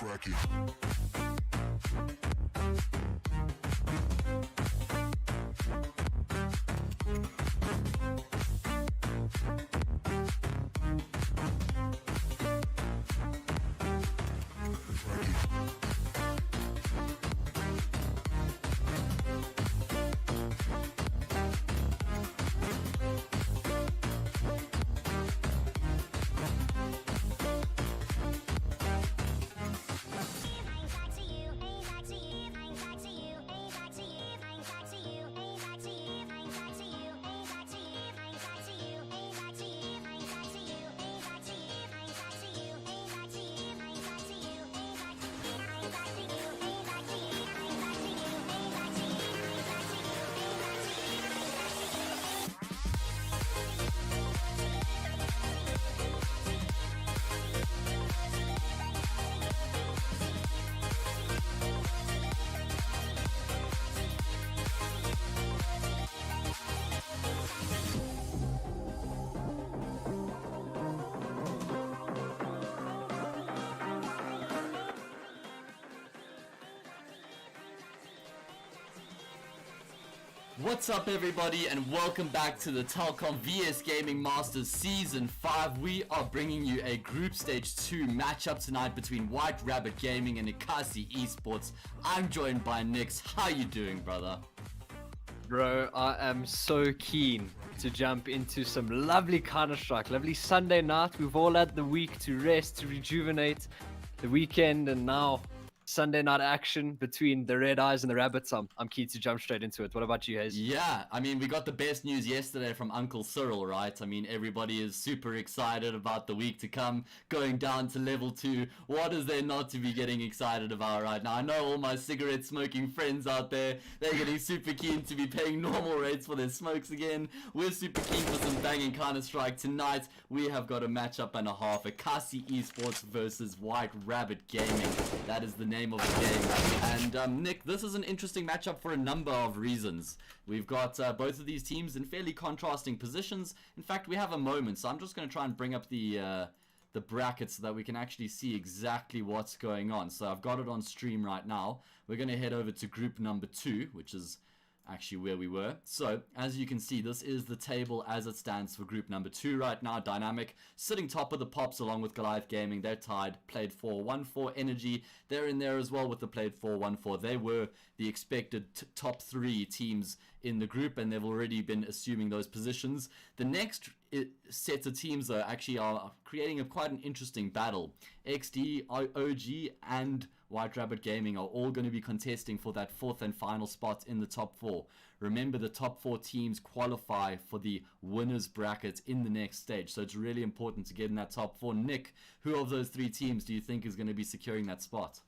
crack it. What's up everybody, and welcome back to the Telkom VS Gaming Masters Season 5. We are bringing you a Group Stage 2 matchup tonight between White Rabbit Gaming and Ekasi Esports. I'm joined by Niix. How you doing, brother? Bro, I am so keen to jump into some lovely Counter-Strike. Lovely Sunday night. We've all had the week to rest, to rejuvenate the weekend, and now Sunday night action between the Red Eyes and the Rabbits. I'm keen to jump straight into it. What about you, HAzE? Yeah, I mean, we got the best news yesterday from Uncle Cyril, right? I mean, everybody is super excited about the week to come, going down to level 2. What is there not to be getting excited about right now? I know all my cigarette smoking friends out there, they're getting super keen to be paying normal rates for their smokes again. We're super keen for some banging Counter-Strike tonight. We have got a matchup and a half, Ekasi Esports versus White Rabbit Gaming. That is the name of the game. And Nick, this is an interesting matchup for a number of reasons. We've got both of these teams in fairly contrasting positions. In fact, we have a moment, so I'm just going to try and bring up the brackets so that we can actually see exactly what's going on. So I've got it on stream right now. We're going to head over to group number 2, which is actually where we were. So as you can see, this is the table as it stands for group number 2 right now. Dynamic sitting top of the pops along with Goliath Gaming. They're tied, played 4-1-4. Energy, they're in there as well with the played 4-1-4. They were the expected top 3 teams in the group, and they've already been assuming those positions. The next set of teams though actually are creating quite an interesting battle. XD, OG and White Rabbit Gaming are all going to be contesting for that 4th and final spot in the top 4. Remember, the top 4 teams qualify for the winners bracket in the next stage, so it's really important to get in that top 4. Nick, who of those 3 teams do you think is going to be securing that spot?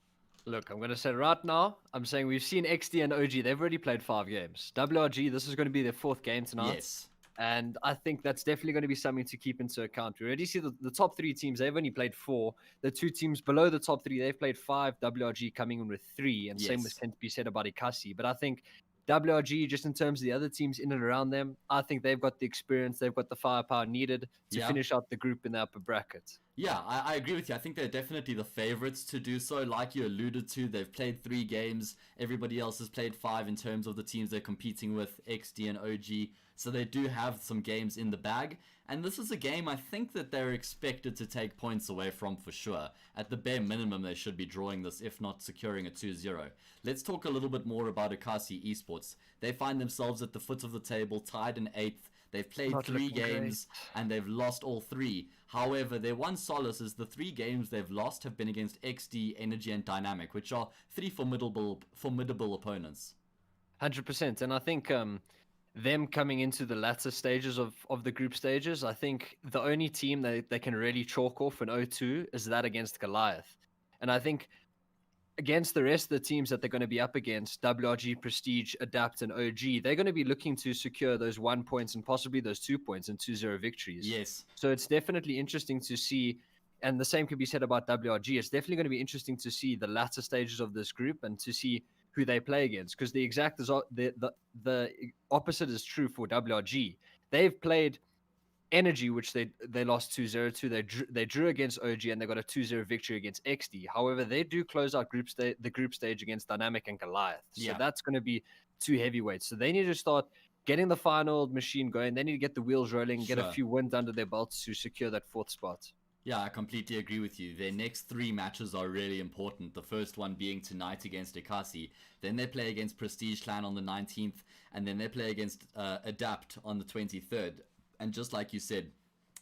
Look, I'm going to say right now, I'm saying we've seen XD and OG. They've already played 5 games. WRG, this is going to be their 4th game tonight. Yes. And I think that's definitely going to be something to keep into account. We already see the top 3 teams, they've only played 4. The 2 teams below the top 3, they've played 5. WRG coming in with 3. And same was can be said about Ekasi. But I think WRG, just in terms of the other teams in and around them, I think they've got the experience, they've got the firepower needed to finish out the group in the upper bracket. Yeah, I agree with you. I think they're definitely the favorites to do so. Like you alluded to, they've played 3 games. Everybody else has played 5 in terms of the teams they're competing with, XD and OG. So they do have some games in the bag. And this is a game I think that they're expected to take points away from for sure. At the bare minimum, they should be drawing this, if not securing a 2-0. Let's talk a little bit more about Ekasi Esports. They find themselves at the foot of the table, tied in 8th. They've played 3 games and they've lost all 3. However, their one solace is the 3 games they've lost have been against XD, Energy and Dynamic, which are 3 formidable opponents. 100%. And I think them coming into the latter stages of the group stages, I think the only team that they can really chalk off in 0-2 is that against Goliath. And I think against the rest of the teams that they're going to be up against, WRG, Prestige, Adapt, and OG, they're going to be looking to secure those 1 points and possibly those 2 points and 2-0 victories. Yes. So it's definitely interesting to see, and the same can be said about WRG. It's definitely going to be interesting to see the latter stages of this group and to see who they play against, because the opposite is true for WRG. They've played Energy, which they lost 2-0 to. They drew against OG and they got a 2-0 victory against XD. However, they do close out the group stage against Dynamic and Goliath. So Yeah. that's going to be two heavyweights. So they need to start getting the final machine going. They need to get the wheels rolling, get a Sure. few wins under their belts to secure that fourth spot. Yeah, I completely agree with you. Their next 3 matches are really important. The first one being tonight against Ekasi. Then they play against Prestige Clan on the 19th. And then they play against Adapt on the 23rd. And just like you said,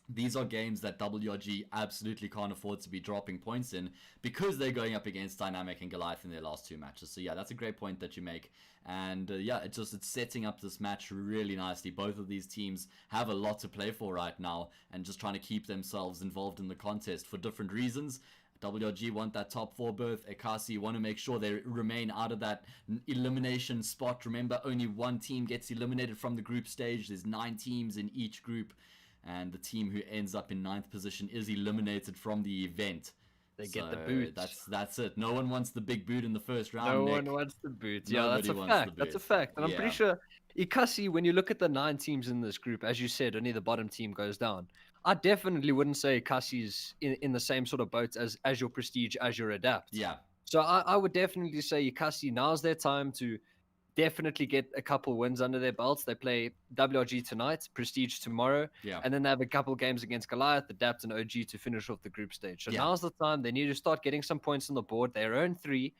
these are games that WRG absolutely can't afford to be dropping points in because they're going up against Dynamic and Goliath in their last 2 matches. So yeah, that's a great point that you make. And yeah, it's setting up this match really nicely. Both of these teams have a lot to play for right now and just trying to keep themselves involved in the contest for different reasons. WRG want that top 4 berth. Ekasi want to make sure they remain out of that elimination spot. Remember, only 1 team gets eliminated from the group stage. There's 9 teams in each group. And the team who ends up in 9th position is eliminated from the event. They get the boot. That's it. No one wants the big boot in the first round. No Nick. one wants the boot. Yeah, Nobody that's a wants fact. the That's a boot. fact. And I'm Yeah. pretty sure Ekasi, when you look at the 9 teams in this group, as you said, only the bottom team goes down. I definitely wouldn't say Ekasi's in the same sort of boat as your Prestige, as your Adapt. Yeah. So I would definitely say Ekasi, now's their time to definitely get a couple wins under their belts. They play WRG tonight, Prestige tomorrow, Yeah. and then they have a couple games against Goliath, Adapt, and OG to finish off the group stage. So Yeah. now's the time. They need to start getting some points on the board. They earn 3,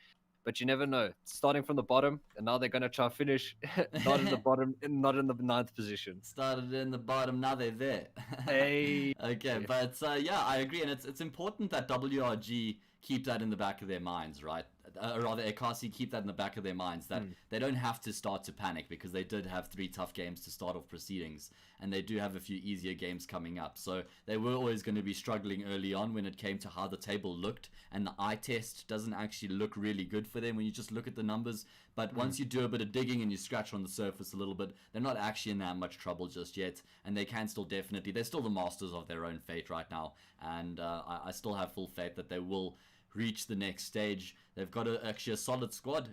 but you never know. Starting from the bottom, and now they're going to try to finish not in the bottom, not in the 9th position. Started in the bottom, now they're there. Hey. Okay, but yeah, I agree, and it's important that WRG keep that in the back of their minds, right? Or rather, Ekasi keep that in the back of their minds, that they don't have to start to panic because they did have 3 tough games to start off proceedings, and they do have a few easier games coming up. So they were always going to be struggling early on when it came to how the table looked, and the eye test doesn't actually look really good for them when you just look at the numbers. But once you do a bit of digging and you scratch on the surface a little bit, they're not actually in that much trouble just yet, and they can still definitely, they're still the masters of their own fate right now, and I still have full faith that they will reach the next stage. They've got actually a solid squad.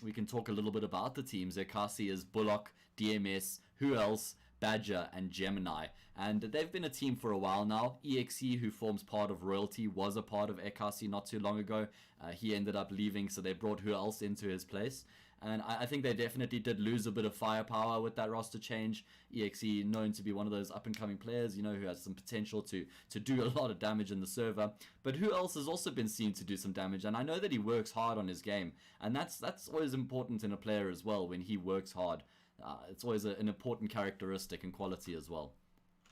We can talk a little bit about the teams. Ekasi is Bullock, DMS, who else? Badger and Gemini. And they've been a team for a while now. EXE, who forms part of Royalty, was a part of Ekasi not too long ago. He ended up leaving, so they brought who else into his place. And I think they definitely did lose a bit of firepower with that roster change. EXE, known to be one of those up-and-coming players, you know, who has some potential to do a lot of damage in the server. But who else has also been seen to do some damage? And I know that he works hard on his game. And that's always important in a player as well, when he works hard. It's always an important characteristic and quality as well.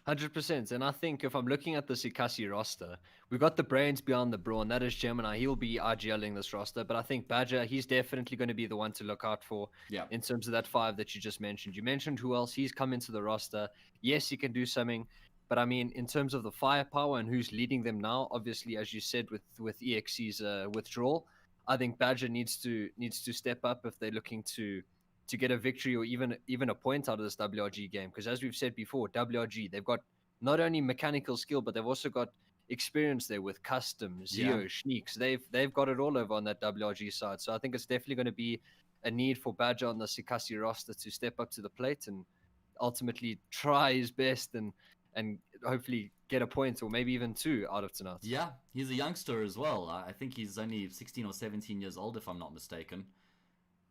100%. And I think if I'm looking at the Ekasi roster, we've got the brains beyond the brawn. That is Gemini. He'll be RGLing this roster. But I think Badger, he's definitely going to be the one to look out for in terms of that 5 that you just mentioned. You mentioned who else he's come into the roster. Yes, he can do something. But I mean, in terms of the firepower and who's leading them now, obviously, as you said, with EXE's withdrawal, I think Badger needs to step up if they're looking to get a victory or even a point out of this WRG game. Because as we've said before, WRG, they've got not only mechanical skill, but they've also got experience there with custom, Zio, Niix. They've got it all over on that WRG side. So I think it's definitely going to be a need for Badger on the Ekasi roster to step up to the plate and ultimately try his best and hopefully get a point or maybe even 2 out of tonight. Yeah, he's a youngster as well. I think he's only 16 or 17 years old, if I'm not mistaken.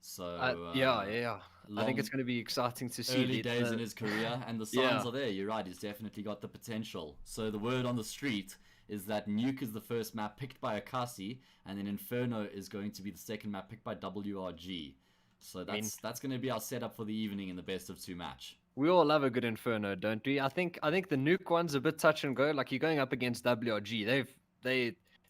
So yeah. I think it's going to be exciting to see. Early days in his career, and the signs are there. You're right, he's definitely got the potential. So the word on the street is that Niix is the first map picked by Ekasi, and then Inferno is going to be the second map picked by WRG. So that's going to be our setup for the evening in the best of 2 match. We all love a good Inferno, don't we? I think the Nuke one's a bit touch and go. Like, you're going up against WRG.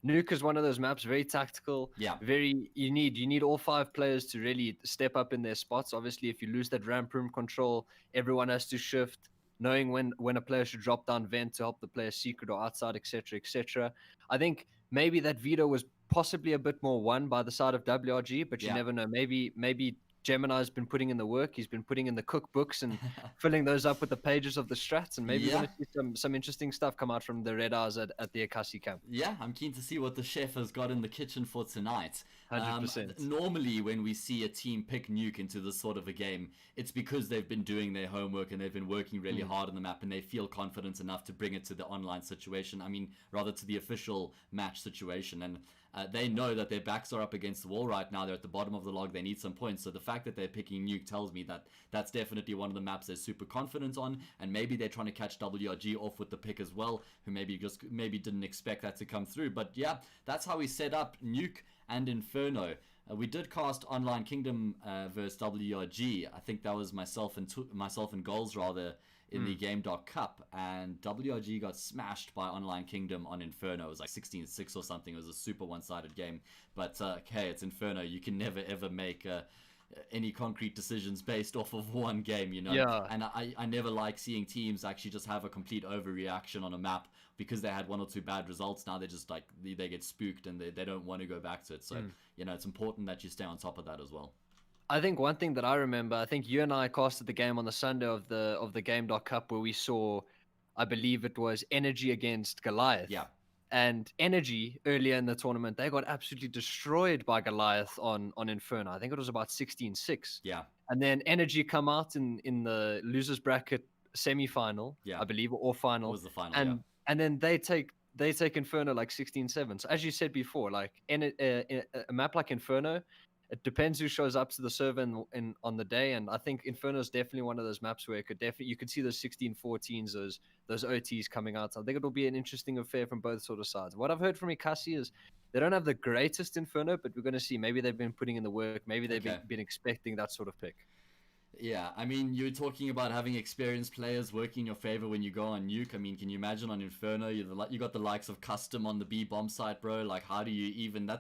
Nuke is one of those maps, very tactical. Yeah. You need all 5 players to really step up in their spots. Obviously, if you lose that ramp room control, everyone has to shift, knowing when a player should drop down vent to help the player secret or outside, etc., etc. I think maybe that veto was possibly a bit more won by the side of WRG, but you never know. Maybe Gemini's been putting in the work. He's been putting in the cookbooks and filling those up with the pages of the strats. And maybe we're going to see some interesting stuff come out from the Red Eyes at the Ekasi camp. Yeah, I'm keen to see what the chef has got in the kitchen for tonight. 100%. Normally, when we see a team pick Nuke into this sort of a game, it's because they've been doing their homework and they've been working really hard on the map and they feel confident enough to bring it to the online situation. I mean, rather to the official match situation. And they know that their backs are up against the wall right now. They're at the bottom of the log. They need some points. So the fact that they're picking Nuke tells me that that's definitely one of the maps they're super confident on. And maybe they're trying to catch WRG off with the pick as well, who maybe didn't expect that to come through. But yeah, that's how we set up Nuke and Inferno. We did cast Online Kingdom versus WRG. I think that was myself and goals rather in the Game.Cup, and WRG got smashed by Online Kingdom on Inferno. It was like 16-6 or something. It was a super one-sided game. But okay, it's Inferno. You can never ever make any concrete decisions based off of one game, you know. Yeah. And I never like seeing teams actually just have a complete overreaction on a map because they had one or two bad results. Now they're just like they get spooked and they don't want to go back to it. So you know, it's important that you stay on top of that as well. I think one thing that I remember, I think you and I casted the game on the Sunday of the Game.Cup where we saw, I believe it was Energy against Goliath. Yeah. And Energy earlier in the tournament, they got absolutely destroyed by Goliath on Inferno. I think it was about 16-6. Yeah. And then Energy come out in the losers bracket semi-final, I believe, or final. It was the final. And then they take Inferno like 16-7. So as you said before, like a map like Inferno, it depends who shows up to the server on the day, and I think Inferno is definitely one of those maps where you could see those 16-14s, those OTs coming out. I think it'll be an interesting affair from both sort of sides. What I've heard from Ekasi is they don't have the greatest Inferno, but we're going to see. Maybe they've been putting in the work. Maybe they've been expecting that sort of pick. Yeah, I mean, you're talking about having experienced players working in your favor when you go on Nuke. I mean, can you imagine on Inferno, you got the likes of Custom on the B bomb site, bro. Like, how do you even?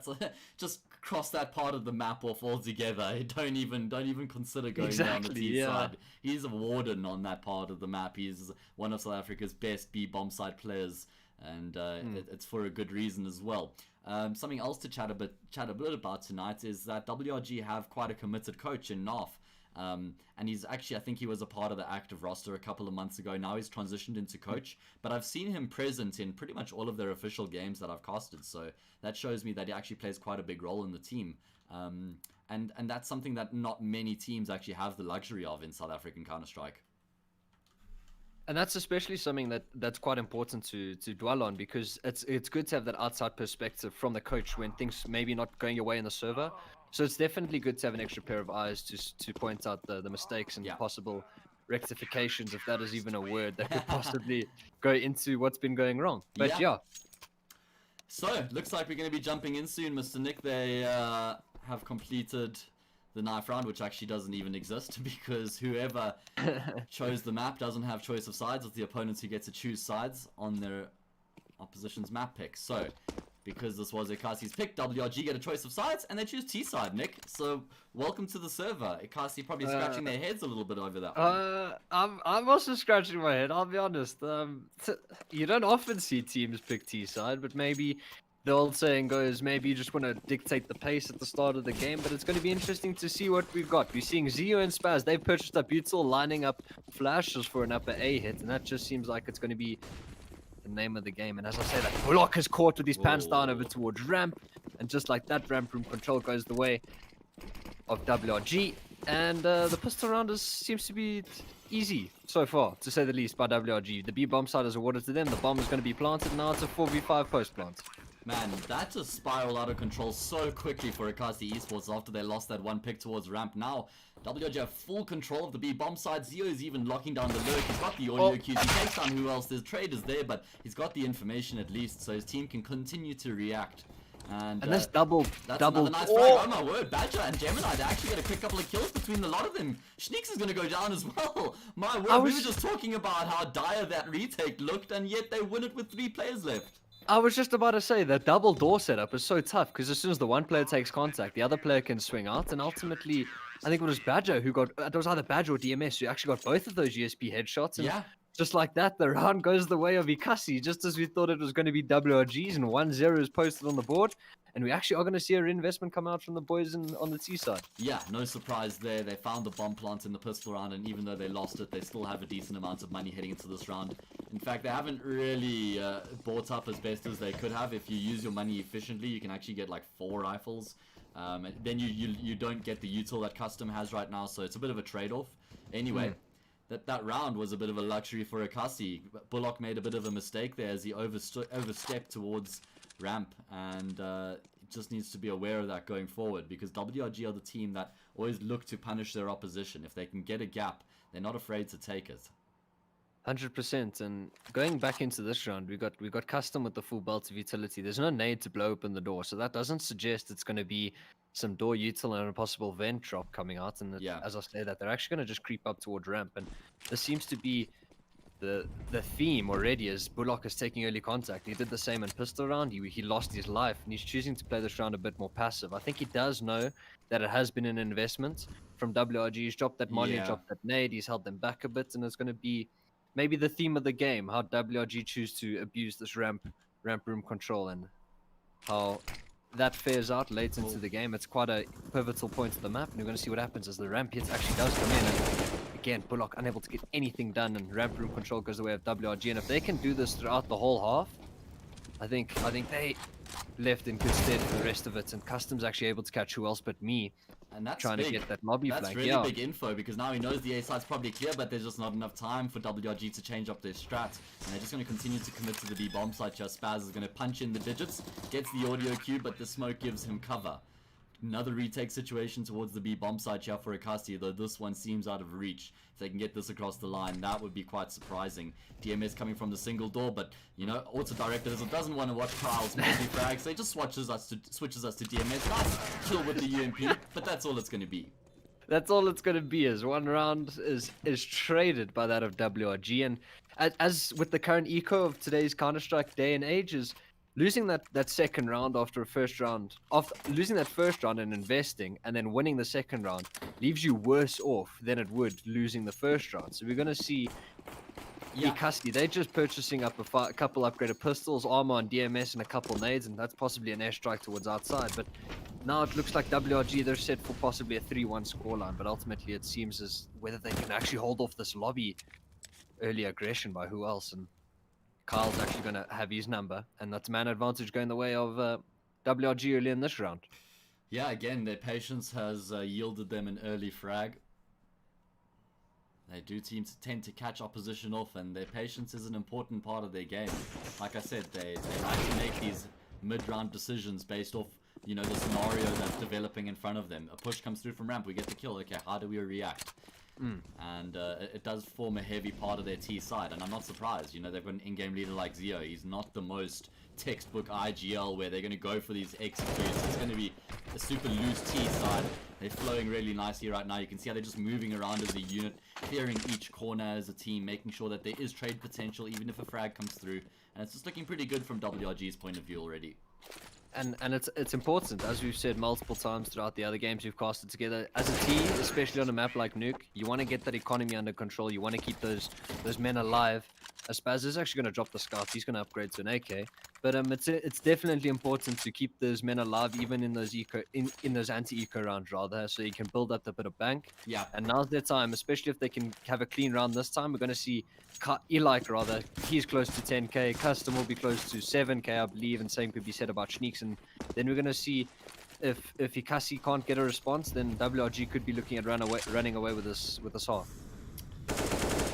Just cross that part of the map off altogether. Don't even consider going down the T side. He's a warden on that part of the map. He's one of South Africa's best B bomb site players, and it's for a good reason as well. Something else to chat a bit about tonight is that WRG have quite a committed coach in Naf. And he's actually, I think he was a part of the active roster a couple of months ago. Now he's transitioned into coach, but I've seen him present in pretty much all of their official games that I've casted. So that shows me that he actually plays quite a big role in the team. And that's something that not many teams actually have the luxury of in South African Counter-Strike. And that's especially something that's quite important to dwell on, because it's good to have that outside perspective from the coach when things maybe not going your way in the server. So it's definitely good to have an extra pair of eyes to point out the mistakes and possible rectifications, if that is even a word, that could possibly go into what's been going wrong. But So, looks like we're going to be jumping in soon, Mr. Nick. They have completed the knife round, which actually doesn't even exist, because whoever chose the map doesn't have choice of sides. It's the opponents who get to choose sides on their opposition's map pick. So, because this was Ekasi's pick, WRG get a choice of sides, and they choose T side, Nick. So, welcome to the server. Ekasi probably scratching their heads a little bit over that one. I'm also scratching my head, I'll be honest. You don't often see teams pick T side, but maybe the old saying goes, maybe you just want to dictate the pace at the start of the game. But it's going to be interesting to see what we've got. We're seeing Zio and Spaz. They've purchased up Butyl, lining up flashes for an upper A hit, and that just seems like it's going to be the name of the game. And as I say that, Bullock is caught with his pants down over towards ramp, and just like that, ramp room control goes the way of WRG, and the pistol round seems to be easy so far, to say the least, by WRG. The B bomb side is awarded to them. The bomb is going to be planted. Now it's a 4v5 post plant. Man, that just spiraled out of control so quickly for Ekasi Esports after they lost that one pick towards ramp. Now, WRG have full control of the B bomb side. Zio is even locking down the lurk. He's got the audio cues. He takes down who else. There's traders there, but he's got the information at least, so his team can continue to react. And this double. Another nice frag. Oh my word, Badger and Gemini, they actually get a quick couple of kills between the lot of them. Niix is going to go down as well. My word, we were just talking about how dire that retake looked, and yet they win it with 3 players left. I was just about to say that double door setup is so tough, because as soon as the one player takes contact, the other player can swing out, and ultimately, I think it was Badger who got, it was either Badger or DMS who actually got both of those USP headshots. And just like that, the round goes the way of Ekasi, just as we thought it was going to be WRGs, and 1-0 is posted on the board. And we actually are going to see a reinvestment come out from the boys on the T side. Yeah, no surprise there. They found the bomb plant in the pistol round, and even though they lost it, they still have a decent amount of money heading into this round. In fact, they haven't really bought up as best as they could have. If you use your money efficiently, you can actually get like 4 rifles. And then you don't get the util that Custom has right now, so it's a bit of a trade-off. Anyway, that round was a bit of a luxury for Ekasi. Bullock made a bit of a mistake there as he overstepped towards ramp, and just needs to be aware of that going forward, because WRG are the team that always look to punish their opposition. If they can get a gap, they're not afraid to take it. 100%. And going back into this round, we got Custom with the full belt of utility. There's no nade to blow open the door, so that doesn't suggest it's going to be some door util and a possible vent drop coming out. And Yeah. as I say that, they're actually going to just creep up towards ramp, and this seems to be the theme already, as Bullock is taking early contact. He did the same in pistol round. He lost his life, and he's choosing to play this round a bit more passive. I think he does know that it has been an investment from WRG. He's dropped that molly, dropped that nade, he's held them back a bit, and it's going to be maybe the theme of the game, how WRG choose to abuse this ramp room control, and how that fares out late into the game. It's quite a pivotal point of the map, and we're going to see what happens as the ramp hit actually does come in. And again, Bullock unable to get anything done, and ramp room control goes the way of WRG. And if they can do this throughout the whole half, I think they left in good stead for the rest of it. And Custom's actually able to catch who else but me, and that's trying big. to get that lobby That's flank. really big info, because now he knows the A side's probably clear, but there's just not enough time for WRG to change up their strat, and they're just going to continue to commit to the B bomb site. Just Spaz is going to punch in the digits, gets the audio cue, but the smoke gives him cover. Another retake situation towards the B bomb site here for Ekasi, though this one seems out of reach. If they can get this across the line, that would be quite surprising. DMS coming from the single door, but you know, auto director doesn't want to watch Kyle's multi-frags, so he just switches us to DMS. Nice kill with the UMP, but that's all it's going to be. That's all it's going to be, is one round is traded by that of WRG. And as with the current eco of today's Counter-Strike day and age, is losing that second round after a first round, after losing that first round and investing, and then winning the second round, leaves you worse off than it would losing the first round. So we're going to see Ekasi, they're just purchasing up a couple upgraded pistols, armor on DMS, and a couple nades, and that's possibly an airstrike towards outside. But now it looks like WRG, they're set for possibly a 3-1 scoreline, but ultimately it seems as whether they can actually hold off this lobby early aggression by who else. And Kyle's actually going to have his number, and that's man advantage going the way of WRG early in this round. Yeah, again, their patience has yielded them an early frag. They do tend to catch opposition off, and their patience is an important part of their game. Like I said, they like to make these mid-round decisions based off, you know, the scenario that's developing in front of them. A push comes through from ramp, we get the kill. Okay, how do we react? And it does form a heavy part of their T side, and I'm not surprised. You know, they've got an in-game leader like Zeo. He's not the most textbook IGL where they're going to go for these executes. It's going to be a super loose T side. They're flowing really nicely right now. You can see how they're just moving around as a unit, clearing each corner as a team, making sure that there is trade potential even if a frag comes through. And it's just looking pretty good from WRG's point of view already. And it's important, as we've said multiple times throughout the other games we've casted together, as a team, especially on a map like Nuke, you want to get that economy under control. You want to keep those men alive. Spaz is actually going to drop the scout. He's going to upgrade to an AK. But it's definitely important to keep those men alive, even in those in those anti-eco rounds, rather, so you can build up a bit of bank. Yeah. And now's their time, especially if they can have a clean round this time. We're going to see Elike, rather, he's close to 10k. Custom will be close to 7k, I believe, and same could be said about Niix. And then we're going to see if Ekasi can't get a response, then WRG could be looking at running away with this half.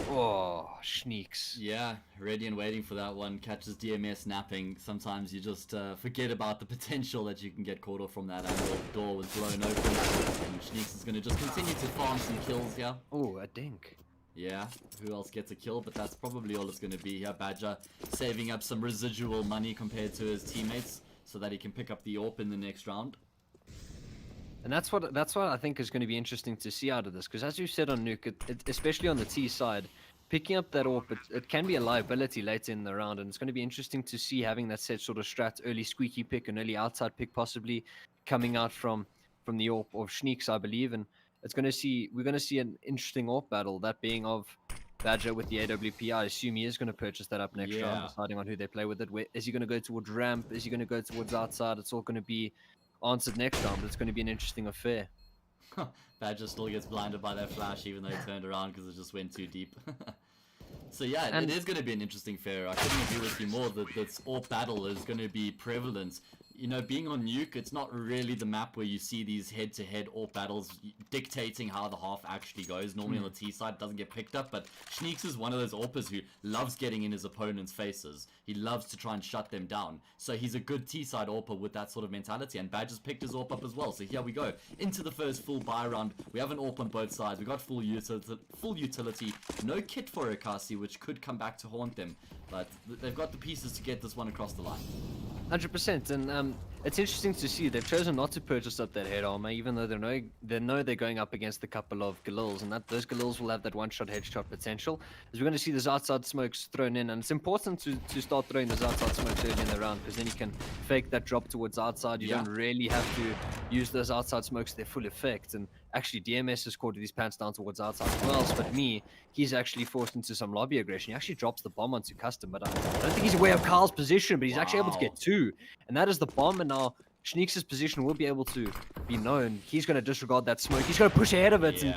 Oh, Niix. Yeah, ready and waiting for that one. Catches DMS napping. Sometimes you just forget about the potential that you can get caught off from that angle. Door was blown open, and Niix is going to just continue to farm some kills here. Oh, a dink. Yeah, who else gets a kill? But that's probably all it's going to be here. Badger saving up some residual money compared to his teammates so that he can pick up the AWP in the next round. And that's what I think is going to be interesting to see out of this, because as you said on Nuke, especially on the T side, picking up that AWP, it can be a liability later in the round, and it's going to be interesting to see having that set sort of strat, early squeaky pick, an early outside pick possibly coming out from the AWP of Niix, I believe, and we're going to see an interesting AWP battle, that being of Badger with the AWP. I assume he is going to purchase that up next round, deciding on who they play with it. Is he going to go towards ramp? Is he going to go towards outside? It's all going to be answered next round, but it's going to be an interesting affair. Badger still gets blinded by that flash, even though he turned around because it just went too deep. So yeah, it is going to be an interesting fair. I couldn't agree with you more that this AWP battle is going to be prevalent. You know, being on Nuke, it's not really the map where you see these head-to-head AWP battles dictating how the half actually goes. Normally on the T side, it doesn't get picked up, but Niix is one of those AWPers who loves getting in his opponent's faces. He loves to try and shut them down. So he's a good T-side AWPer with that sort of mentality, and Badger's picked his AWP up as well. So here we go. Into the first full buy round. We have an AWP on both sides. We got full utility. No kit for Ekasi, which could come back to haunt them. But they've got the pieces to get this one across the line. 100%, and it's interesting to see they've chosen not to purchase up that head armor, even though they know they're going up against a couple of Galils, and that those Galils will have that one-shot headshot potential. As we're going to see those outside smokes thrown in, and it's important to start throwing those outside smokes early in the round, because then you can fake that drop towards outside. You don't really have to use those outside smokes to their full effect. And actually, DMS has caught his pants down towards outside as well. But he's actually forced into some lobby aggression. He actually drops the bomb onto custom, but I don't think he's aware of Carl's position, but he's actually able to get two. And that is the bomb, and now Niix's position will be able to be known. He's going to disregard that smoke. He's going to push ahead of it and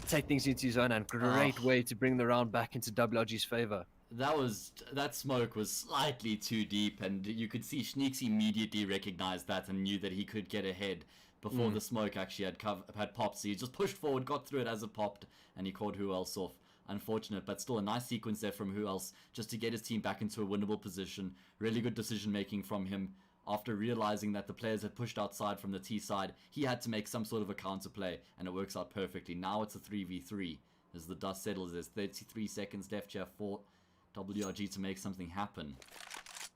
take things into his own, and great way to bring the round back into WRG's favor. That smoke was slightly too deep, and you could see Niix immediately recognized that and knew that he could get ahead before the smoke actually had popped. So he just pushed forward, got through it as it popped, and he caught Who Else off. Unfortunate, but still a nice sequence there from Who Else just to get his team back into a winnable position. Really good decision making from him. After realizing that the players had pushed outside from the T side, he had to make some sort of a counter play, and it works out perfectly. Now it's a 3v3 as the dust settles. There's 33 seconds left here for WRG to make something happen,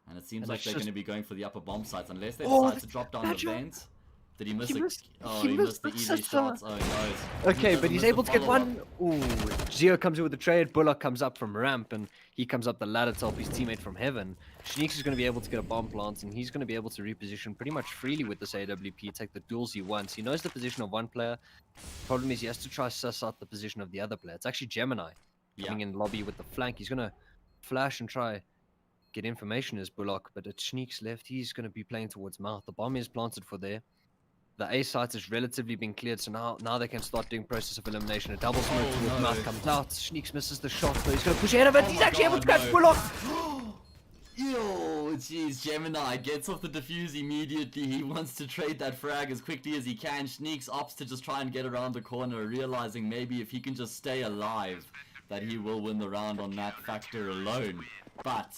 and it seems like they're going to be going for the upper bomb sites unless they decide to drop down the vent. Did he miss he missed the easy shots. Oh no. Okay, but he's able to get one. Ooh, Zio comes in with the trade. Bullock comes up from ramp, and he comes up the ladder to help his teammate from heaven. Niix is going to be able to get a bomb plant, and he's going to be able to reposition pretty much freely with this AWP, take the duels he wants. He knows the position of one player. Problem is he has to try to suss out the position of the other player. It's actually Gemini coming in lobby with the flank. He's going to flash and try get information as Bullock, but it's Niix left. He's going to be playing towards mouth. The bomb is planted for there. The A site has relatively been cleared, so now they can start doing process of elimination. A double smoke towards mouth comes out. Niix misses the shot, but he's going to push ahead of it. He's actually able to grab Bullock. Yo, jeez, Gemini gets off the defuse immediately. He wants to trade that frag as quickly as he can. Niix opts to just try and get around the corner, realizing maybe if he can just stay alive, that he will win the round on that factor alone. But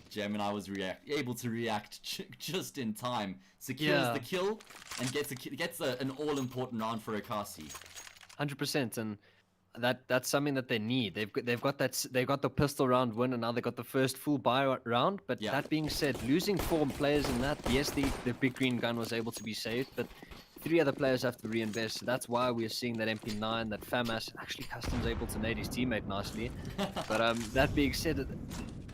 Gemini was able to react just in time, secures the kill, and gets an all-important round for Ekasi. 100%, and that's something that they need. They've got the pistol round win, and now they got the first full buy round. But that being said, losing 4 players in that, yes, the big green gun was able to be saved, but 3 other players have to reinvest. So that's why we're seeing that MP9, that FAMAS, actually Custom's able to nade his teammate nicely. But that being said,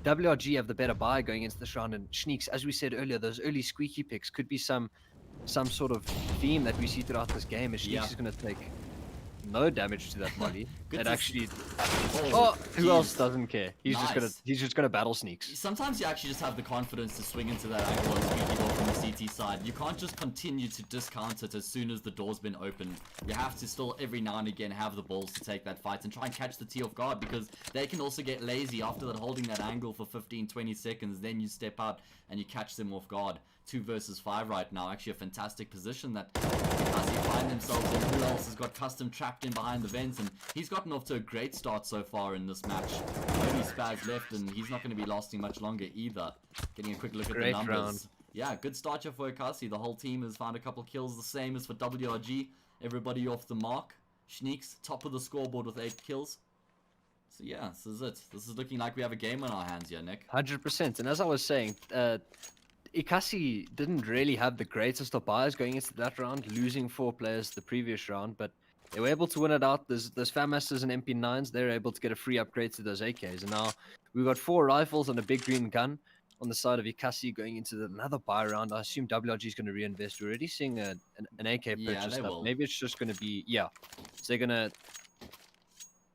WRG have the better buy going into this round, and Niix, as we said earlier, those early squeaky picks could be some sort of theme that we see throughout this game. As Niix is going to take no damage to that molly. It actually. Who else doesn't care? He's just gonna battle Niix. Sometimes you actually just have the confidence to swing into that angle and squeaky ball from the CT side. You can't just continue to discount it as soon as the door's been opened. You have to still every now and again have the balls to take that fight and try and catch the T off guard, because they can also get lazy after that holding that angle for 15-20 seconds. Then you step out and you catch them off guard. 2 versus 5 right now. Actually a fantastic position that Ekasi find themselves in. Who Else has got Custom trapped in behind the vents, and he's gotten off to a great start so far in this match. Only Spaz left, and he's not going to be lasting much longer either. Getting a quick look at the numbers. Round. Yeah, good start here for Ekasi. The whole team has found a couple kills, the same as for WRG. Everybody off the mark. Niix, top of the scoreboard with 8 kills. So yeah, this is it. This is looking like we have a game on our hands here, Nick. 100%. And as I was saying, Ekasi didn't really have the greatest of buys going into that round, losing 4 players the previous round, but they were able to win it out. There's FAMASs and MP9s. They're able to get a free upgrade to those AKs. And now we've got 4 rifles and a big green gun on the side of Ekasi going into another buy round. I assume WRG is going to reinvest. We're already seeing an AK purchase stuff. Maybe it's just going to be, so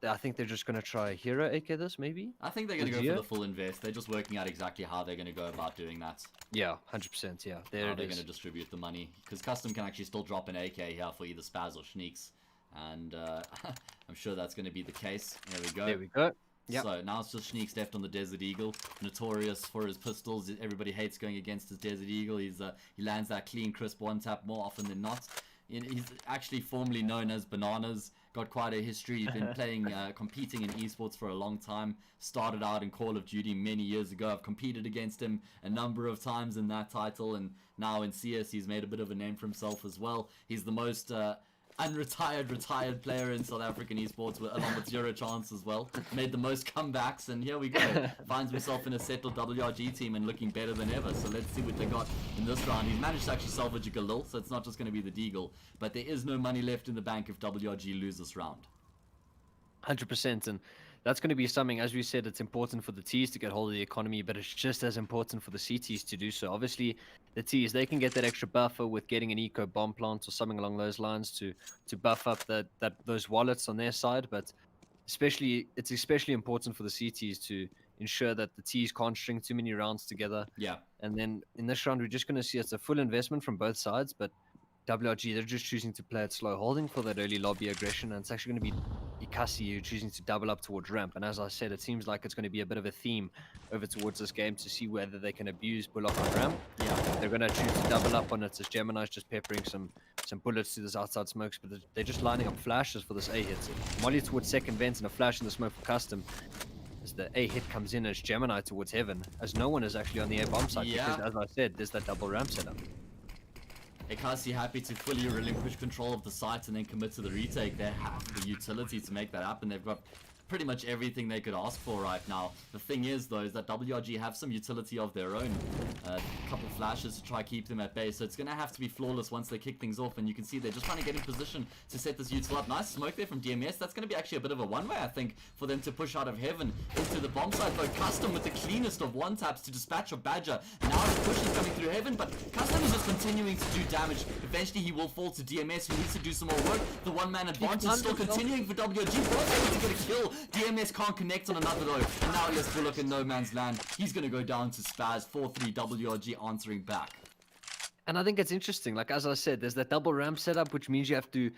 I think they're just going to try Hero AK this, maybe? I think they're going to With go for Geo? the full invest. They're just working out exactly how they're going to go about doing that. Yeah, 100%, yeah. There How it they're is. going to distribute the money. Because Custom can actually still drop an AK here for either Spaz or Niix. And I'm sure that's going to be the case. There we go. There we go. Yep. So now it's just Niix left on the Desert Eagle. Notorious for his pistols. Everybody hates going against his Desert Eagle. He lands that clean, crisp one tap more often than not. He's actually formerly known as Bananas. Got quite a history. He's been playing, competing in esports for a long time. Started out in Call of Duty many years ago. I've competed against him a number of times in that title, and now in CS he's made a bit of a name for himself as well. He's the most retired player in South African esports, along with Zero Chance as well. Made the most comebacks, and here we go. Finds himself in a settled WRG team and looking better than ever. So let's see what they got in this round. He's managed to actually salvage a Galil, so it's not just going to be the Deagle. But there is no money left in the bank if WRG lose this round. 100%, and that's going to be something, as we said, it's important for the T's to get hold of the economy, but it's just as important for the CTs to do so. Obviously, the T's, they can get that extra buffer with getting an eco bomb plant or something along those lines to buff up those wallets on their side, but it's especially important for the CTs to ensure that the T's can't string too many rounds together. Yeah. And then in this round, we're just going to see it's a full investment from both sides, but WRG, they're just choosing to play it slow, holding for that early lobby aggression, and it's actually going to be Ekasi choosing to double up towards ramp. And as I said, it seems like it's going to be a bit of a theme over towards this game to see whether they can abuse Bullock on ramp. Yeah. They're going to choose to double up on it as Gemini's just peppering some bullets to those outside smokes, but they're just lining up flashes for this A hit. Molly towards second vent and a flash in the smoke for Custom. As the A hit comes in as Gemini towards heaven, as no one is actually on the A bomb side, Yeah. because as I said, there's that double ramp setup. Ekasi happy to fully relinquish control of the site and then commit to the retake. They have the utility to make that happen. They've got pretty much everything they could ask for right now. The thing is, though, is that WRG have some utility of their own. A couple flashes to try keep them at bay, so it's going to have to be flawless once they kick things off, and you can see they're just trying to get in position to set this util up. Nice smoke there from DMS. That's going to be actually a bit of a one-way, I think, for them to push out of heaven into the bomb site, though. Custom with the cleanest of one-taps to dispatch of Badger. Now the push is coming through heaven, but Custom is just continuing to do damage. Eventually he will fall to DMS, who needs to do some more work. The one-man advantage still continuing for WRG. Both able to get a kill. DMS can't connect on another though, and now he has Bullock in no man's land. He's going to go down to Spaz. 4-3 WRG answering back. And I think it's interesting, like as I said, there's that double ramp setup, which means you have to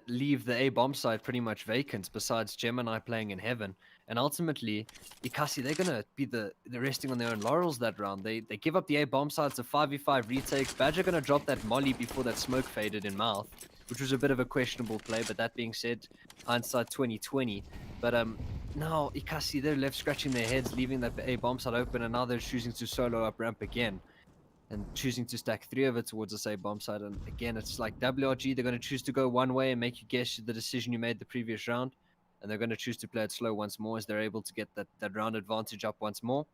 leave the A bomb side pretty much vacant, besides Gemini playing in heaven. And ultimately, Ekasi, they're gonna be they're resting on their own laurels that round. They give up the A bomb side to 5v5 retakes. Badger gonna drop that molly before that smoke faded in mouth, which was a bit of a questionable play, but that being said, hindsight 2020. But now Ekasi, they're left scratching their heads, leaving that A bomb side open, and now they're choosing to solo up ramp again and choosing to stack 3 of it towards the same bomb side. And again, it's like WRG, they're going to choose to go one way and make you guess the decision you made the previous round, and they're going to choose to play it slow once more as they're able to get that round advantage up once more.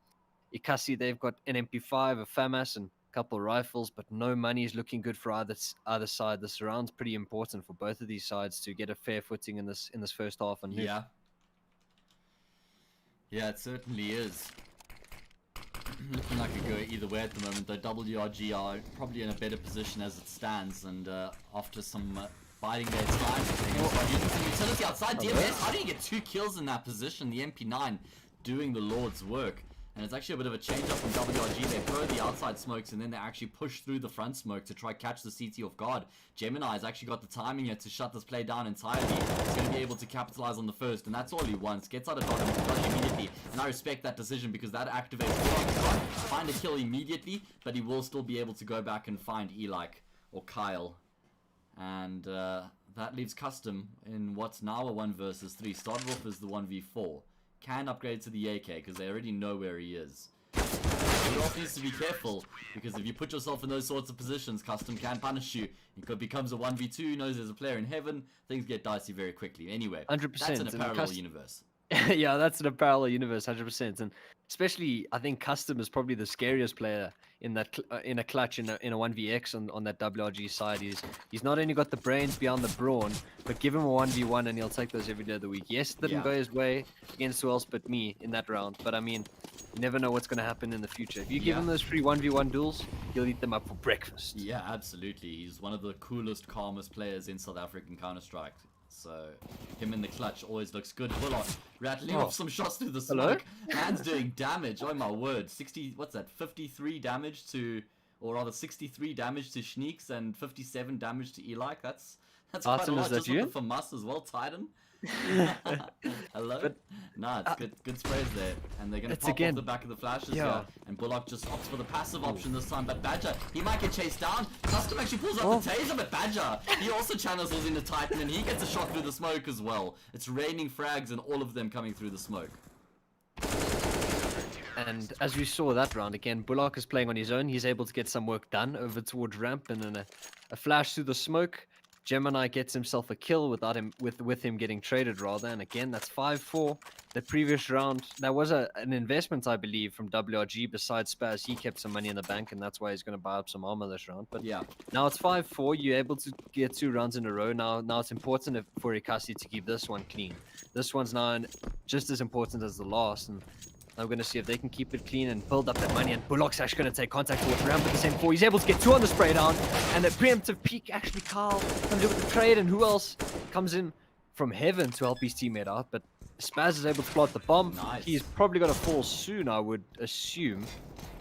Ekasi, they've got an MP5, a FAMAS, and a couple of rifles, but no money is looking good for either side. This round's pretty important for both of these sides to get a fair footing in this first half. And yeah, it certainly is. Looking like it go either way at the moment, though. WRG are probably in a better position as it stands, and after some biding their time, they're going to start using some utility outside. DMS, how do you get 2 kills in that position? The MP9 doing the Lord's work. And it's actually a bit of a change up from WRG. They throw the outside smokes and then they actually push through the front smoke to try catch the CT off guard. Gemini has actually got the timing here to shut this play down entirely. He's going to be able to capitalize on the first, and that's all he wants. Gets out of dodge immediately, and I respect that decision because that activates find a kill immediately, but he will still be able to go back and find Eli or Kyle. And that leaves Custom in what's now a 1 versus 3. Started off as the 1v4. Can upgrade to the AK because they already know where he is. You also needs to be careful because if you put yourself in those sorts of positions, Custom can punish you. It becomes a 1v2, knows there's a player in heaven, things get dicey very quickly. Anyway, 100%, that's in a parallel universe. Yeah, that's in a parallel universe, 100%. And especially, I think Custom is probably the scariest player in that in a clutch in a 1vx on that WRG side. He's not only got the brains beyond the brawn, but give him a 1v1 and he'll take those every day of the week. Yes, it didn't go his way against who else but me in that round, but I mean, you never know what's going to happen in the future. If you give him those free 1v1 duels, he'll eat them up for breakfast. Yeah, absolutely. He's one of the coolest, calmest players in South African Counter-Strike. So him in the clutch always looks good. Bullock rattling Oh. off some shots through the Hello? smoke. Man's doing damage. Oh my word. 60, what's that? 53 damage to, or rather 63 damage to Niix and 57 damage to Eli. That's quite a Artem, lot. is that Just with you? the FAMAS as well, Titan. Hello? But, Nah, it's good sprays there. And they're gonna it's pop again- off the back of the flashes Yeah. here. And Bullock just opts for the passive option this time. But Badger, he might get chased down. Custom actually pulls out the taser, but Badger, he also channels into Titan and he gets a shot through the smoke as well. It's raining frags and all of them coming through the smoke. And as we saw that round again, Bullock is playing on his own. He's able to get some work done over towards ramp, and then a flash through the smoke. Gemini gets himself a kill without him with him getting traded rather. And again, that's 5-4. The previous round, that was an investment, I believe, from WRG. Besides Spaz, he kept some money in the bank, and that's why he's going to buy up some armor this round. But Yeah. now it's 5-4. You're able to get 2 rounds in a row. Now it's important for Ekasi to keep this one clean. This one's now just as important as the last, and I'm going to see if they can keep it clean and build up that money. And Bullock's actually going to take contact towards ramp with the same 4. He's able to get 2 on the spray down. And a preemptive peek, actually, Carl comes in with the trade. And who else comes in from heaven to help his teammate out? But Spaz is able to plot the bomb. Nice. He's probably going to fall soon, I would assume.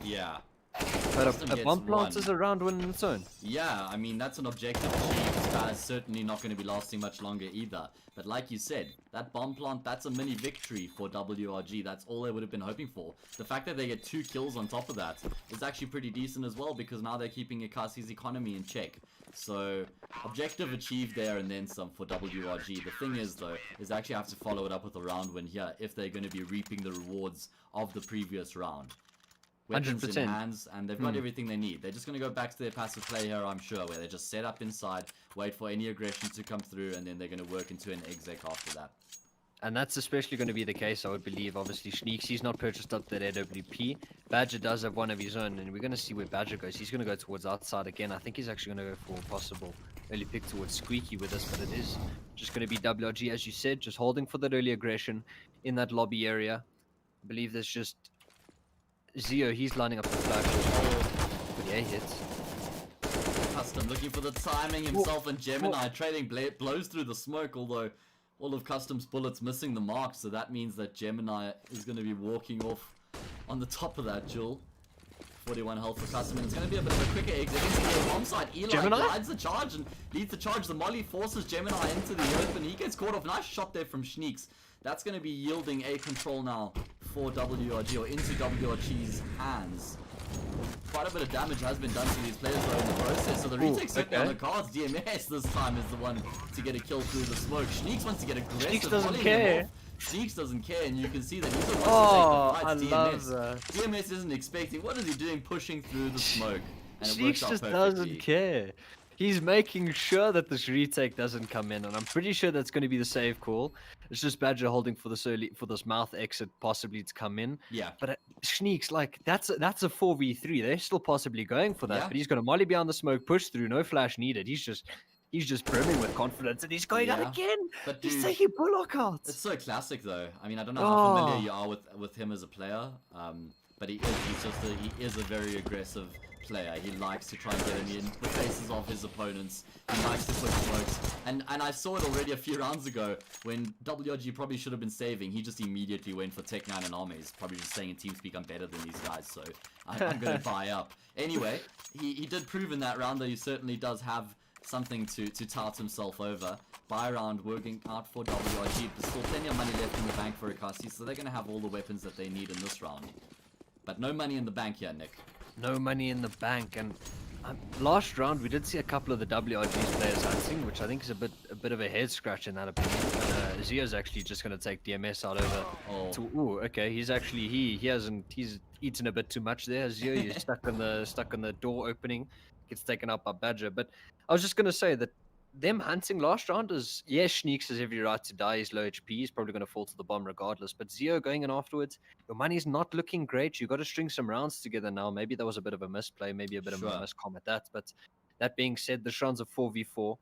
Yeah. But Custom a gets bomb plant one. is a round win in its own. Yeah, I mean, that's an objective achieved. Spaz certainly not going to be lasting much longer either. But like you said, that bomb plant, that's a mini victory for WRG. That's all they would have been hoping for. The fact that they get 2 kills on top of that is actually pretty decent as well, because now they're keeping Ekasi's economy in check. So, objective achieved there and then some for WRG. The thing is, though, is they actually have to follow it up with a round win here if they're going to be reaping the rewards of the previous round. Weapons in 100%. hands, and they've got everything they need. They're just going to go back to their passive play here, I'm sure, where they just set up inside, wait for any aggression to come through, and then they're going to work into an exec after that. And that's especially going to be the case, I would believe. Obviously, Niix, he's not purchased up that AWP. Badger does have one of his own, and we're going to see where Badger goes. He's going to go towards outside again. I think he's actually going to go for a possible early pick towards Squeaky with us, but it is just going to be WRG, as you said, just holding for that early aggression in that lobby area. I believe there's just Zio, he's lining up the flash. Good air hits. Custom looking for the timing himself, and Gemini trading blows through the smoke, although all of Custom's bullets missing the mark, so that means that Gemini is going to be walking off on the top of that jewel. 41 health for Custom, and it's going to be a bit of a quicker exit into the bomb side. Eli Gemini? glides the charge and leads the charge. The molly forces Gemini into the open. He gets caught off. Nice shot there from Niix. That's going to be yielding a control now for WRG, or into WRG's hands. Quite a bit of damage has been done to these players though in the process, so the retake certainly on the cards. DMS this time is the one to get a kill through the smoke. Niix wants to get aggressive. Niix doesn't volleying care. him off. Niix doesn't care, and you can see that he's the one Oh, to I take the love fights. that. DMS isn't expecting. What is he doing? Pushing through the smoke. And it Niix works out just perfectly. doesn't care. He's making sure that this retake doesn't come in, and I'm pretty sure that's going to be the save call. It's just Badger holding for this mouth exit possibly to come in. Yeah. But Niix, like that's a 4v3. They're still possibly going for that, Yeah. but he's going to molly behind the smoke, push through, no flash needed. He's just brimming with confidence, and he's going out Yeah. again. But He's dude, taking Bullock out. it's so classic though. I mean, I don't know how familiar Oh. you are with him as a player, but he is a very aggressive player. He likes to try and get in the faces of his opponents. He likes to put smokes. And I saw it already a few rounds ago when WRG probably should have been saving. He just immediately went for Tech 9 and Armies, probably just saying in TeamSpeak, I'm better than these guys, so I'm going to buy up. Anyway, he did prove in that round that he certainly does have something to tout himself over. Buy round working out for WRG. There's still plenty of money left in the bank for Ekasi, so they're going to have all the weapons that they need in this round. But no money in the bank here, Nick. No money in the bank, and last round we did see a couple of the WRG's players hunting, which I think is a bit of a head scratch in that opinion. And, Zio's actually just going to take DMS out over. Oh. Ooh, okay. He's actually he's eaten a bit too much there. Zio, you're stuck on the door opening, gets taken out by Badger. But I was just going to say that them hunting last round is, yes, Niix has every right to die. He's low HP. He's probably going to fall to the bomb regardless. But Zio going in afterwards, your money's not looking great. You've got to string some rounds together now. Maybe that was a bit of a misplay, maybe a bit of a miscom at that. But that being said, the rounds of 4v4,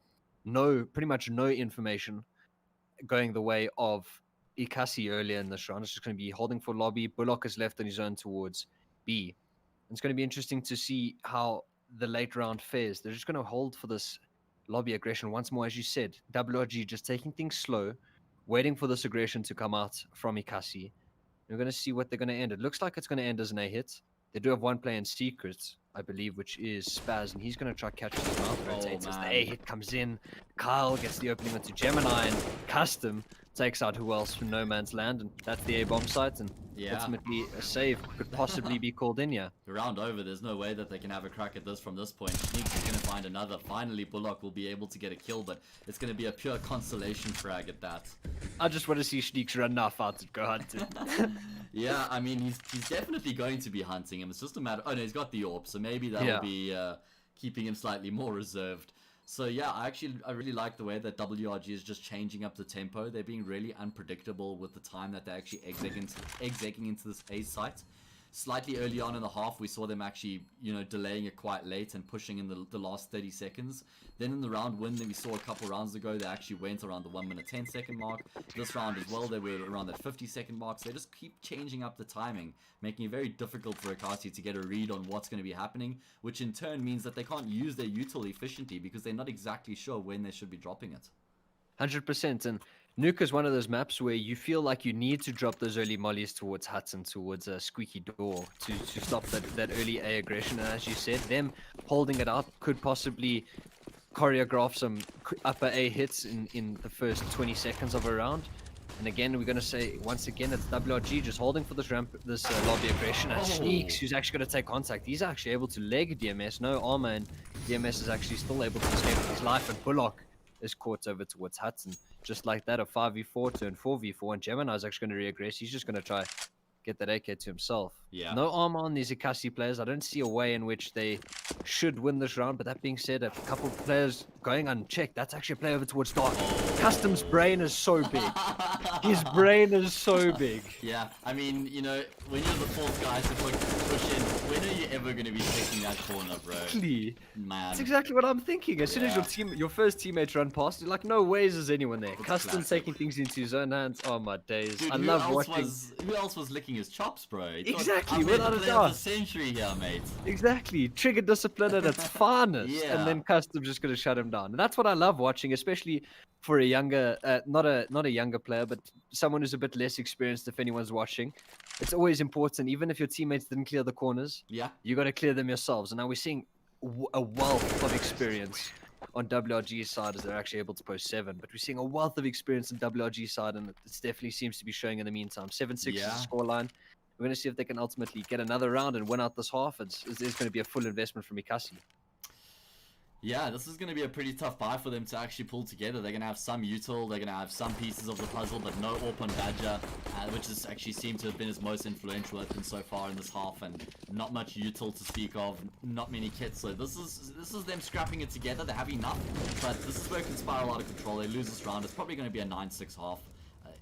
pretty much no information going the way of Ekasi earlier in this round. It's just going to be holding for lobby. Bullock is left on his own towards B. It's going to be interesting to see how the late round fares. They're just going to hold for this lobby aggression once more, as you said. WRG just taking things slow, waiting for this aggression to come out from Ekasi. We're going to see what they're going to end. It looks like it's going to end as an A hit. They do have one play in secret, I believe, which is Spaz, and he's going to try catch his mouth rotates as the A hit comes in. Kyle gets the opening onto Gemini, and Custom takes out who else from No Man's Land, and that's the A bomb site, and ultimately a save could possibly be called in here. The round over, there's no way that they can have a crack at this from this point. Niix is going to find another. Finally, Bullock will be able to get a kill, but it's going to be a pure consolation frag at that. I just want to see Niix run off out and go hunting. Yeah, I mean, he's definitely going to be hunting him. It's just a matter... Oh, no, he's got the AWP, so maybe that'll be keeping him slightly more reserved. So yeah, I really like the way that WRG is just changing up the tempo. They're being really unpredictable with the time that they're actually executing into this A site. Slightly early on in the half, we saw them actually, delaying it quite late and pushing in the last 30 seconds. Then in the round win that we saw a couple rounds ago, they actually went around the 1 minute 10 second mark. This round as well, they were around that 50-second mark. So they just keep changing up the timing, making it very difficult for Ekasi to get a read on what's going to be happening, which in turn means that they can't use their util efficiently because they're not exactly sure when they should be dropping it. 100%, and Nuke is one of those maps where you feel like you need to drop those early mollies towards Hudson, towards a squeaky door to stop that early A aggression. And as you said, them holding it up could possibly choreograph some upper A hits in the first 20 seconds of a round. And again, we're going to say, once again, it's WRG just holding for this lobby aggression. And Niix, who's actually going to take contact. He's actually able to leg DMS. No armor, and DMS is actually still able to escape with his life. And Bullock is caught over towards Hudson. Just like that, a 5v4 turn 4v4, and Gemini is actually going to reaggress. He's just going to try get that AK to himself. Yeah. No armor on these Ekasi players. I don't see a way in which they should win this round, but that being said, a couple of players going unchecked. That's actually a play over towards Dark. Custom's brain is so big. His brain is so big. Yeah, I mean, when you're the fourth guy to push in, when are you ever going to be taking that corner, bro? Exactly. Man. That's exactly what I'm thinking. As soon as your first teammates run past, you're like, no ways is anyone there. Custom taking things into his own hands. Oh my days. Dude, I love watching. Who else was licking his chops, bro? Exactly, without a doubt. The century here, mate. Exactly. Trigger discipline at its finest. Yeah. And then Custom's just going to shut him down. And that's what I love watching, especially for a younger, not a younger player, but someone who's a bit less experienced if anyone's watching. It's always important, even if your teammates didn't clear the corners, you got to clear them yourselves. And now we're seeing a wealth of experience on WRG's side as they're actually able to post 7. But we're seeing a wealth of experience on WRG's side, and it definitely seems to be showing in the meantime. 7-6 is the scoreline. We're going to see if they can ultimately get another round and win out this half. There's going to be a full investment from Ekasi. Yeah, this is going to be a pretty tough buy for them to actually pull together. They're going to have some util, they're going to have some pieces of the puzzle, but no AWP on Badger, which has actually seemed to have been his most influential weapon so far in this half, and not much util to speak of, not many kits. So this is them scrapping it together. They have enough, but this is where it can spiral out of control. They lose this round. It's probably going to be a 9-6 half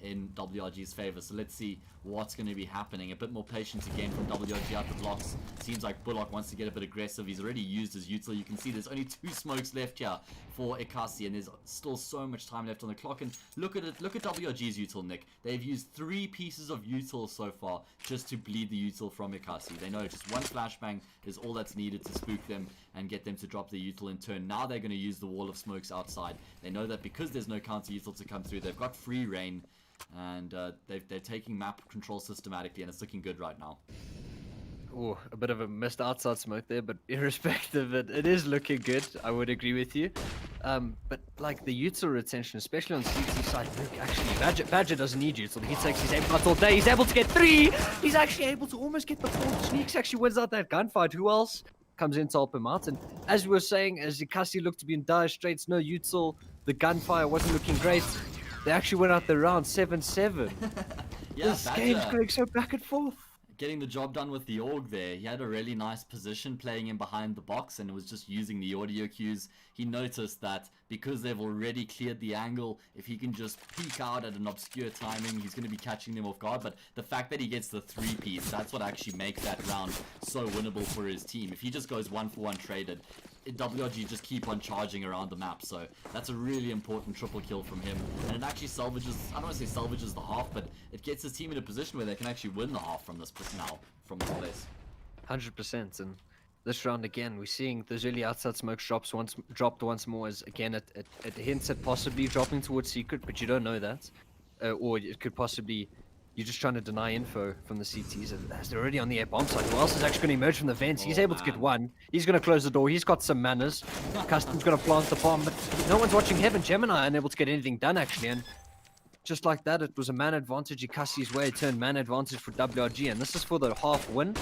in WRG's favor. So let's see what's going to be happening. A bit more patience again from WRG out the blocks. Seems like Bullock wants to get a bit aggressive. He's already used his util. You can see there's only 2 smokes left here for Ekasi, and there's still so much time left on the clock. And look at it. Look at WRG's util, Nick. They've used 3 pieces of util so far just to bleed the util from Ekasi. They know just one flashbang is all that's needed to spook them and get them to drop the util in turn. Now they're going to use the wall of smokes outside. They know that because there's no counter util to come through, they've got free reign. And they're taking map control systematically, and it's looking good right now. Oh, a bit of a missed outside smoke there, but irrespective, it is looking good. I would agree with you. But like the util retention, especially on CT side, look, actually, Badger doesn't need util. He takes his aim shots all day. He's able to get 3. He's actually able to almost get the 4. Niix actually wins out that gunfight. Who else comes in to help him out? And as we were saying, as Ekasi looked to be in dire straits, no util, the gunfire wasn't looking great. They actually went out the round 7-7. Yeah, this game's going so back and forth. Getting the job done with the AUG there. He had a really nice position playing in behind the box, and it was just using the audio cues. He noticed that because they've already cleared the angle, if he can just peek out at an obscure timing, he's going to be catching them off guard. But the fact that he gets the 3-piece, that's what actually makes that round so winnable for his team. If he just goes 1-for-1 traded, WRG just keep on charging around the map. So that's a really important triple kill from him, and it actually salvages, I don't want to say salvages the half, but it gets his team in a position where they can actually win the half from this now, from this place. 100%, and this round again, we're seeing those early outside smokes dropped once more. As again, it hints at possibly dropping towards secret, but you don't know that, or it could possibly you're just trying to deny info from the CTs. As they're already on the air bomb side, who else is actually going to emerge from the vents? He's able to get one. He's going to close the door. He's got some manners. Custom's going to plant the bomb, but no one's watching Heaven. Gemini unable to get anything done actually, and just like that, it was a man advantage Ekasi's way. It turned man advantage for WRG, and this is for the half win.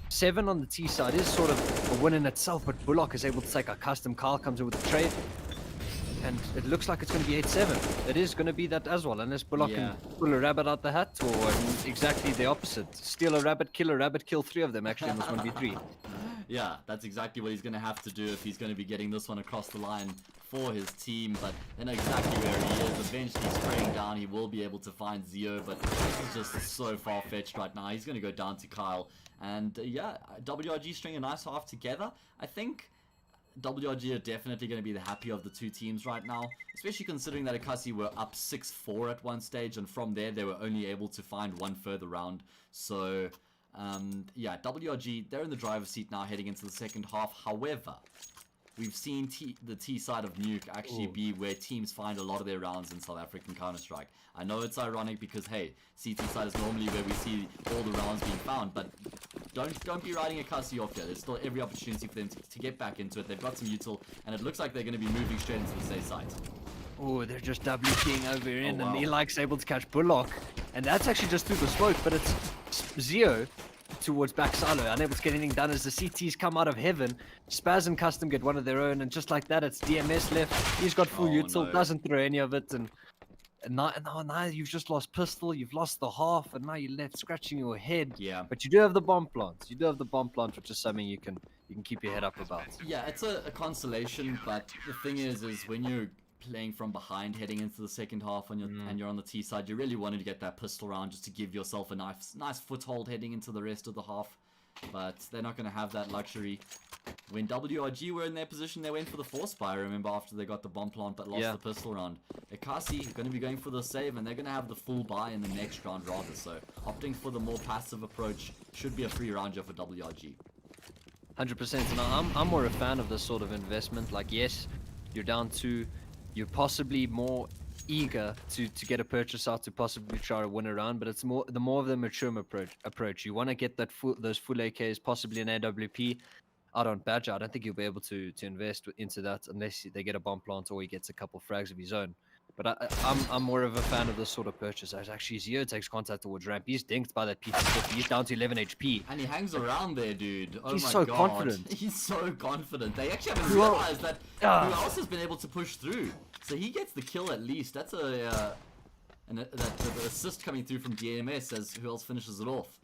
7 on the T side is sort of a win in itself, but Bullock is able to take a custom. Carl comes in with the trade, and it looks like it's going to be 8-7. It is going to be that as well, unless Bullock can pull a rabbit out the hat, or exactly the opposite. Steal a rabbit, kill 3 of them actually in this 1v3. Yeah, that's exactly what he's going to have to do if he's going to be getting this one across the line for his team, but they know exactly where he is. Eventually spraying down, he will be able to find Zio, but this is just so far-fetched right now. He's going to go down to Kyle, and yeah, WRG string a nice half together. I think WRG are definitely going to be the happier of the two teams right now, especially considering that Ekasi were up 6-4 at one stage, and from there they were only able to find one further round. So yeah, WRG, they're in the driver's seat now heading into the second half. However, we've seen the T side of Nuke actually be where teams find a lot of their rounds in South African Counter-Strike. I know it's ironic because, hey, CT side is normally where we see all the rounds being found, but don't be riding Ekasi off here. There's still every opportunity for them to get back into it. They've got some util, and it looks like they're going to be moving straight into the safe side. Oh, they're just WTing over in, wow. and Elike's able to catch Bullock, and that's actually just through the smoke, but it's Zio towards back silo, unable to get anything done as the CTs come out of Heaven. Spaz and Custom get one of their own, and just like that, it's DMS left. He's got full util, doesn't throw any of it, and now you've just lost pistol, you've lost the half, and now you're left scratching your head. Yeah. But you do have the bomb plant. You do have the bomb plant, which is something you can keep your head up about. Yeah, it's a consolation, but the thing is when you're playing from behind heading into the second half and you're on the T side, you really wanted to get that pistol round just to give yourself a nice foothold heading into the rest of the half. But they're not going to have that luxury. When WRG were in their position, they went for the force buy, remember, after they got the bomb plant but lost the pistol round. Ekasi going to be going for the save, and they're going to have the full buy in the next round rather, so opting for the more passive approach should be a free round here for WRG. 100%, and I'm more a fan of this sort of investment. Like, yes, you're down 2, you're possibly more eager to get a purchase out to possibly try to win a round, but it's the more of the mature approach. You want to get those full AKs, possibly an AWP out on Badger. I don't think you'll be able to invest into that unless they get a bomb plant or he gets a couple frags of his own. But I'm more of a fan of this sort of purchase. As actually Zio takes contact towards ramp. He's dinked by that P50. He's down to 11 HP. And he hangs around there, dude. Oh He's my so God. confident. He's so confident. They actually haven't realized that who else has been able to push through. So he gets the kill at least. That's an assist coming through from DMS as who else finishes it off.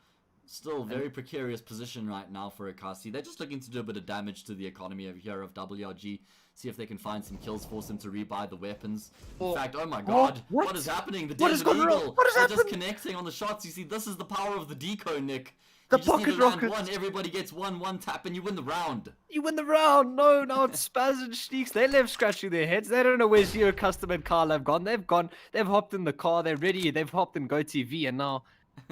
Still very precarious position right now for Ekasi. They're just looking to do a bit of damage to the economy over here of WRG. See if they can find some kills, force them to rebuy the weapons. In fact, oh my God, what is happening? The Desert Eagle are just connecting on the shots. You see, this is the power of the deco, Nick. The you just pocket need to land rocket. one, everybody gets one tap, and you win the round. You win the round. No, now it's Spaz and Niix. They're left scratching their heads. They don't know where Zio, Custom, and Carl have gone. They've hopped in the car. They're ready. They've hopped in GoTV, and now,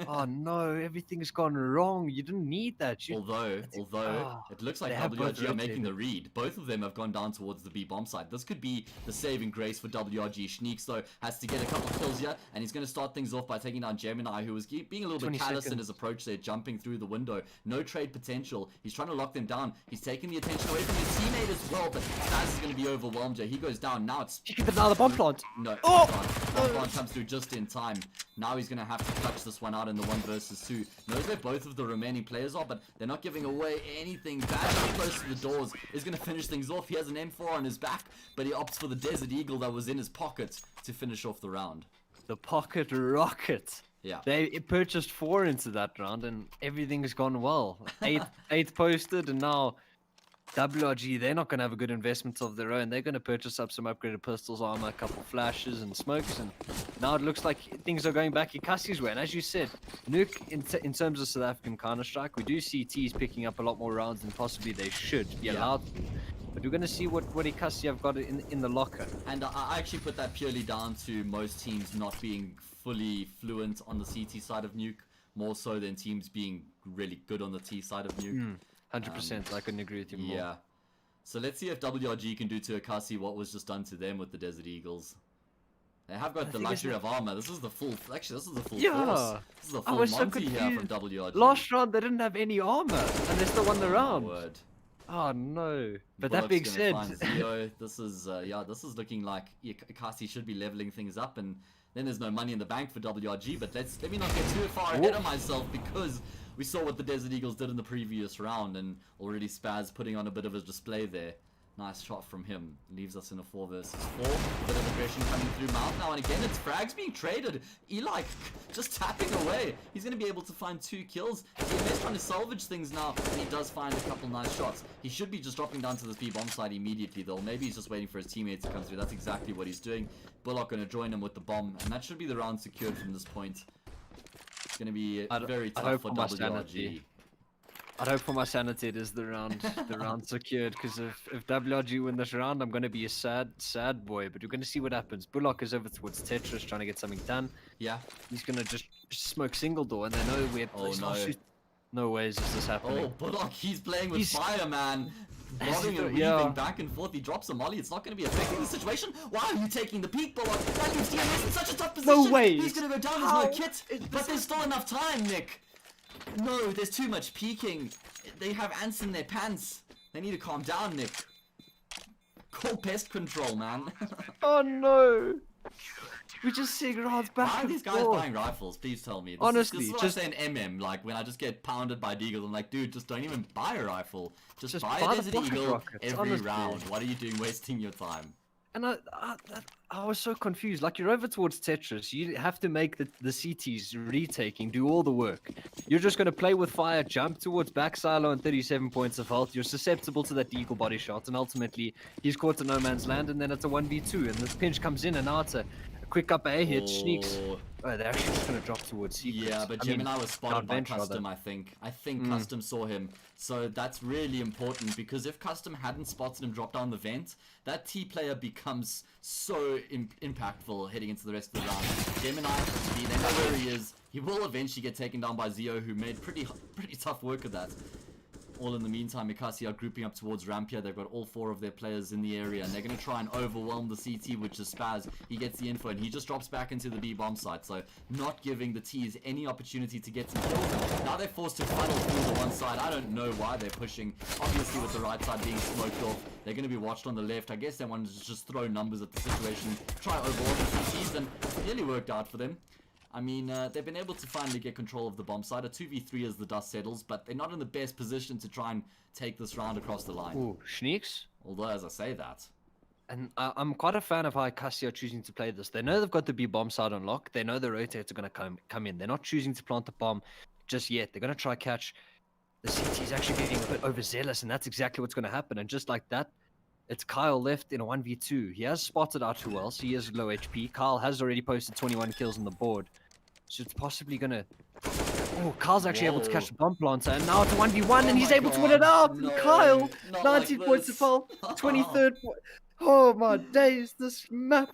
oh no, everything's gone wrong. You didn't need that. Although it looks like WRG are making the read. Both of them have gone down towards the B bomb site. This could be the saving grace for WRG. Niix though has to get a couple kills here, and he's going to start things off by taking down Gemini, who was being a little bit callous in his approach there, jumping through the window. No trade potential. He's trying to lock them down. He's taking the attention away from his teammate as well, but Taz is going to be overwhelmed here. He goes down. Now it's... You can now the bomb plant. No, bomb plant comes through just in time. Now he's going to have to clutch this one out in the 1 versus 2. Knows where both of the remaining players are, but they're not giving away anything. Bad close to the doors is going to finish things off. He has an M4 on his back, but he opts for the Desert Eagle that was in his pocket to finish off the round. The pocket rocket. Yeah. They purchased 4 into that round, and everything's gone well. 8 posted, and now WRG, they're not going to have a good investment of their own. They're going to purchase up some upgraded pistols, armor, a couple flashes and smokes, and now it looks like things are going back Ekasi's way. And as you said, Nuke, in terms of South African Counter-Strike, we do see T's picking up a lot more rounds than possibly they should be allowed to. But we're going to see what Ekasi have got in the locker. And I actually put that purely down to most teams not being fully fluent on the CT side of Nuke, more so than teams being really good on the T side of Nuke. 100%. I couldn't agree with you more. Yeah. So let's see if WRG can do to Ekasi what was just done to them with the Desert Eagles. They have got the luxury of armor. This is the full. Actually, this is the full force. This is the full Monty here from WRG. Last round they didn't have any armor, and they still won the round. Word. Oh no! But that being said, this is this is looking like Ekasi should be leveling things up, and then there's no money in the bank for WRG. But let me not get too far ahead of myself, because we saw what the Desert Eagles did in the previous round, and already Spaz putting on a bit of a display there. Nice shot from him. Leaves us in a 4 versus 4. Bit of aggression coming through mouth now, and again it's frags being traded. Eli just tapping away. He's going to be able to find 2 kills. He's trying to salvage things now, and he does find a couple nice shots. He should be just dropping down to this B-bomb side immediately, though. Maybe he's just waiting for his teammates to come through. That's exactly what he's doing. Bullock going to join him with the bomb, and that should be the round secured from this point. It's going to be very tough for WRG. I'd hope for my sanity it is the round secured, because if WRG win this round, I'm going to be a sad boy. But we're going to see what happens. Bullock is over towards Tetris, trying to get something done. Yeah. He's going to just smoke single door, and they know where. Oh no. No ways is this happening. Oh, Bullock, he's playing with fire, man. Bobbing and weaving back and forth. He drops a molly. It's not going to be affecting the situation. Why are you taking the peak, Bullock? That leaves DMS in such a tough position. No way. He's going to go down. There's no kit. But there's still enough time, Nick. No, there's too much peeking. They have ants in their pants. They need to calm down, Nick. Call pest control, man. Oh no! We just seeing rounds back. Why are these guys buying rifles? Please tell me. Honestly, this is what I say in MM. Like when I just get pounded by deagles, I'm like, dude, just don't even buy a rifle. Just buy a Desert Eagle every round. What are you doing, wasting your time? And I was so confused. Like, you're over towards Tetris. You have to make the CTs retaking do all the work. You're just going to play with fire, jump towards back silo and 37 points of health. You're susceptible to that eagle body shot. And ultimately, he's caught in no man's land. And then it's a 1v2. And this pinch comes in. And now it's a quick up A hit. Niix. Oh, they're actually just going to drop towards secrets. Yeah, but Gemini was spotted by Custom, I think. I think Custom saw him. So that's really important, because if Custom hadn't spotted him drop down the vent, that T player becomes so impactful heading into the rest of the round. Gemini, they know where he is. He will eventually get taken down by Zeo, who made pretty tough work of that. All in the meantime, Ekasi are grouping up towards Rampia. They've got all 4 of their players in the area, and they're going to try and overwhelm the CT, which is Spaz. He gets the info, and he just drops back into the B-bomb site, so not giving the T's any opportunity to get some kills. Now they're forced to funnel through the one side. I don't know why they're pushing. Obviously, with the right side being smoked off, they're going to be watched on the left. I guess they wanted to just throw numbers at the situation, try overall the CTs, and it really worked out for them. I mean, they've been able to finally get control of the bomb side. A 2v3 as the dust settles, but they're not in the best position to try and take this round across the line. Ooh, Niix? Although, as I say that. And I'm quite a fan of how Ekasi are choosing to play this. They know they've got the B-bomb side on lock. They know the rotates are going to come in. They're not choosing to plant the bomb just yet. They're going to try catch. The CT's actually getting a bit overzealous, and that's exactly what's going to happen. And just like that, it's Kyle left in a 1v2. He has spotted out who else. He is low HP. Kyle has already posted 21 kills on the board. So it's possibly going to... Oh, Kyle's actually able to catch the bomb planter. And now it's a 1v1, and he's able to win it out. No, Kyle, 19 points of health, 23rd point. Oh my days, this map.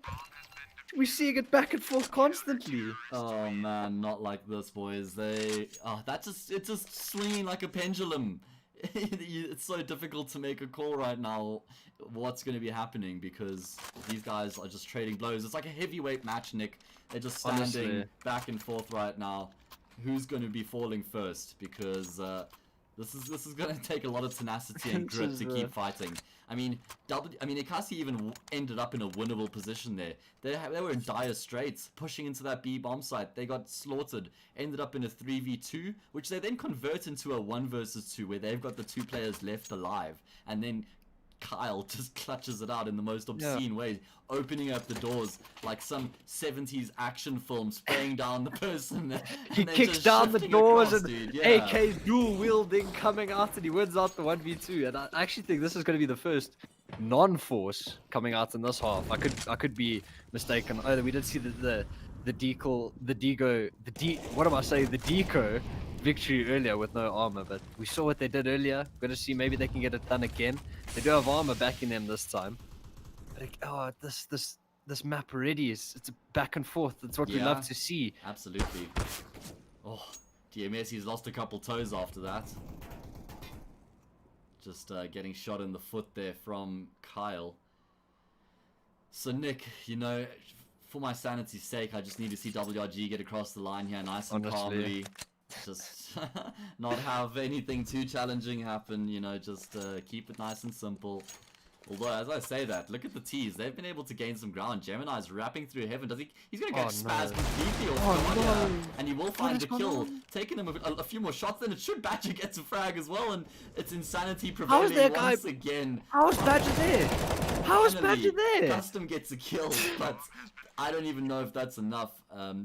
We're seeing it back and forth constantly. Oh man, not like this, boys. It's just swinging like a pendulum. It's so difficult to make a call right now what's going to be happening, because these guys are just trading blows. It's like a heavyweight match, Nick. They're just standing back and forth right now. Who's going to be falling first? Because this is going to take a lot of tenacity and grit to keep fighting. I mean, Ekasi even ended up in a winnable position there. They were in dire straits, pushing into that B bomb site. They got slaughtered, ended up in a 3v2, which they then convert into a 1 versus 2, where they've got the 2 players left alive, and then Kyle just clutches it out in the most obscene ways, opening up the doors like some 70s action film, spraying down the person. He kicks down the doors across, and AK's dual wielding coming out, and he wins out the 1v2. And I actually think this is going to be the first non-force coming out in this half. I could be mistaken. Oh, we did see the deco victory earlier with no armor, but we saw what they did earlier. We're gonna see maybe they can get it done again. They do have armor backing them this time. But this map already it's a back and forth. It's what we love to see. Absolutely. Oh, DMS, he's lost a couple toes after that. Just getting shot in the foot there from Kyle. So Nick, you know, for my sanity's sake, I just need to see WRG get across the line here nice and calmly. Just not have anything too challenging happen, you know, just keep it nice and simple. Although, as I say that, look at the tees. They've been able to gain some ground. Gemini's wrapping through heaven. Does he? He's going to get spaz completely off and he will find the kill. Taking him a few more shots, then it should Badger get to frag as well, and it's insanity prevailing once again. How is Badger there? How is Badger there? Custom gets a kill, but I don't even know if that's enough.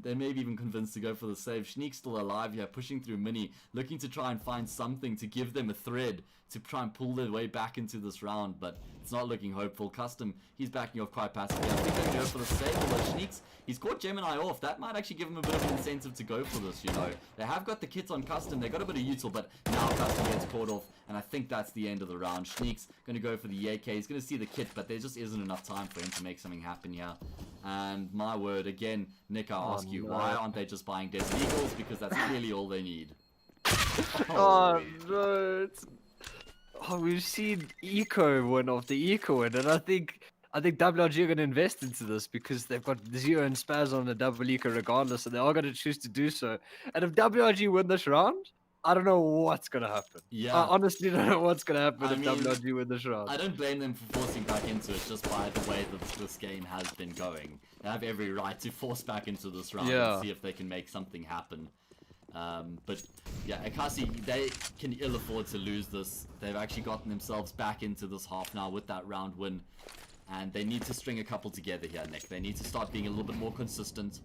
They may be even convinced to go for the save. Niix still alive here, pushing through Mini, looking to try and find something to give them a thread to try and pull their way back into this round, but it's not looking hopeful. Custom, he's backing off quite passively. I think they're going to go for the save, although Niix, he's caught Gemini off. That might actually give him a bit of an incentive to go for this, you know. They have got the kits on Custom. They got a bit of util, but now Custom gets caught off, and I think that's the end of the round. Niix going to go for the AK. He's going to see the kit, but there just isn't enough time for him to make something happen here. And my word, again, Nick, I ask you, why aren't they just buying Desert Eagles? Because that's clearly all they need. Oh no! We've seen Eco win off the Eco win, and I think WRG are going to invest into this because they've got Zero and Spaz on the double Eco regardless, and they are going to choose to do so. And if WRG win this round, I don't know what's going to happen. Yeah. I honestly don't know what's going to happen if WRG win this round. I don't blame them for forcing back into it just by the way that this game has been going. They have every right to force back into this round and see if they can make something happen. But yeah, Ekasi, they can ill afford to lose this. They've actually gotten themselves back into this half now with that round win. And they need to string a couple together here, Nick. They need to start being a little bit more consistent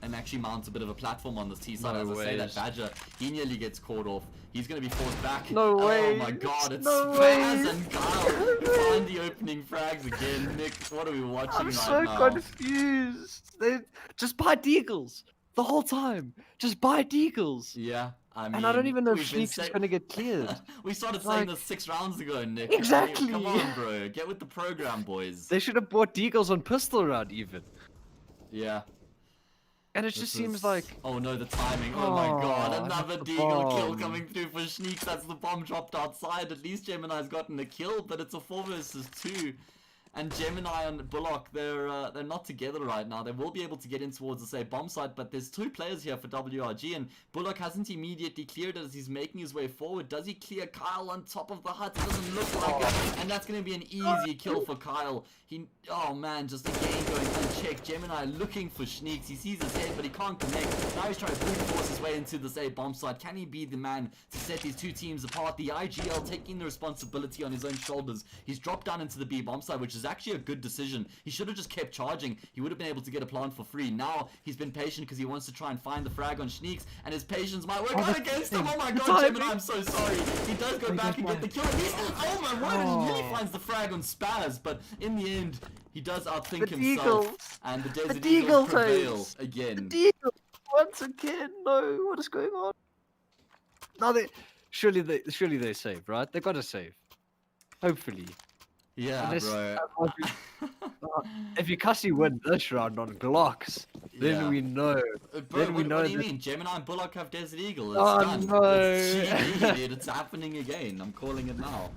and actually mount a bit of a platform on this T side. As I say that, Badger, he nearly gets caught off. He's going to be forced back. No way. Oh my god, it's Spaz and Kyle who find the opening frags again. Nick, what are we watching right now? I'm so confused. They just buy Deagles the whole time. Just buy Deagles. Yeah. I mean, and I don't even know if Niix is going to get cleared. We started saying this 6 rounds ago, Nick. Exactly. Come on, bro. Get with the program, boys. They should have bought Deagles on pistol round, even. Yeah. And it just seems like... Oh no, the timing. Oh my god. Another Deagle kill coming through for Niix. That's the bomb dropped outside. At least Gemini's gotten a kill, but it's a 4 versus 2. And Gemini and Bullock, they're not together right now. They will be able to get in towards the, say, bomb site, but there's 2 players here for WRG, and Bullock hasn't immediately cleared it as he's making his way forward. Does he clear Kyle on top of the hut? It doesn't look like it, and that's going to be an easy kill for Kyle. Oh man, just again going unchecked. Gemini looking for Niix. He sees his head, but he can't connect. Now he's trying to brute force his way into the, say, bomb site. Can he be the man to set these 2 teams apart? The IGL taking the responsibility on his own shoulders. He's dropped down into the B bomb site, which is actually a good decision. He should have just kept charging. He would have been able to get a plant for free. Now he's been patient because he wants to try and find the frag on Niix, and his patience might work out against him. Oh my god, Gemini, I'm so sorry. He does go back and get the kill. Oh my word, and he nearly finds the frag on Spaz, but in the end, he does outthink himself, and the Desert Eagles prevail again. The Eagles once again. No, what is going on? No, surely they save, right? They got to save. Hopefully. Yeah, bro. If Ekasi win this round on Glocks, then we know. Bro, then we know. What do you mean? Gemini and Bullock have Desert Eagle. It's done. No! It's happening again. I'm calling it now.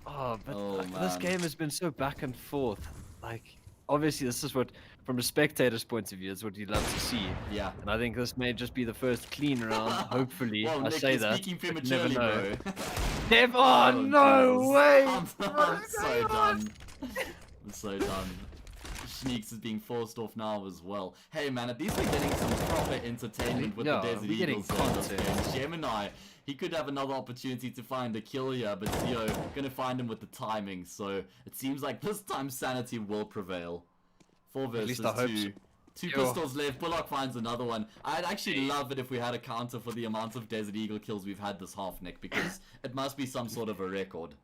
Oh, but this game has been so back and forth. Like, obviously, this is what, from a spectator's point of view, is what you'd love to see. Yeah. And I think this may just be the first clean round. Hopefully, well, Nick, say that. Speaking prematurely, bro. Never. Oh, no way! I'm so done. I'm so done. Niix is being forced off now as well. Hey man, at least we're getting some proper entertainment with the Desert Eagles on this game. Gemini, he could have another opportunity to find a kill here, but Zio gonna find him with the timing, so it seems like this time sanity will prevail. 4 versus 2. 2 pistols left. Bullock finds another one. I'd actually love it if we had a counter for the amount of Desert Eagle kills we've had this half, Nick, because it must be some sort of a record.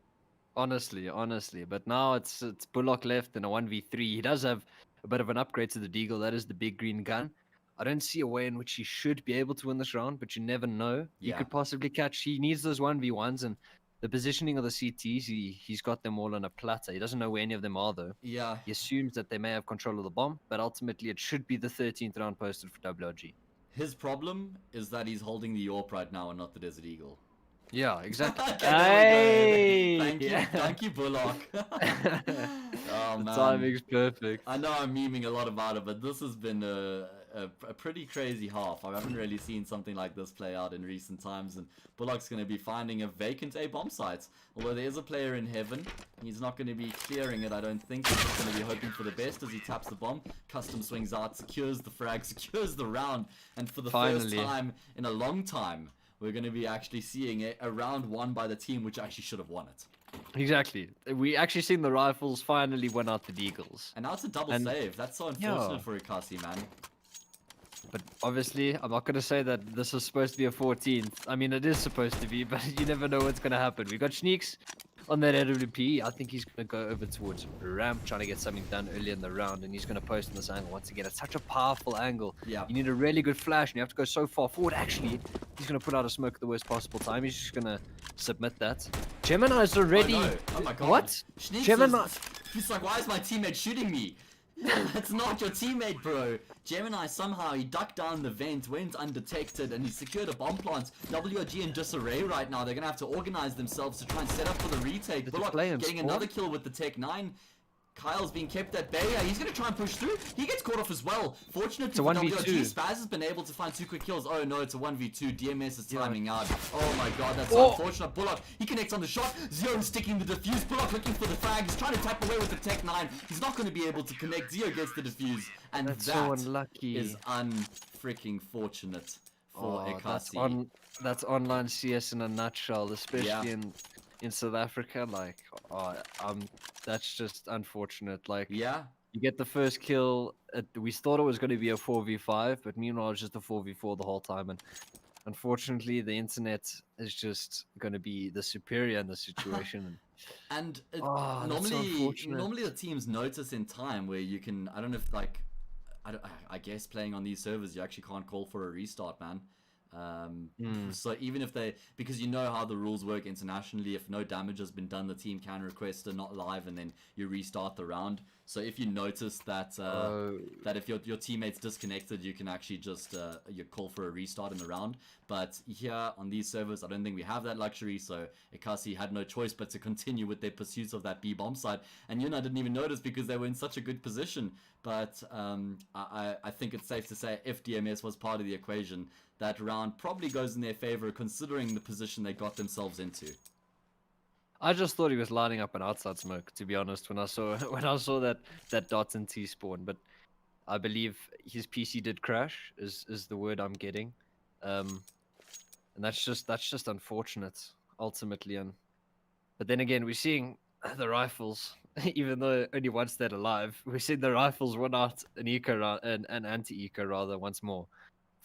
Honestly, but now it's Bullock left in a 1v3. He does have a bit of an upgrade to the Deagle. That is the big green gun. I don't see a way in which he should be able to win this round, but you never know. He could possibly catch. He needs those 1v1s, and the positioning of the CTs, he's got them all on a platter. He doesn't know where any of them are, though. Yeah. He assumes that they may have control of the bomb, but ultimately it should be the 13th round posted for WRG. His problem is that he's holding the AWP right now and not the Desert Eagle. Yeah, exactly. Okay, there we go. Hey! Thank you, Bullock. Oh The man. timing's perfect. I know I'm memeing a lot about it, but this has been a pretty crazy half. I haven't really seen something like this play out in recent times, and Bullock's going to be finding a vacant A bomb site. Although there is a player in heaven, he's not going to be clearing it, I don't think. He's just going to be hoping for the best as he taps the bomb. Custom swings out, secures the frag, secures the round, and for the first Finally. time in a long time, we're going to be actually seeing a round won by the team which actually should have won it. Exactly. We actually seen the rifles finally win out the Deagles. And now it's a double And- save. That's so unfortunate for Ekasi, man. But obviously, I'm not going to say that this is supposed to be a 14th. I mean, it is supposed to be, but you never know what's going to happen. We got Niix on that AWP. I think he's going to go over towards ramp, trying to get something done early in the round, and he's going to post in this angle once again. It's such a powerful angle. Yeah. You need a really good flash, and you have to go so far forward. Actually, he's going to put out a smoke at the worst possible time. He's just going to submit that. Gemini's already... Oh, no. Oh my god. What? Schneeks Gemini... He's like, why is my teammate shooting me? That's not your teammate, bro. Gemini somehow, he ducked down the vent, went undetected, and he secured a bomb plant. WRG in disarray right now. They're going to have to organize themselves to try and set up for the retake. Did Bullock play him getting spawn? another kill with the Tech 9. Kyle's being kept at bay. He's going to try and push through. He gets caught off as well. Fortunately a for 1v2. WRG, Spaz has been able to find 2 quick kills. Oh no, it's a 1v2. DMS is timing out. Oh my god, that's Oh. unfortunate. Bullock, he connects on the shot. Zio sticking the defuse. Bullock looking for the frag. He's trying to tap away with the Tech 9. He's not going to be able to connect. Zio gets the defuse. And That's that so unlucky. is unfreaking fortunate for Ekasi. That's online CS in a nutshell, especially Yeah. in South Africa. Like, that's just unfortunate. Like, Yeah. you get the first kill. We thought it was going to be a 4v5, but meanwhile, it's just a 4v4 the whole time. And unfortunately, the internet is just going to be the superior in the situation. And Oh, that's so unfortunate. normally the teams notice in time where you can, I don't know if like, I guess playing on these servers you actually can't call for a restart, man. So even if because you know how the rules work internationally, if no damage has been done, the team can request a not live and then you restart the round. So if you notice that that if your teammate's disconnected, you can actually just you call for a restart in the round. But here on these servers, I don't think we have that luxury, so Ekasi had no choice but to continue with their pursuits of that B bomb site. And Yuna didn't even notice because they were in such a good position. But I think it's safe to say if DMS was part of the equation, that round probably goes in their favor considering the position they got themselves into. I just thought he was lining up an outside smoke, to be honest, when I saw that dots and T spawn. But I believe his PC did crash, is the word I'm getting, and that's just unfortunate ultimately. But then again, we're seeing the rifles, even though only one stayed alive. We're seeing the rifles win out an eco an anti-eco rather once more.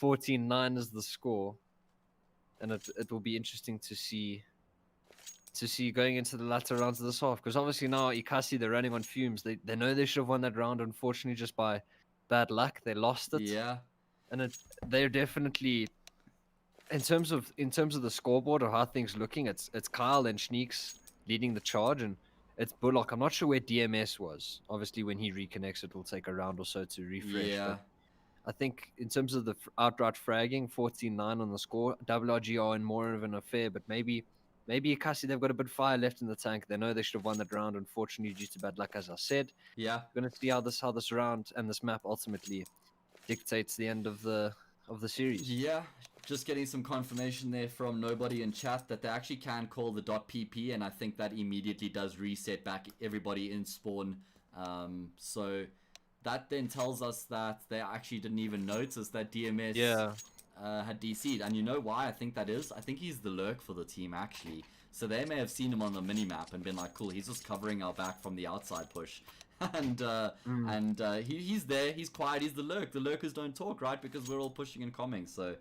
14-9 is the score, and it will be interesting to see going into the latter rounds of this half, because obviously now Ekasi, they're running on fumes. They know they should have won that round. Unfortunately, just by bad luck, they lost it. Yeah. And they're definitely, in terms of the scoreboard or how things looking, it's Kyle and Schneeks leading the charge, and it's Bullock. I'm not sure where DMS was. Obviously, when he reconnects, it will take a round or so to refresh. Yeah. But I think in terms of the outright fragging, 14-9 on the score. WRG are in more of an affair, but maybe Ekasi, they've got a bit of fire left in the tank. They know they should have won that round. Unfortunately, due to bad luck, as I said. Yeah. We're gonna see how this round and this map ultimately dictates the end of the series. Yeah. Just getting some confirmation there from nobody in chat that they actually can call the .pp, and I think that immediately does reset back everybody in spawn. So that then tells us that they actually didn't even notice that DMS had DC'd. And you know why I think that is? I think he's the lurk for the team, actually. So they may have seen him on the minimap and been like, cool, he's just covering our back from the outside push. And he's there, he's quiet, he's the lurk. The lurkers don't talk, right? Because we're all pushing and coming. So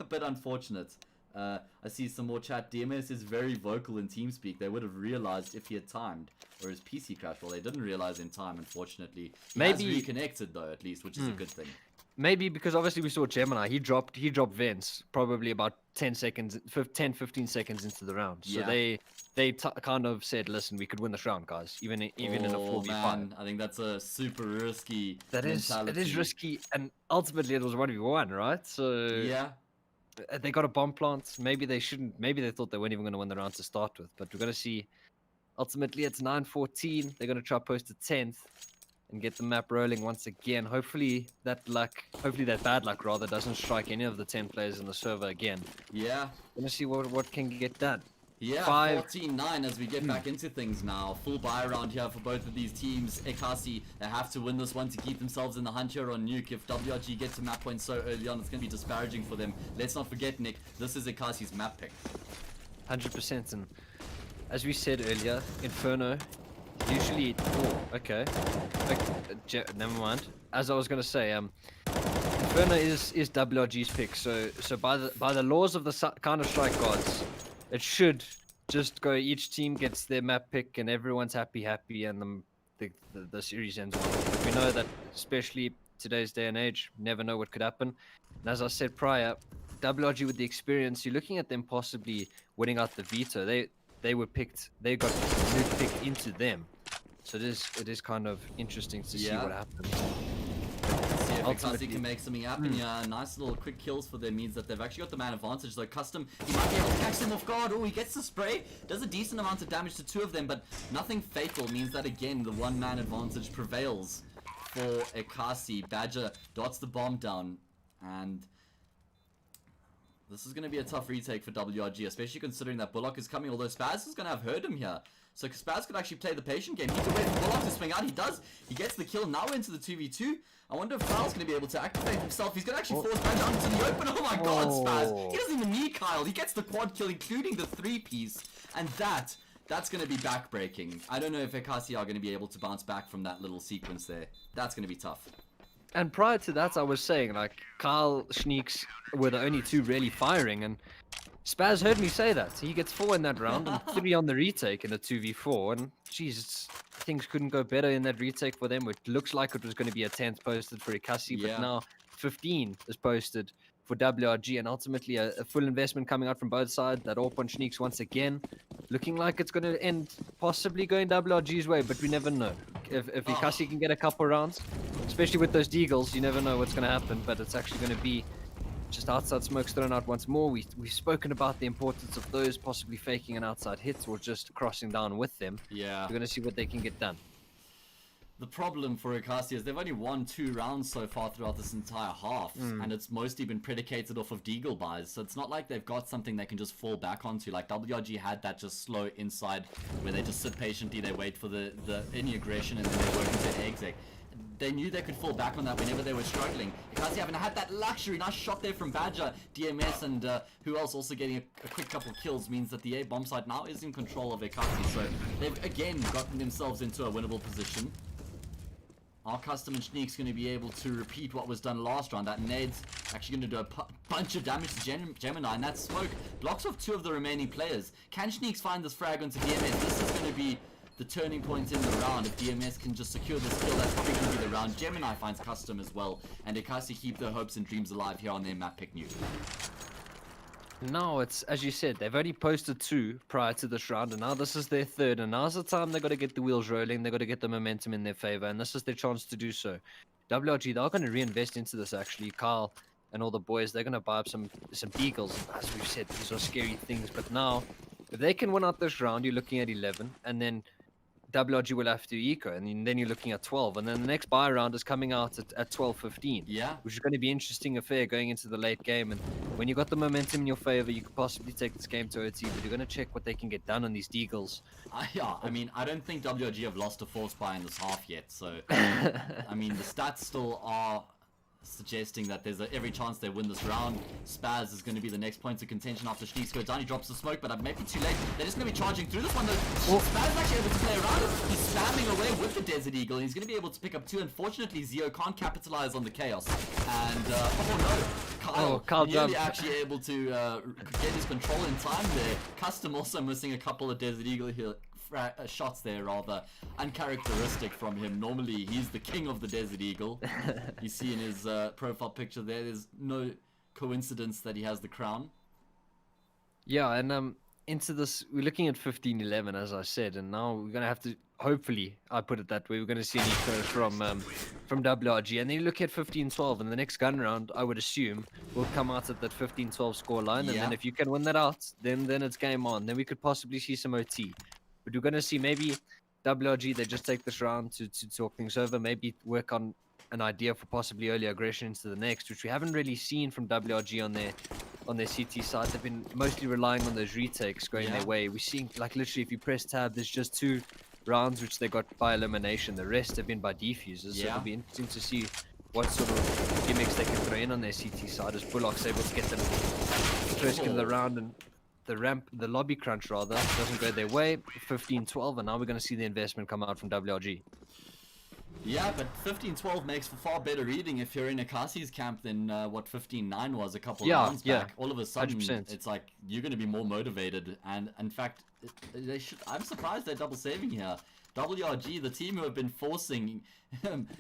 a bit unfortunate. I see some more chat. DMS is very vocal in TeamSpeak. They would have realized if he had timed, or his PC crashed. Well, they didn't realize in time, unfortunately. Maybe he has reconnected though, at least, which is a good thing. Maybe because obviously we saw Gemini. He dropped vents probably about 10 seconds, 10-15 seconds into the round. So Yeah. they kind of said, listen, we could win this round, guys, even in a 4v5. Man, I think that's a super risky mentality. It is risky, and ultimately it was 1v1, right? So Yeah. They got a bomb plant. Maybe they shouldn't. Maybe they thought they weren't even going to win the round to start with. But we're going to see. Ultimately, it's 9-14. They're going to try post a 10th and get the map rolling once again. Hopefully that bad luck rather doesn't strike any of the 10 players in the server again. Yeah. Gonna see what can get done. Yeah, 14-9 as we get back into things now. Full buy round here for both of these teams. Ekasi, they have to win this one to keep themselves in the hunt here on Nuke. If WRG gets to map points so early on, it's going to be disparaging for them. Let's not forget, Nick, this is Ekasi's map pick. 100%. And as we said earlier, Inferno usually... Oh, okay. Never mind. As I was going to say, Inferno is WRG's pick. So by the laws of the Counter-Strike gods, it should just go, each team gets their map pick and everyone's happy, and the series ends on. But we know that, especially today's day and age, never know what could happen. And as I said prior, WRG with the experience, you're looking at them possibly winning out the veto. They were picked, they got Nuke picked into them. So it is kind of interesting to see what happens. See if Ekasi can make something happen. Yeah, nice little quick kills for them means that they've actually got the man advantage. Though Custom, he might be able to catch them off guard. Oh, he gets the spray, does a decent amount of damage to two of them, but nothing fatal. Means that again the one man advantage prevails for Ekasi. Badger dots the bomb down, and this is going to be a tough retake for WRG, especially considering that Bullock is coming, although Spaz is going to have heard him here. So Spaz could actually play the patient game. He could wait for Bullock to swing out. He does. He gets the kill. Now into the 2v2. I wonder if Kyle's going to be able to activate himself. He's going to actually force Badger out into the open. Oh my god, Spaz. He doesn't even need Kyle. He gets the quad kill, including the 3-piece. And that's going to be backbreaking. I don't know if Ekasi are going to be able to bounce back from that little sequence there. That's going to be tough. And prior to that, I was saying, like, Kyle, Niix were the only two really firing, and Spaz heard me say that. He gets 4 in that round and 3 on the retake in a 2v4, and Jesus, things couldn't go better in that retake for them. It looks like it was going to be a 10th posted for Ekasi, but now 15 is posted for WRG, and ultimately a full investment coming out from both sides. That AWP on Niix once again, looking like it's going to end possibly going WRG's way, but we never know. If Ekasi can get a couple rounds, especially with those deagles, you never know what's going to happen, but it's actually going to be just outside smokes thrown out once more. We've spoken about the importance of those possibly faking an outside hit or just crossing down with them. Yeah. We're going to see what they can get done. The problem for Ekasi is they've only won 2 rounds so far throughout this entire half, and it's mostly been predicated off of deagle buys, so it's not like they've got something they can just fall back onto. Like WRG had that just slow inside where they just sit patiently, they wait for any aggression, and then they work into an exec. They knew they could fall back on that whenever they were struggling. Ekasi haven't had that luxury. Nice shot there from Badger, DMS, and who else also getting a quick couple of kills means that the A bomb site now is in control of Ekasi, so they've again gotten themselves into a winnable position. Our Custom and Niix going to be able to repeat what was done last round. That nade's actually going to do a bunch of damage to Gemini, and that smoke blocks off 2 of the remaining players. Can Niix find this frag onto DMS? This is going to be the turning point in the round. If DMS can just secure this kill, that's probably going to be the round. Gemini finds Custom as well, and Ekasi keep their hopes and dreams alive here on their map pick Nuke. No, it's, as you said, they've already posted 2 prior to this round, and now this is their 3rd, and now's the time they've got to get the wheels rolling, they've got to get the momentum in their favor, and this is their chance to do so. WRG, they're going to reinvest into this, actually. Kyle and all the boys, they're going to buy up some deagles. As we've said, these are scary things, but now, if they can win out this round, you're looking at 11, and then WRG will have to eco, and then you're looking at 12, and then the next buy round is coming out at 12-15. Yeah. Which is going to be an interesting affair going into the late game, and when you got the momentum in your favor, you could possibly take this game to OT, but you're going to check what they can get done on these deagles. Yeah, I mean, I don't think WRG have lost a force buy in this half yet, so I mean, the stats still are suggesting that there's every chance they win this round. Spaz is going to be the next point of contention after Niix goes down. He drops the smoke, but maybe too late. They're just going to be charging through this one. Spaz is actually able to play around it. He's spamming away with the Desert Eagle, and he's going to be able to pick up 2. Unfortunately, Zio can't capitalize on the chaos. And, oh no, Kyle nearly actually able to get his control in time there. Custom also missing a couple of Desert Eagle here. Shots there, rather uncharacteristic from him. Normally he's the king of the Desert Eagle. You see in his profile picture there's no coincidence that he has the crown. Yeah, and into this, we're looking at 15-11, as I said, and now we're gonna have to. Hopefully, I put it that way. We're gonna see an eco from WRG, and then you look at 15-12, and the next gun round, I would assume, will come out at that 15-12 score line, and then Yeah. if you can win that out, then it's game on. Then we could possibly see some OT, but we're gonna see maybe WRG they just take this round to talk things over, maybe work on an idea for possibly early aggression into the next, which we haven't really seen from WRG on their CT side. They've been mostly relying on those retakes going their way. We're seeing, like, literally, if you press tab, there's just 2 rounds which they got by elimination. The rest have been by defuses. So it'll be interesting to see what sort of gimmicks they can throw in on their CT side as Bullock's able to get them first kill of the round, and the lobby crunch rather doesn't go their way. 15-12, and now we're going to see the investment come out from WRG. Yeah, but 15-12 makes for far better reading if you're in Ekasi's camp than what 15-9 was a couple of rounds back. All of a sudden, 100%. It's like you're going to be more motivated, and in fact, they should. I'm surprised they're double saving here. WRG, the team who have been forcing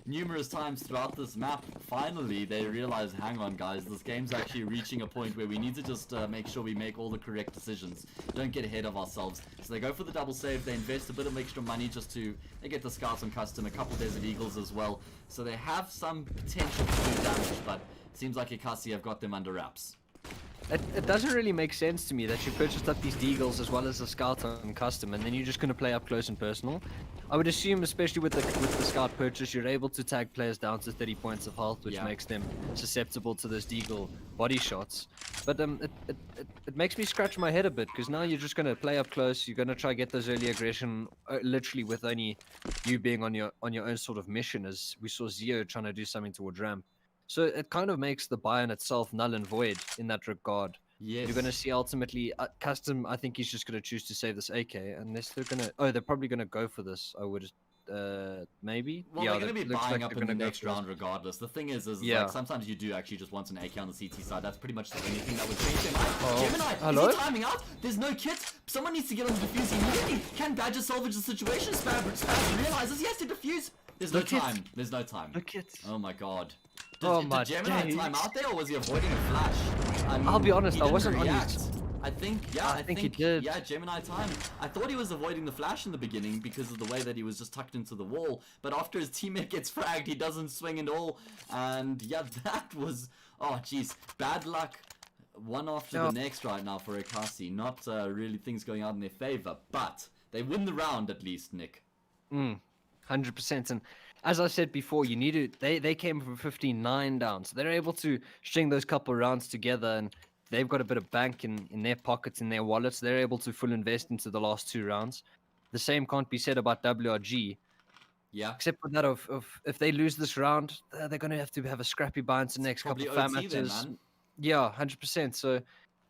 numerous times throughout this map, finally they realize, hang on guys, this game's actually reaching a point where we need to just make sure we make all the correct decisions. Don't get ahead of ourselves. So they go for the double save, they invest a bit of extra money just to, they get the scouts on custom, a couple Desert Eagles as well. So they have some potential to do damage, but it seems like Ekasi have got them under wraps. It doesn't really make sense to me that you purchased up these deagles as well as the scout on custom, and then you're just going to play up close and personal. I would assume, especially with the scout purchase, you're able to tag players down to 30 points of health, which makes them susceptible to those deagle body shots. But it makes me scratch my head a bit, because now you're just going to play up close. You're going to try get those early aggression, literally with only you being on your own sort of mission, as we saw Zio trying to do something towards ramp. So it kind of makes the buy in itself null and void in that regard. Yes. You're going to see ultimately custom. I think he's just going to choose to save this AK, unless they're going to. Oh, they're probably going to go for this. I would, maybe. Well, yeah, they're going to be buying up in the next round this. regardless. The thing is like sometimes you do actually just want an AK on the CT side. That's pretty much the only thing that would change Gemini. Gemini, hello? is he timing out? There's no kit. Someone needs to get on the defuse immediately. Can Badger salvage the situation? Spaz realizes he has to defuse. There's no time. There's no time. No kit. Oh my god. My did Gemini time out there, or was he avoiding a flash? I mean, I'll be honest, I wasn't react. on his... I think he did. Yeah, Gemini time. I thought he was avoiding the flash in the beginning because of the way that he was just tucked into the wall. But after his teammate gets fragged, he doesn't swing at all. And yeah, that was... Oh, jeez. Bad luck. One after the next right now for Ekasi. Not really things going out in their favor. But they win the round at least, Nick. 100%. And as I said before, you need to. They came from 15-9 down, so they're able to string those couple rounds together, and they've got a bit of bank in their pockets, in their wallets. They're able to full invest into the last 2 rounds. The same can't be said about WRG. Yeah. Except for that of if they lose this round, they're going to have a scrappy buy into the next couple of fan matches. Yeah, 100%. So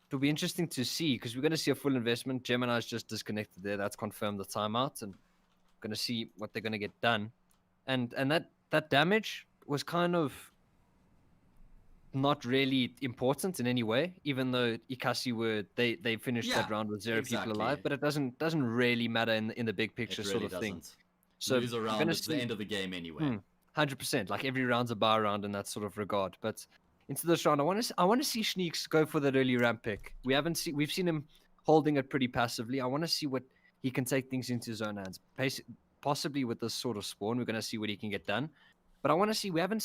it'll be interesting to see, because we're going to see a full investment. Gemini's just disconnected there. That's confirmed the timeout, and going to see what they're going to get done. And that damage was kind of not really important in any way, even though Ekasi they finished that round with 0 people alive, but it doesn't really matter in the big picture really sort of thing. So lose a round, it's the end of the game anyway. 100%. Like every round's a bar round in that sort of regard. But into this round, I want to see Niix go for that early ramp pick. We've seen him holding it pretty passively. I want to see what he can take things into his own hands. Possibly with this sort of spawn, we're going to see what he can get done. But I want to see, we haven't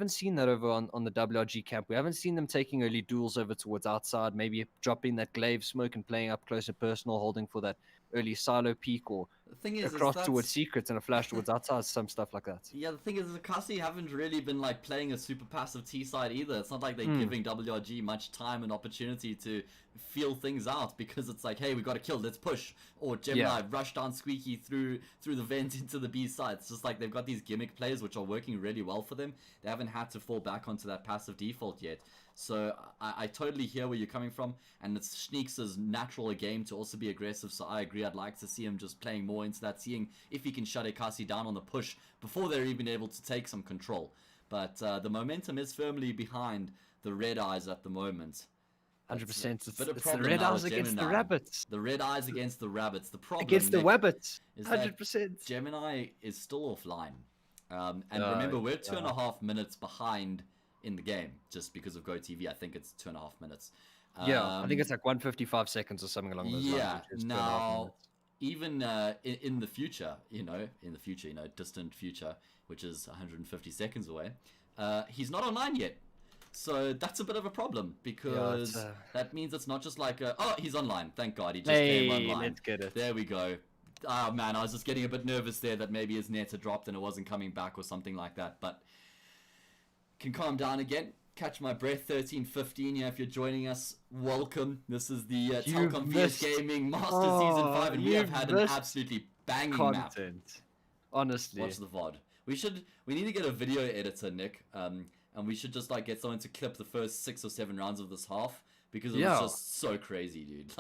seen that over on the WRG camp. We haven't seen them taking early duels over towards outside, maybe dropping that glaive smoke and playing up close and personal, holding for that early silo peak, or the thing is, across towards secrets and a flash towards outside, some stuff like that. Yeah, the thing is, Ekasi haven't really been like playing a super passive T side either. It's not like they're giving WRG much time and opportunity to feel things out, because it's like, hey, we got a kill, let's push. Or Gemini rush down Squeaky through the vent into the B side. It's just like they've got these gimmick plays which are working really well for them. They haven't had to fall back onto that passive default yet. So I totally hear where you're coming from, and it's Niix's natural game to also be aggressive, so I agree. I'd like to see him just playing more into that, seeing if he can shut Ekasi down on the push before they're even able to take some control. But the momentum is firmly behind the Red Eyes at the moment. 100%. It's the Red Eyes against the Rabbits. The Red Eyes against the Rabbits. The problem against the Wabbits. 100%. Gemini is still offline. And remember, we're 2.5 minutes behind in the game, just because of GoTV. I think it's 2.5 minutes. Yeah, I think it's like 155 seconds or something along those lines. Yeah. Which is 2.5 Now, minutes. even in the future, distant future, which is 150 seconds away, he's not online yet. So that's a bit of a problem because that means it's not just like, oh, he's online. Thank God, he just came online. Let's get it. There we go. Oh man, I was just getting a bit nervous there that maybe his net had dropped and it wasn't coming back or something like that. But can calm down again. Catch my breath. 13:15. Yeah, if you're joining us, welcome. This is the Telkom VS Gaming Masters Season 5, and we have had an absolutely banging map. Honestly, watch the VOD. We need to get a video editor, Nick. And we should just like get someone to clip the first 6 or 7 rounds of this half because it was just so crazy, dude.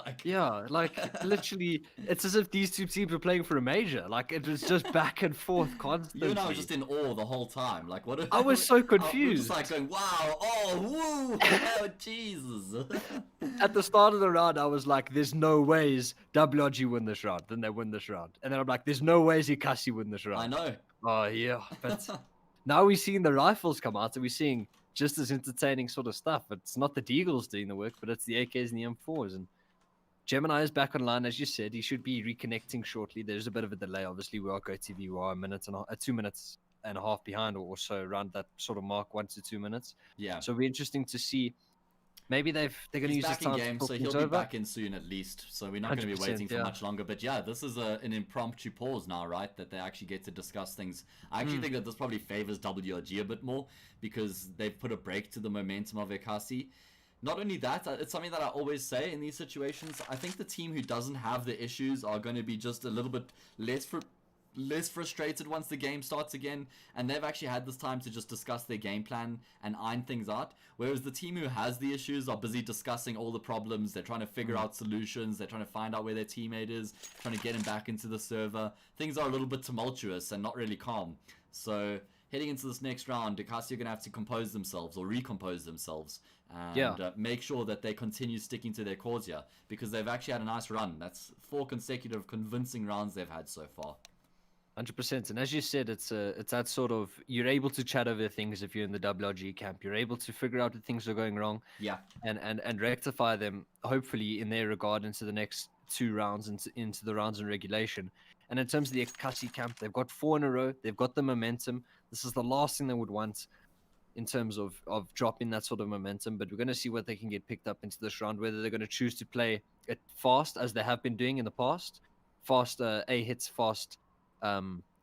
Like literally, it's as if these two teams were playing for a major. Like it was just back and forth constantly. You and I were just in awe the whole time. Like what? I was so confused. I was just like going, wow, oh, woo, oh, Jesus. At the start of the round, I was like, "There's no ways WRG win this round." Then they win this round, and then I'm like, "There's no ways Ekasi win this round." I know. Oh yeah, but. Now we're seeing the rifles come out, and we're seeing just as entertaining sort of stuff. It's not the Deagles doing the work, but it's the AKs and the M4s. And Gemini is back online, as you said. He should be reconnecting shortly. There's a bit of a delay. Obviously, we are GoTV. We are 2 minutes and a half behind, or so around that sort of mark, 1 to 2 minutes. Yeah. So it'll be interesting to see. Maybe they're going to use this time game, to so he'll be back in soon at least. So we're not going to be waiting for much longer. But yeah, this is an impromptu pause now, right? That they actually get to discuss things. I actually think that this probably favors WRG a bit more because they've put a break to the momentum of Ekasi. Not only that, it's something that I always say in these situations. I think the team who doesn't have the issues are going to be just a little bit less frustrated once the game starts again, and they've actually had this time to just discuss their game plan and iron things out, whereas the team who has the issues are busy discussing all the problems. They're trying to figure out solutions, they're trying to find out where their teammate is, trying to get him back into the server. Things are a little bit tumultuous and not really calm. So heading into this next round, Ekasi are going to have to compose themselves or recompose themselves and make sure that they continue sticking to their cause here, because they've actually had a nice run. That's 4 consecutive convincing rounds they've had so far. 100%. And as you said, it's that sort of, you're able to chat over things if you're in the WRG camp. You're able to figure out that things are going wrong. Yeah. And rectify them, hopefully, in their regard into the next 2 rounds, into the rounds in regulation. And in terms of the Ekasi camp, they've got 4 in a row. They've got the momentum. This is the last thing they would want in terms of dropping that sort of momentum. But we're going to see what they can get picked up into this round, whether they're going to choose to play it fast, as they have been doing in the past. Fast A hits, fast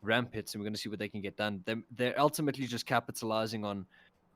ramp hits, and we're going to see what they can get done. They're ultimately just capitalizing on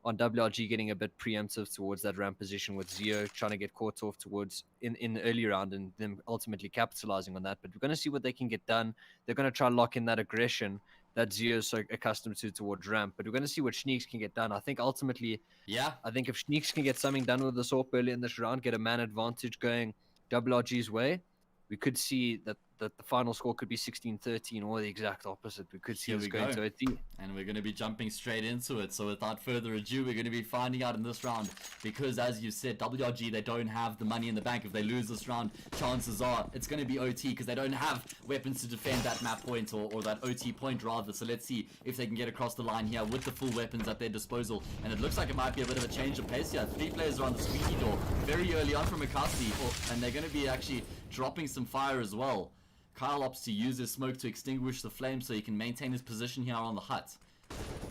WRG getting a bit preemptive towards that ramp position, with Zeo trying to get caught off towards in the early round, and them ultimately capitalizing on that. But we're going to see what they can get done. They're going to try and lock in that aggression that Zeo is so accustomed to towards ramp. But we're going to see what Niix can get done. I think ultimately, I think if Niix can get something done with the AWP early in this round, get a man advantage going WRG's way, we could see that the final score could be 16-13, or the exact opposite. We could see us going to OT. And we're going to be jumping straight into it. So without further ado, we're going to be finding out in this round, because as you said, WRG, they don't have the money in the bank. If they lose this round, chances are it's going to be OT, because they don't have weapons to defend that map point, or that OT point rather. So let's see if they can get across the line here with the full weapons at their disposal. And it looks like it might be a bit of a change of pace here. 3 players are on the squeaky door very early on from Ekasi, and they're going to be actually dropping some fire as well. Kyle opts to use his smoke to extinguish the flame so he can maintain his position here on the hut.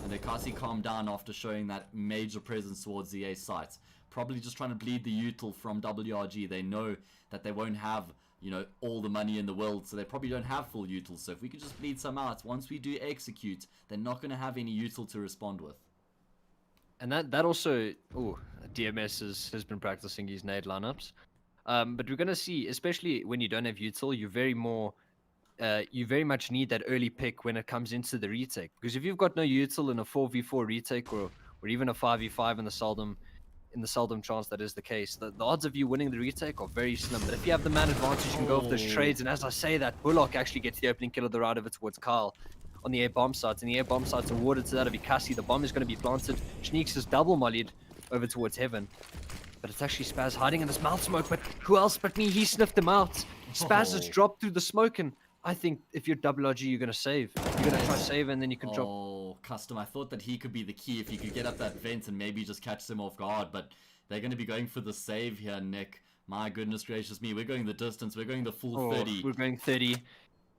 And Ekasi calmed down after showing that major presence towards the A site. Probably just trying to bleed the util from WRG. They know that they won't have, all the money in the world, so they probably don't have full util. So if we could just bleed some out, once we do execute, they're not going to have any util to respond with. And that also, DMS has been practicing his nade lineups. But we're going to see, especially when you don't have util, you very much need that early pick when it comes into the retake. Because if you've got no util in a 4v4 retake, or even a 5v5 in the seldom chance that is the case, the odds of you winning the retake are very slim. But if you have the man advantage, you can go off those trades. And as I say that, Bullock actually gets the opening kill of the round over towards Kyle on the A bomb site. And the A bomb site's awarded to that of Ekasi. The bomb is going to be planted. Niix is double mollied over towards heaven. But it's actually Spaz hiding in this mouth smoke. But who else but me? He sniffed him out. Spaz has dropped through the smoke, and I think if you're WRG, you're going to save. You're going to try save, and then you can drop. Oh, Custom. I thought that he could be the key if he could get up that vent and maybe just catch them off guard. But They're going to be going for the save here, Nick. My goodness gracious me. We're going the distance. We're going the full Oh, 30. we're going 30.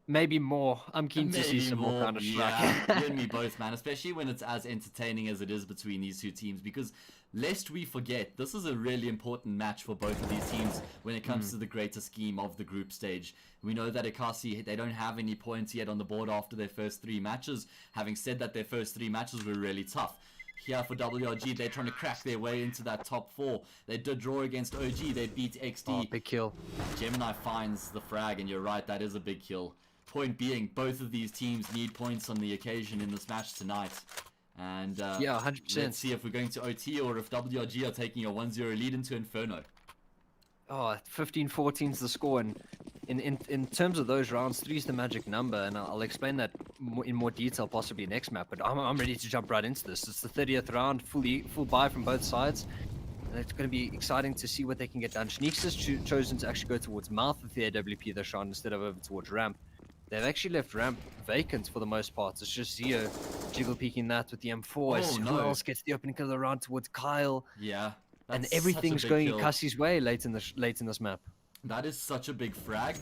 Maybe more. I'm keen to see Maybe some more Counter-Strike. Yeah, you and me both, man. Especially when it's as entertaining as it is between these two teams. Because lest we forget, this is a really important match for both of these teams when it comes to the greater scheme of the group stage. We know that Ekasi, they don't have any points yet on the board after their first 3 matches. Having said that, their first 3 matches were really tough. Here for WRG, they're trying to crack their way into that top 4. They did draw against OG, they beat XD. Oh, big kill. Gemini finds the frag, and you're right, that is a big kill. Point being, both of these teams need points on the occasion in this match tonight. And yeah, 100%. let's see if we're going to OT or if WRG are taking a 1-0 lead into Inferno. Oh, 15-14 is the score, and in terms of those rounds, 3 is the magic number, and I'll explain that in more detail possibly next map. But I'm ready to jump right into this. It's the 30th round, full buy from both sides, and it's going to be exciting to see what they can get done. Niix has chosen to actually go towards mouth of the AWP this round instead of over towards ramp. They've actually left ramp vacant for the most part. It's just Zio jiggle peeking that with the M4. Who else gets the opening of the round towards Kyle? Yeah. And everything's going Ekasi's way late in this map. That is such a big frag.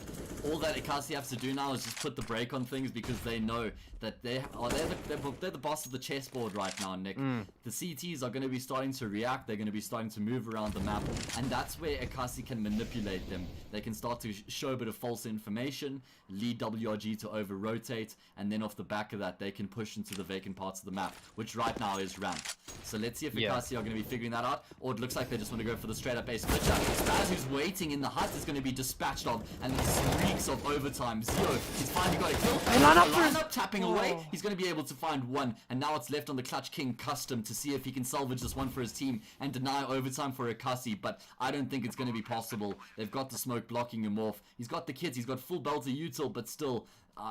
All that Ekasi has to do now is just put the brake on things because they know that they're the boss of the chessboard right now, Nick. The CTs are going to be starting to react. They're going to be starting to move around the map. And that's where Ekasi can manipulate them. They can start to show a bit of false information, lead WRG to over-rotate, and then off the back of that, they can push into the vacant parts of the map, which right now is ramp. So let's see if Ekasi are going to be figuring that out, or it looks like they just want to go for the straight-up ace glitcher. Spaz, who's waiting in the hut, is going to be dispatched of, and it reeks of overtime. Zio, he's finally got a kill. Line up, tapping away. He's going to be able to find one, and now it's left on the Clutch King custom to see if he can salvage this one for his team and deny overtime for Ekasi, but I don't think it's going to be possible. They've got the smoke blocking him off. He's got the kits, he's got full belter util, but still,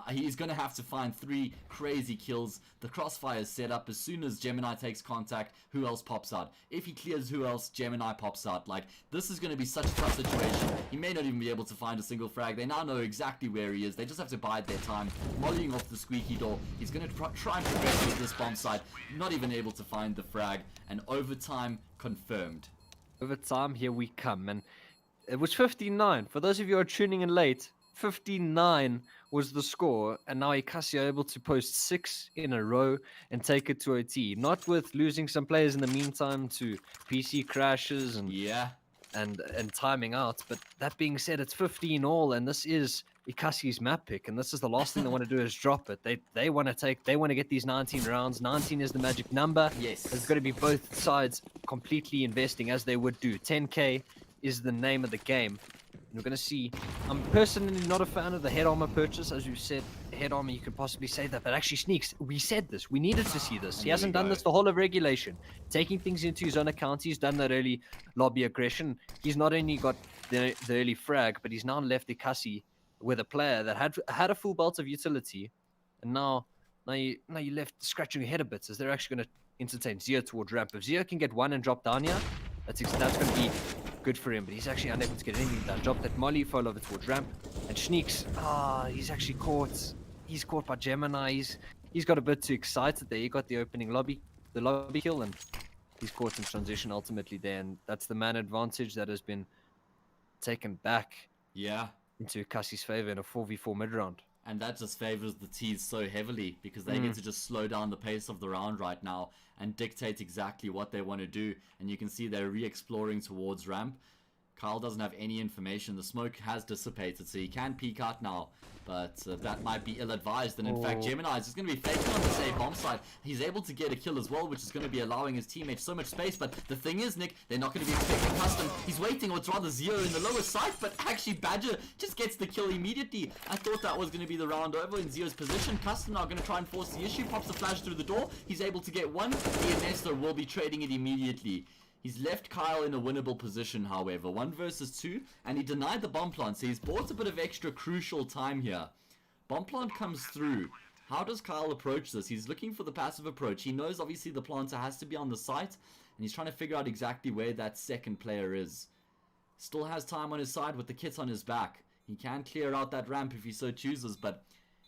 he's going to have to find 3 crazy kills. The crossfire is set up. As soon as Gemini takes contact, who else pops out? If he clears who else, Gemini pops out. Like, this is going to be such a tough situation. He may not even be able to find a single frag. They now know exactly where he is. They just have to bide their time. Mollying off the squeaky door. He's going to try and progress with this bomb site. Not even able to find the frag. And overtime confirmed. Overtime, here we come. And it was 15-9. For those of you who are tuning in late, 15-9 was the score, and now Ekasi are able to post 6 in a row and take it to OT. Not with losing some players in the meantime to PC crashes and timing out, but that being said, it's 15 all, and this is Ekasi's map pick, and this is the last thing they want to do is drop it. They want to get these 19 rounds. 19 is the magic number. Yes, it's going to be both sides completely investing as they would do. 10k is the name of the game. We're going to see. I'm personally not a fan of the head armor purchase. As you said, head armor, you could possibly say that. But actually, Niix, we said this. We needed to see this. He hasn't done this the whole of regulation. Taking things into his own account. He's done that early lobby aggression. He's not only got the early frag, but he's now left Ekasi with a player that had a full belt of utility. And now you left scratching your head a bit as they're actually going to entertain Zio towards ramp. If Zio can get one and drop down here, that's going to be good for him, but he's actually unable to get anything done. Dropped that molly, fell over towards ramp, and Niix, he's actually caught. He's caught by Gemini. He's got a bit too excited there. He got the lobby kill, and he's caught in transition ultimately there, and that's the man advantage that has been taken back. Yeah. Into Ekasi's favor in a 4v4 mid round. And that just favors the T's so heavily because they get to just slow down the pace of the round right now and dictate exactly what they want to do. And you can see they're re-exploring towards ramp. Kyle doesn't have any information. The smoke has dissipated, so he can peek out now. But that might be ill-advised. And in fact, Gemini is just going to be faking on the safe bomb side. He's able to get a kill as well, which is going to be allowing his teammates so much space. But the thing is, Nick, they're not going to be expecting custom. He's waiting, or it's rather Zio in the lower side. But actually, Badger just gets the kill immediately. I thought that was going to be the round over in Zio's position. Custom now going to try and force the issue. Pops the flash through the door. He's able to get one. The Nesta will be trading it immediately. He's left Kyle in a winnable position, however. 1 versus 2, and he denied the bomb plant, so he's bought a bit of extra crucial time here. Bomb plant comes through. How does Kyle approach this? He's looking for the passive approach. He knows, obviously, the planter has to be on the site, and he's trying to figure out exactly where that second player is. Still has time on his side with the kit on his back. He can clear out that ramp if he so chooses, but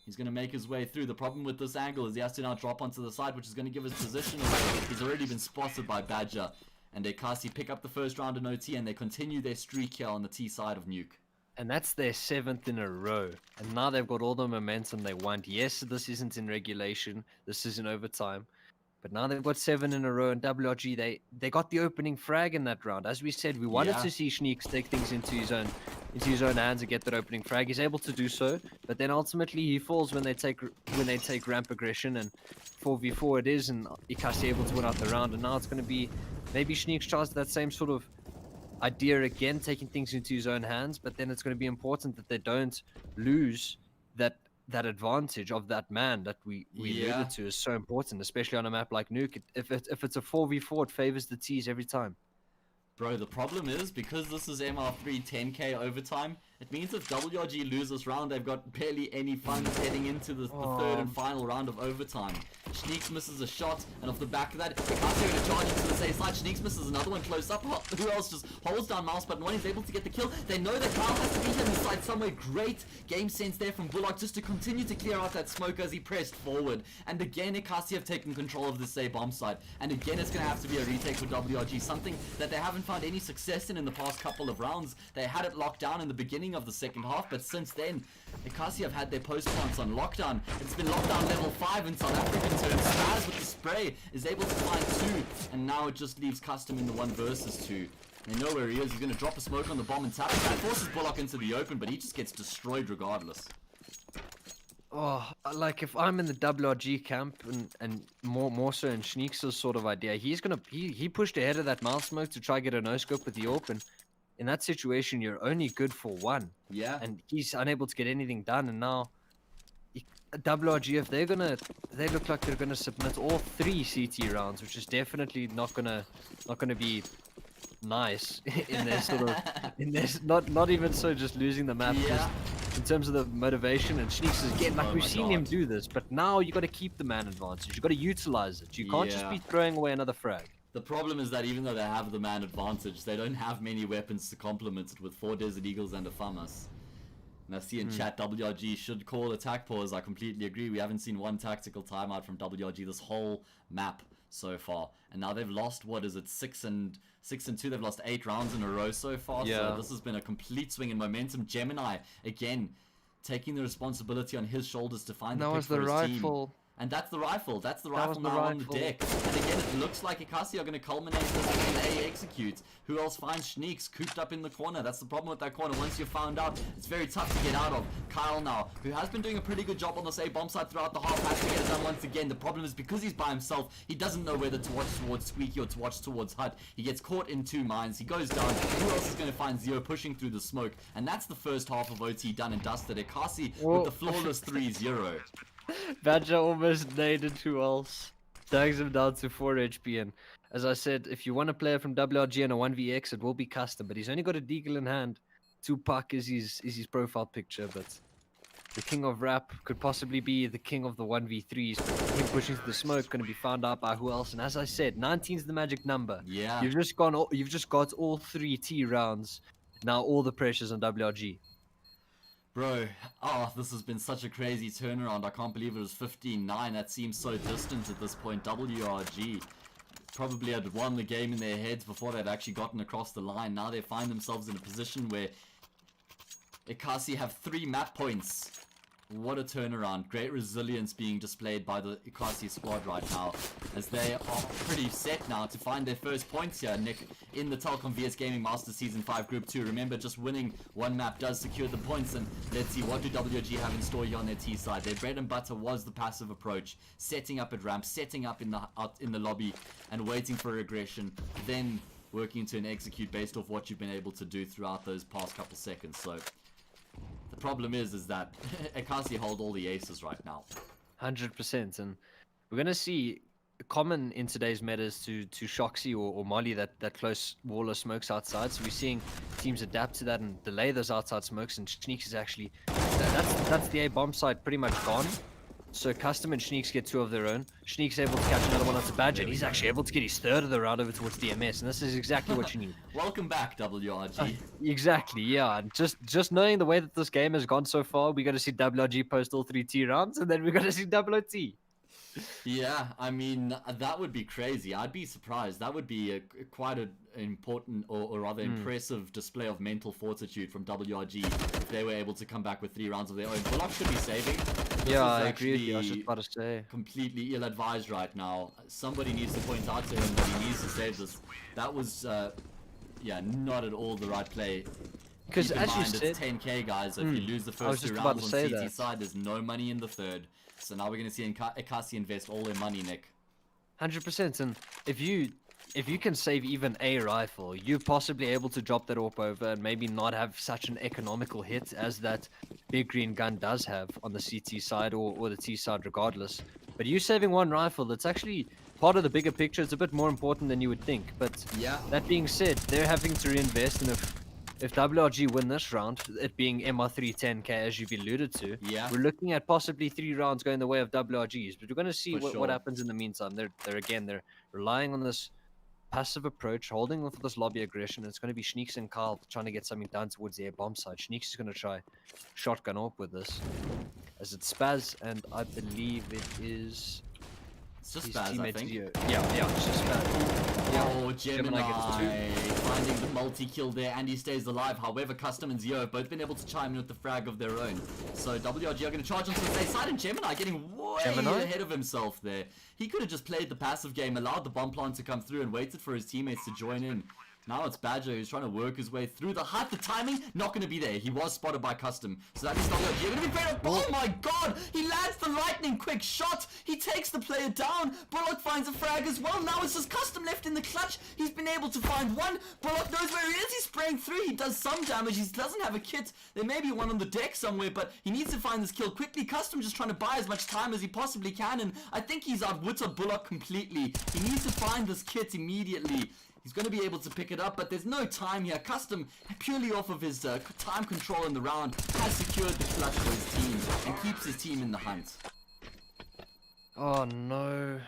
he's going to make his way through. The problem with this angle is he has to now drop onto the side, which is going to give his position away. He's already been spotted by Badger. And Ekasi pick up the first round in OT, and they continue their streak here on the T side of Nuke. And that's their 7th in a row. And now they've got all the momentum they want. Yes, this isn't in regulation. This is in overtime. But now they've got 7 in a row. And WRG, they got the opening frag in that round. As we said, we wanted to see Niix take things into his own hands and get that opening frag. He's able to do so. But then ultimately he falls when they take ramp aggression. And 4v4 it is. And Ekasi able to win out the round. And now it's going to be maybe Niix tries that same sort of idea again, taking things into his own hands, but then it's going to be important that they don't lose that advantage of that man that we alluded to is so important, especially on a map like Nuke. If it's a 4v4, it favors the T's every time. Bro, the problem is, because this is MR3 10k overtime, it means if WRG lose this round, they've got barely any funds heading into the third and final round of overtime. Niix misses a shot, and off the back of that, Ekasi going to charge into the safe side. Niix misses another one close up. Who else just holds down mouse button when he's able to get the kill? They know that Kyle has to be here on the side somewhere. Great game sense there from Bullock just to continue to clear out that smoke as he pressed forward. And again, Ekasi have taken control of this A bomb side. And again, it's going to have to be a retake for WRG, something that they haven't found any success in the past couple of rounds. They had it locked down in the beginning of the second half, but since then, Ekasi have had their post plants on lockdown. It's been lockdown level 5 in South African terms. HAzE with the spray is able to find 2, and now it just leaves Custom in the 1 versus 2. They know where he is. He's going to drop a smoke on the bomb and tap it. That forces Bullock into the open, but he just gets destroyed regardless. Oh, like if I'm in the WRG camp and more so in Niix's sort of idea, he pushed ahead of that mouth smoke to try get a no scope with the open. In that situation, you're only good for 1. Yeah. And he's unable to get anything done. And now, WRG, if they look like they're gonna submit all 3 CT rounds, which is definitely not gonna be nice in their sort of not even so just losing the map. Yeah. In terms of the motivation, and Niix is again, like we've seen him do this, but now you got to keep the man advantage. You got to utilize it. You can't just be throwing away another frag. The problem is that even though they have the man advantage, they don't have many weapons to complement it with 4 Desert Eagles and a FAMAS. And I see in chat, WRG should call attack pause. I completely agree. We haven't seen one tactical timeout from WRG this whole map so far. And now they've lost, what is it, 6 and 2. They've lost 8 rounds in a row so far. Yeah. So this has been a complete swing in momentum. Gemini, again, taking the responsibility on his shoulders to find the pick for his team. And that's the rifle. That's the rifle now on the deck. And again, it looks like Ekasi are going to culminate this in A execute. Who else finds Niix cooped up in the corner? That's the problem with that corner. Once you're found out, it's very tough to get out of. Kyle now, who has been doing a pretty good job on this A bomb side throughout the half, has to get it done once again. The problem is because he's by himself, he doesn't know whether to watch towards Squeaky or to watch towards HUD. He gets caught in 2 mines. He goes down. Who else is going to find Zero pushing through the smoke? And that's the first half of OT done and dusted. Ekasi with the flawless 3-0. Badger almost naded who else. Drags him down to 4 HP. And as I said, if you want to play from WRG in a 1vx, it will be custom. But he's only got a deagle in hand. Tupac is his profile picture. But the king of rap could possibly be the king of the 1v3s. But him pushing through the smoke going to be found out by who else. And as I said, 19 is the magic number. Yeah. You've just got all 3 T rounds. Now all the pressure's on WRG. Bro, this has been such a crazy turnaround. I can't believe it was 15-9. That seems so distant at this point. WRG probably had won the game in their heads before they'd actually gotten across the line. Now they find themselves in a position where Ekasi have 3 map points. What a turnaround. Great resilience being displayed by the Ekasi squad right now, as they are pretty set now to find their first points here, Nick, in the Telkom VS Gaming Masters Season 5 Group 2. Remember, just winning 1 map does secure the points, and let's see, what do WRG have in store here on their T side? Their bread and butter was the passive approach, setting up at ramp, setting up in the lobby, and waiting for regression, then working to an execute based off what you've been able to do throughout those past couple seconds. So the problem is that Ekasi hold all the aces right now. 100%, and we're gonna see common in today's metas to Shoxy or Molly that close wall of smokes outside. So we're seeing teams adapt to that and delay those outside smokes. And Niix is actually that's the A bomb side pretty much gone. So Custom and Niix get 2 of their own. Niix able to catch another one onto Badger, and he's actually able to get his 3rd of the round over towards DMS, and this is exactly what you need. Welcome back, WRG. Exactly, yeah. And just knowing the way that this game has gone so far, we're going to see WRG post all 3 T rounds, and then we're going to see double OT. Yeah, I mean that would be crazy. I'd be surprised. That would be quite an important or rather impressive display of mental fortitude from WRG if they were able to come back with 3 rounds of their own. Bullock should be saving. This Yeah, is I agree with you. I was just actually about to say. completely ill-advised right now. Somebody needs to point out to him that he needs to save this. That was, yeah, not at all the right play. Because Keep in as you mind, said, it's 10k, guys. So if you lose the I was first 2 just about rounds to on say CT that. side, there's no money in the third. So now we're going to see Ekasi invest all their money, Nick. 100%. And if you can save even a rifle, you're possibly able to drop that AWP over and maybe not have such an economical hit as that big green gun does have on the CT side or the T side regardless. But you saving one rifle, that's actually part of the bigger picture. It's a bit more important than you would think. But Yeah. that being said, they're having to reinvest, and if WRG win this round, it being MR3 10k as you've alluded to, Yeah. we're looking at possibly 3 rounds going the way of WRGs. But we're going to see For what sure. happens in the meantime. They're relying on this passive approach, holding on for this lobby aggression. It's going to be Niix and Carl trying to get something done towards the air bomb side. Niix is going to try shotgun up with this, as it's Spaz, and I believe it is It's just his Spaz, I teammate think. Zio. Yeah, it's just Spaz. Yeah. Oh, Gemini gets 2. finding the multi-kill there, and he stays alive. However, Custom and Zio have both been able to chime in with the frag of their own. So WRG are going to charge onto the safe side, and Gemini getting way ahead of himself there. He could have just played the passive game, allowed the bomb plant to come through, and waited for his teammates to join in. Now it's Badger who's trying to work his way through the hut. The timing, not going to be there. He was spotted by Custom. So that means WRG are going to be great. Oh my god! He lands the lightning quick shot. He takes the player down. Bullock finds a frag as well. Now it's just Custom left in the clutch. He's been able to find one. Bullock knows where he is. He's spraying through. He does some damage. He doesn't have a kit. There may be one on the deck somewhere, but he needs to find this kill quickly. Custom just trying to buy as much time as he possibly can, and I think he's outwitted Bullock completely. He needs to find this kit immediately. He's going to be able to pick it up, but there's no time here. Custom, purely off of his time control in the round, has secured the clutch for his team and keeps his team in the hunt. Oh no.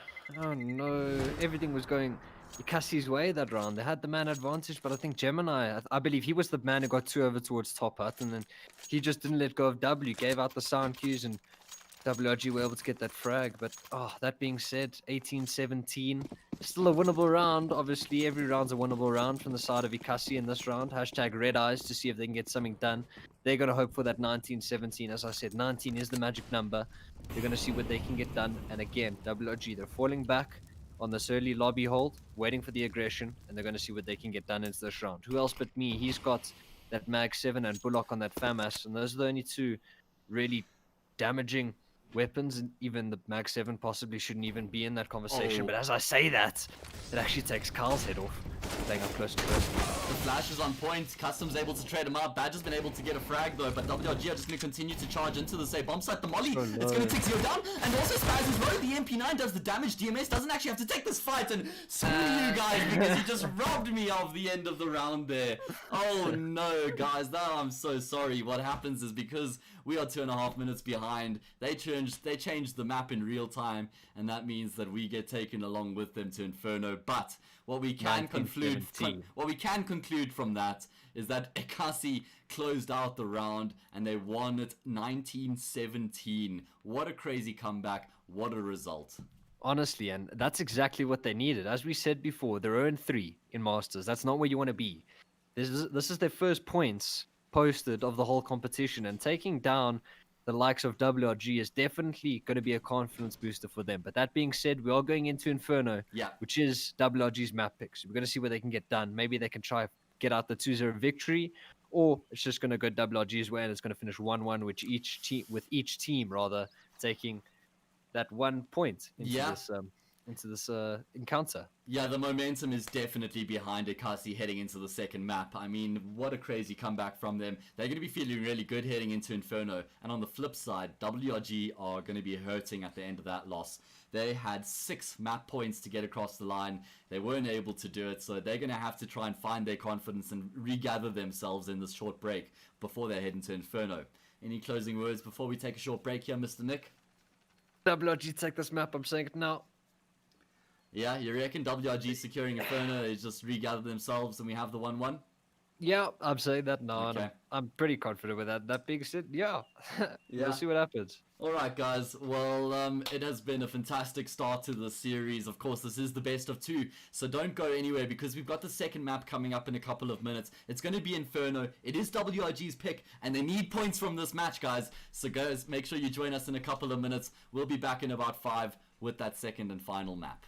Oh no. Everything was going Ekasi's way that round. They had the man advantage, but I think Gemini, I believe he was the man who got 2 over towards top hut, and then he just didn't let go of W, gave out the sound cues, and WRG were able to get that frag. But that being said, 18-17, still a winnable round. Obviously, every round's a winnable round from the side of Ekasi in this round. Hashtag Red Eyes to see if they can get something done. They're going to hope for that 19-17. As I said, 19 is the magic number. They're going to see what they can get done. And again, WRG, they're falling back on this early lobby hold, waiting for the aggression, and they're going to see what they can get done into this round. Who else but me? He's got that Mag 7 and Bullock on that FAMAS, and those are the only 2 really damaging weapons, and even the Mag 7 possibly shouldn't even be in that conversation. But as I say that, it actually takes Carl's head off, playing up close to close. The flash is on point. Custom's able to trade him out. Badger's been able to get a frag though, but WRG are just going to continue to charge into the safe bomb site. The molly, it's going to take Zio down, and also Spaz as well. The MP9 does the damage. DMS doesn't actually have to take this fight, and screw you guys, because he just robbed me of the end of the round there. Oh no, guys, now I'm so sorry. What happens is, because we are 2.5 minutes behind, they changed the map in real time, and that means that we get taken along with them to Inferno. But what we can conclude from that is that Ekasi closed out the round and they won it 19-17. What a crazy comeback. What a result. Honestly, and that's exactly what they needed. As we said before, they're 0-3 in Masters. That's not where you want to be. This is their first points posted of the whole competition, and taking down the likes of WRG is definitely going to be a confidence booster for them. But that being said, we are going into Inferno, which is WRG's map pick. So we're going to see what they can get done. Maybe they can try get out the 2-0 victory, or it's just going to go WRG's way and it's going to finish 1-1, with each team taking that 1 point into this encounter. Yeah, the momentum is definitely behind Ekasi heading into the second map. I mean, what a crazy comeback from them. They're going to be feeling really good heading into Inferno. And on the flip side, WRG are going to be hurting at the end of that loss. They had 6 map points to get across the line. They weren't able to do it, so they're going to have to try and find their confidence and regather themselves in this short break before they head into Inferno. Any closing words before we take a short break here, Mr. Nick? WRG take this map, I'm saying it now. Yeah, you reckon WRG securing Inferno is just regather themselves and we have the 1-1? Yeah, I'm saying that now, and Okay. I'm pretty confident with that. That being said, yeah, Yeah. we'll see what happens. All right, guys. Well, it has been a fantastic start to the series. Of course, this is the best of two, so don't go anywhere because we've got the second map coming up in a couple of minutes. It's going to be Inferno. It is WRG's pick, and they need points from this match, guys. So, guys, make sure you join us in a couple of minutes. We'll be back in about 5 with that second and final map.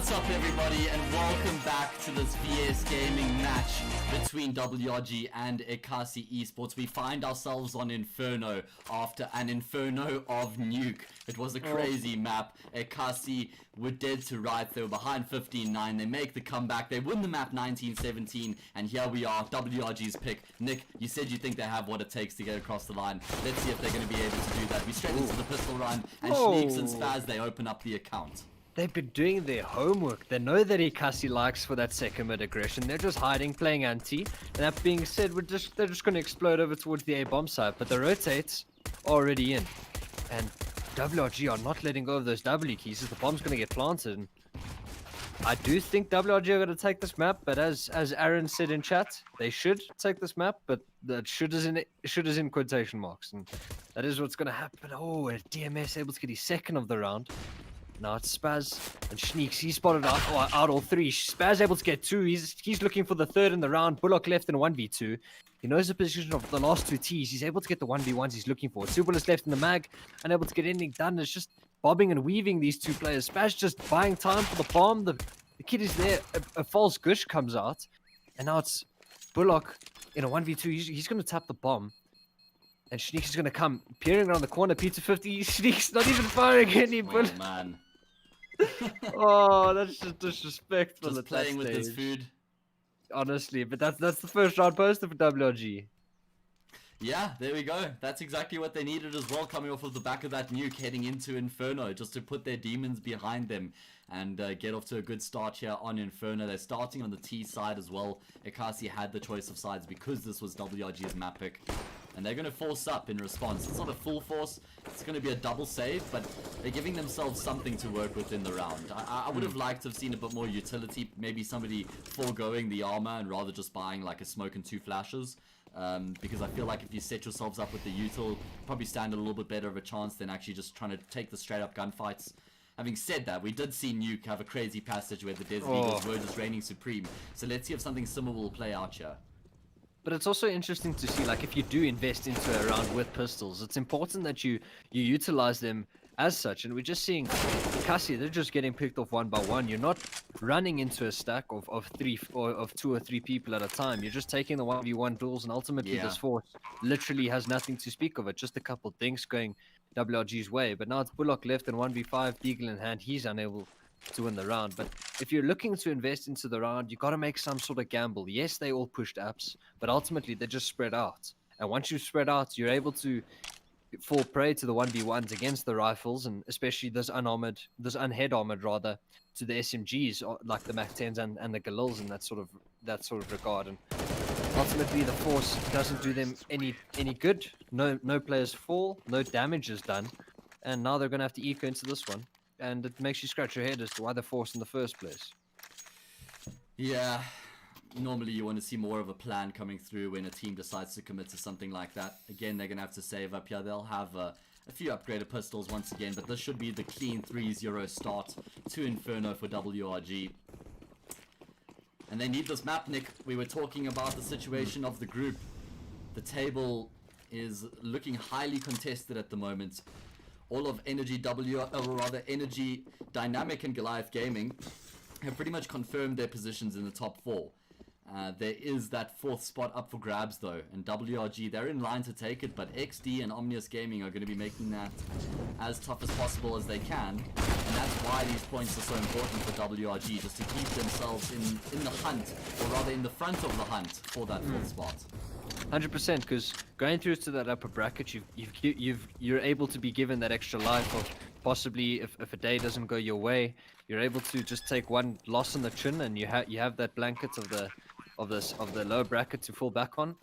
What's up, everybody, and welcome back to this VS Gaming match between WRG and Ekasi Esports. We find ourselves on Inferno after an Inferno of Nuke. It was a crazy map. Ekasi were dead to rights. They were behind 15-9. They make the comeback. They win the map 19-17, and here we are, WRG's pick. Nick, you said you think they have what it takes to get across the line. Let's see if they're going to be able to do that. We straight into the pistol run, and Niix and HAzE, they open up the account. They've been doing their homework. They know that Ekasi likes for that second mid aggression. They're just hiding, playing anti. And that being said, they're just going to explode over towards the A bomb site. But the rotates are already in. And WRG are not letting go of those W keys. The bomb's going to get planted. And I do think WRG are going to take this map. But as Aaron said in chat, they should take this map. But that should is in quotation marks. And that is what's going to happen. Oh, and DMS able to get his second of the round. Now it's Spaz and Niix. He spotted out all three. Spaz able to get two. He's looking for the third in the round. Bullock left in 1v2. He knows the position of the last two Ts. He's able to get the 1v1s he's looking for. Two bullets left in the mag. Unable to get anything done. It's just bobbing and weaving these two players. Spaz just buying time for the bomb. The kid is there. A false gush comes out. And now it's Bullock in a 1v2. He's going to tap the bomb. And Niix is going to come peering around the corner. Pizza 50. Niix not even firing any bullets. Oh, man. Oh, that's just disrespectful. Just playing with his food. Honestly, but that's the first round poster for WRG. Yeah, there we go. That's exactly what they needed as well, coming off of the back of that nuke, heading into Inferno, just to put their demons behind them and get off to a good start here on Inferno. They're starting on the T side as well. Ekasi had the choice of sides because this was WRG's map pick. And they're going to force up in response. It's not a full force. It's going to be a double save, but they're giving themselves something to work with in the round. I would have liked to have seen a bit more utility. Maybe somebody foregoing the armor and rather just buying like a smoke and two flashes. Because I feel like if you set yourselves up with the util, probably stand a little bit better of a chance than actually just trying to take the straight up gunfights. Having said that, we did see Nuke have a crazy passage where the Desert Eagles were just reigning supreme. So let's see if something similar will play out here. But it's also interesting to see, like, if you do invest into a round with pistols, it's important that you utilize them as such. And we're just seeing Ekasi, they're just getting picked off one by one. You're not running into a stack of two or three people at a time. You're just taking the 1v1 duels, and ultimately this force literally has nothing to speak of it. Just a couple things going WRG's way. But now it's Bullock left in 1v5, Deagle in hand. He's unable to win the round. But if you're looking to invest into the round, you got to make some sort of gamble. Yes, they all pushed apps, but ultimately they're just spread out. And once you spread out, you're able to fall prey to the 1v1s against the rifles, and especially this unhead armored rather, to the SMGs like the Mac 10s and the Galils in that sort of regard. And ultimately the force doesn't do them any good. No players fall, no damage is done, and now they're gonna have to eco into this one. And it makes you scratch your head as to why they're forced in the first place. Yeah, normally you want to see more of a plan coming through when a team decides to commit to something like that. Again, they're going to have to save up here. They'll have a few upgraded pistols once again, but this should be the clean 3-0 start to Inferno for WRG. And they need this map, Nick. We were talking about the situation of the group. The table is looking highly contested at the moment. All of Energy Energy Dynamic and Goliath Gaming have pretty much confirmed their positions in the top 4. There is that 4th spot up for grabs though, and WRG, they're in line to take it, but XD and Omnius Gaming are going to be making that as tough as possible as they can, and that's why these points are so important for WRG, just to keep themselves in the hunt, or rather in the front of the hunt for that 4th spot. 100%, because going through to that upper bracket, you're able to be given that extra life of possibly if a day doesn't go your way, you're able to just take one loss on the chin, and you have that blanket of the lower bracket to fall back on.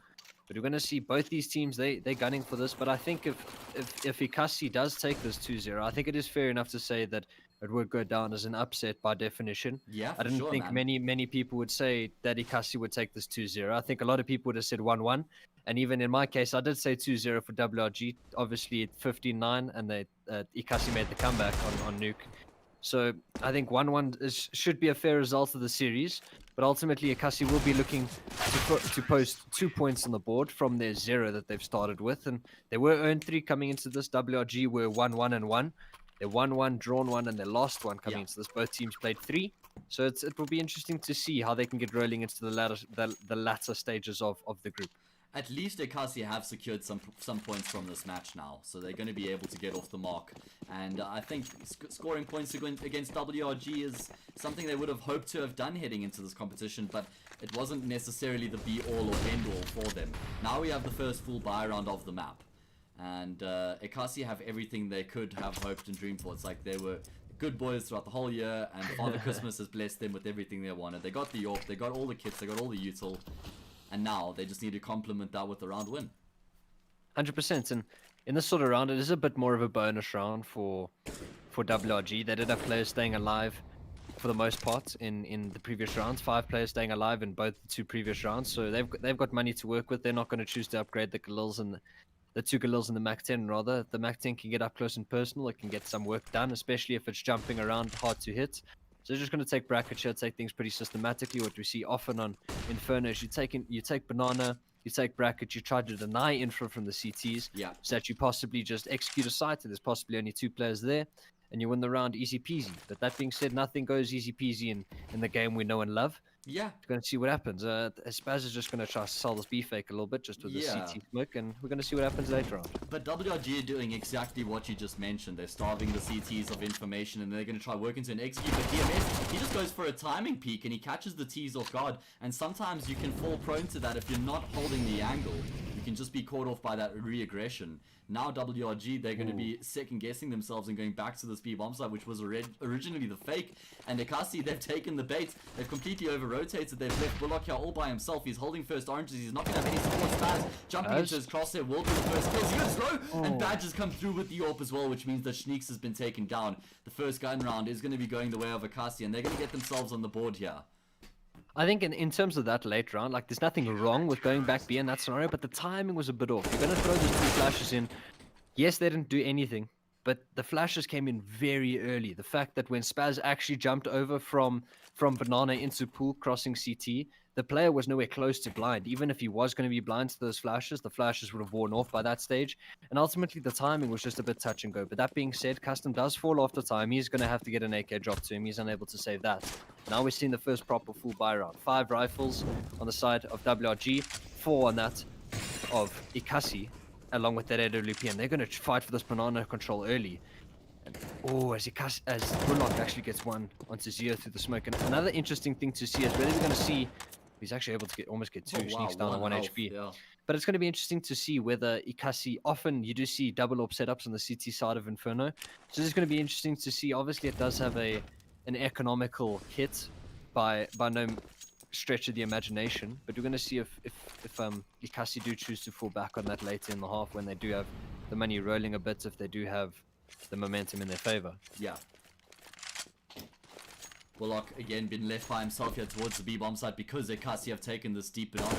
But we're going to see both these teams, they're gunning for this. But I think if Ekasi does take this 2-0, I think it is fair enough to say that it would go down as an upset by definition. Yeah, I didn't think many people would say that Ekasi would take this 2-0. I think a lot of people would have said 1-1. And even in my case, I did say 2-0 for WRG. Obviously, at 15-9, and Ekasi made the comeback on Nuke. So I think 1-1 should be a fair result of the series. But ultimately, Ekasi will be looking to post 2 points on the board from their 0 that they've started with. And they were earned 3 coming into this. WRG were 1-1 and 1. They won 1, drawn 1, and they lost 1 coming into this. Both teams played 3. So it will be interesting to see how they can get rolling into the latter stages of the group. At least Ekasi have secured some points from this match now, so they're going to be able to get off the mark. And I think scoring points against WRG is something they would have hoped to have done heading into this competition, but it wasn't necessarily the be-all or end-all for them. Now we have the first full buy round of the map, and Ekasi have everything they could have hoped and dreamed for. It's like they were good boys throughout the whole year, and Father Christmas has blessed them with everything they wanted. They got the York, they got all the kits, they got all the util. And now they just need to complement that with a round win. 100%. And in this sort of round, it is a bit more of a bonus round for WRG. They did have players staying alive for the most part in the previous rounds. 5 players staying alive in both the 2 previous rounds. So they've got money to work with. They're not going to choose to upgrade the Galils and the 2 Galils and the Mac 10 rather. The Mac 10 can get up close and personal. It can get some work done, especially if it's jumping around hard to hit. So they're just going to take bracket share, take things pretty systematically. What we see often on Inferno is you take banana, you take bracket, you try to deny infra from the CTs, so that you possibly just execute a site, and there's possibly only 2 players there, and you win the round easy peasy. But that being said, nothing goes easy peasy in the game we know and love. Yeah. We're going to see what happens. Spaz is just going to try to sell this B fake a little bit just with the CT smoke, and we're going to see what happens later on. But WRG are doing exactly what you just mentioned. They're starving the CTs of information, and they're going to try work into an execute. But DMS, he just goes for a timing peek, and he catches the T's off guard. And sometimes you can fall prone to that if you're not holding the angle. You can just be caught off by that re-aggression. Now WRG, they're going to be second-guessing themselves and going back to this B-bomb site, which was originally the fake. And Ekasi, they've taken the bait. They've completely over-rotated. They've left Bullock here all by himself. He's holding first oranges. He's not going to have any support. Spaz jumping into his crosshair will be the first kills. He goes slow, and Badge has come through with the AWP as well, which means that Niix has been taken down. The first gun round is going to be going the way of Ekasi, and they're going to get themselves on the board here. I think in terms of that late round, like there's nothing wrong with going back B in that scenario, but the timing was a bit off. You're going to throw those 2 flashes in. Yes, they didn't do anything, but the flashes came in very early. The fact that when Spaz actually jumped over from banana into pool crossing CT, the player was nowhere close to blind. Even if he was going to be blind to those flashes, the flashes would have worn off by that stage. And ultimately, the timing was just a bit touch and go. But that being said, Custom does fall after time. He's going to have to get an AK drop to him. He's unable to save that. Now we're seeing the first proper full buy round. 5 rifles on the side of WRG, 4 on that of Ekasi, along with that AWP. And they're going to fight for this banana control early. And, as Bullock actually gets one onto Zio through the smoke. And another interesting thing to see is whether we're going to see... He's actually able to almost get 2 Niix down on 1 HP. Yeah. But it's going to be interesting to see whether Ekasi, often you do see double AWP setups on the CT side of Inferno. So it's going to be interesting to see. Obviously, it does have an economical hit by no stretch of the imagination. But we're going to see if Ekasi do choose to fall back on that later in the half when they do have the money rolling a bit, if they do have the momentum in their favor. Yeah. Bullock, again, been left by himself here towards the B-bomb site because Ekasi have taken this deep banana.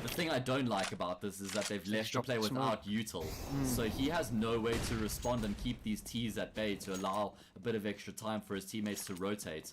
The thing I don't like about this is that they've left the play without util. So he has no way to respond and keep these T's at bay to allow a bit of extra time for his teammates to rotate.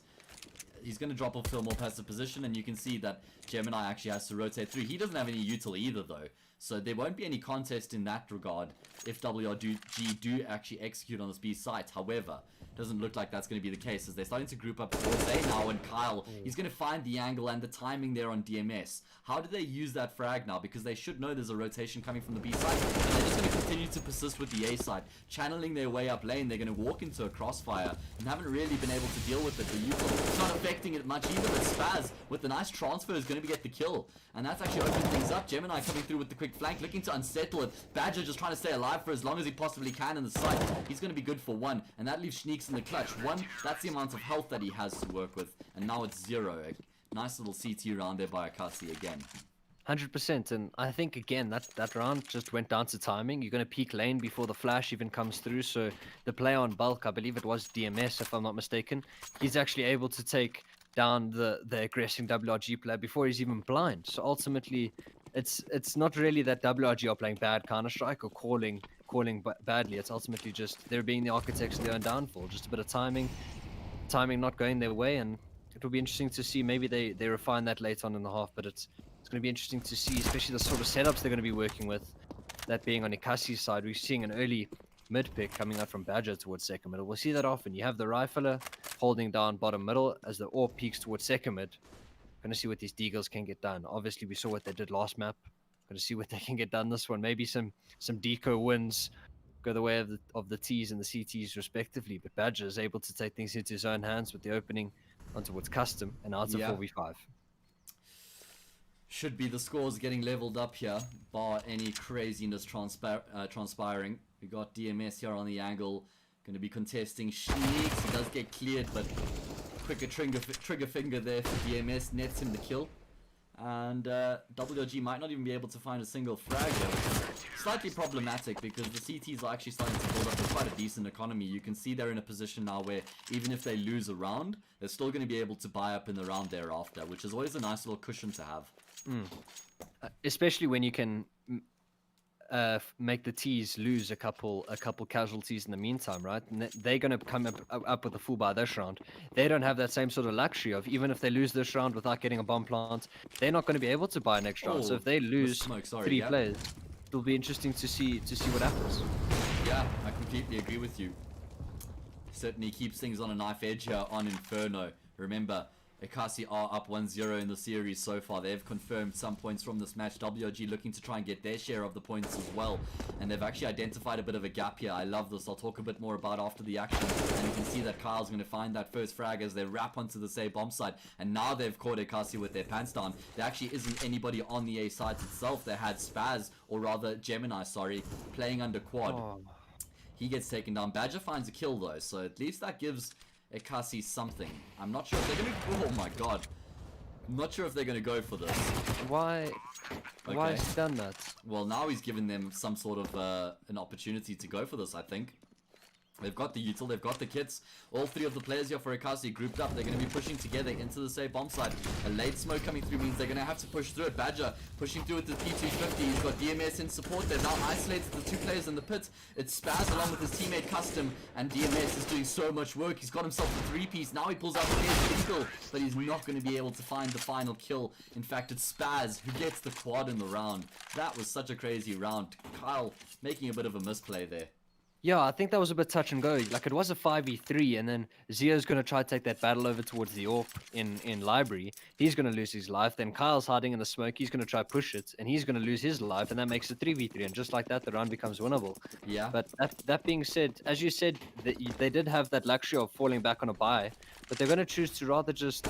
He's going to drop off to a more passive position, and you can see that Gemini actually has to rotate through. He doesn't have any util either, though. So there won't be any contest in that regard if WRG do actually execute on this B site. However, doesn't look like that's going to be the case, as they're starting to group up towards A now, and Kyle, he's going to find the angle and the timing there on DMS. How do they use that frag now? Because they should know there's a rotation coming from the B side, and they're just going to continue to persist with the A side, channeling their way up lane. They're going to walk into a crossfire and haven't really been able to deal with it. The util not affecting it much either, but Spaz with the nice transfer is going to get the kill, and that's actually opened things up. Gemini coming through with the quick flank, looking to unsettle it. Badger just trying to stay alive for as long as he possibly can in the site. He's going to be good for 1, and that leaves Niix in the clutch. 1, that's the amount of health that he has to work with, and now it's 0. A nice little CT round there by Ekasi again. 100%, and I think again that round just went down to timing. You're going to peek lane before the flash even comes through, so the play on bulk, I believe it was DMS if I'm not mistaken, he's actually able to take down the aggressing WRG player before he's even blind. So ultimately it's not really that WRG are playing bad Counter-Strike or calling badly. It's ultimately just they're being the architects of their own downfall. Just a bit of timing not going their way, and it will be interesting to see. Maybe they refine that later on in the half, but it's going to be interesting to see, especially the sort of setups they're going to be working with. That being on Ekasi's side, we're seeing an early mid pick coming out from Badger towards second middle. We'll see that often. You have the rifler holding down bottom middle as the AWP peaks towards second mid. Going to see what these Deagles can get done. Obviously, we saw what they did last map. Going to see what they can get done this one. Maybe some deco wins go the way of the T's and the CTs respectively. But Badger is able to take things into his own hands with the opening onto what's custom and out to 4v5. Should be the scores getting leveled up here, bar any craziness transpiring. We got DMS here on the angle, going to be contesting Niix. He does get cleared, but quicker trigger finger there for DMS, nets him the kill. And WRG might not even be able to find a single frag here, which is slightly problematic because the CTs are actually starting to build up quite a decent economy. You can see they're in a position now where even if they lose a round, they're still going to be able to buy up in the round thereafter, which is always a nice little cushion to have. Especially when you can make the T's lose a couple casualties in the meantime, right? And they're going to come up with a full buy this round. They don't have that same sort of luxury of, even if they lose this round without getting a bomb plant, they're not going to be able to buy next round. So if they lose three players, it'll be interesting to see what happens. Yeah, I completely agree with you. Certainly keeps things on a knife edge here on Inferno. Remember, Ekasi are up 1-0 in the series so far. They've confirmed some points from this match. WRG looking to try and get their share of the points as well. And they've actually identified a bit of a gap here. I love this. I'll talk a bit more about after the action. And you can see that Kyle's going to find that first frag as they wrap onto the say bomb site. And now they've caught Ekasi with their pants down. There actually isn't anybody on the A site itself. They had Spaz, or rather Gemini, sorry, playing under quad. He gets taken down. Badger finds a kill though, so at least that gives Ekasi something. I'm not sure if they're gonna. Oh my god! I'm not sure if they're gonna go for this. Why? Okay. Why has he done that? Well, now he's given them some sort of an opportunity to go for this. I think they've got the util, they've got the kits. All three of the players here for Ekasi grouped up. They're going to be pushing together into the safe bomb site. A late smoke coming through means they're going to have to push through it. Badger pushing through with the P250. He's got DMS in support. They've now isolated the two players in the pit. It's Spaz along with his teammate Custom, and DMS is doing so much work. He's got himself a three-piece. Now he pulls out the vehicle, but he's not going to be able to find the final kill. In fact, it's Spaz who gets the quad in the round. That was such a crazy round. Kyle making a bit of a misplay there. Yeah, I think that was a bit touch and go. Like, it was a 5v3, and then Zio's going to try to take that battle over towards the AWP in library. He's going to lose his life. Then Kyle's hiding in the smoke. He's going to try push it, and he's going to lose his life, and that makes it 3v3. And just like that, the round becomes winnable. Yeah. But that being said, as you said, they did have that luxury of falling back on a buy, but they're going to choose to rather just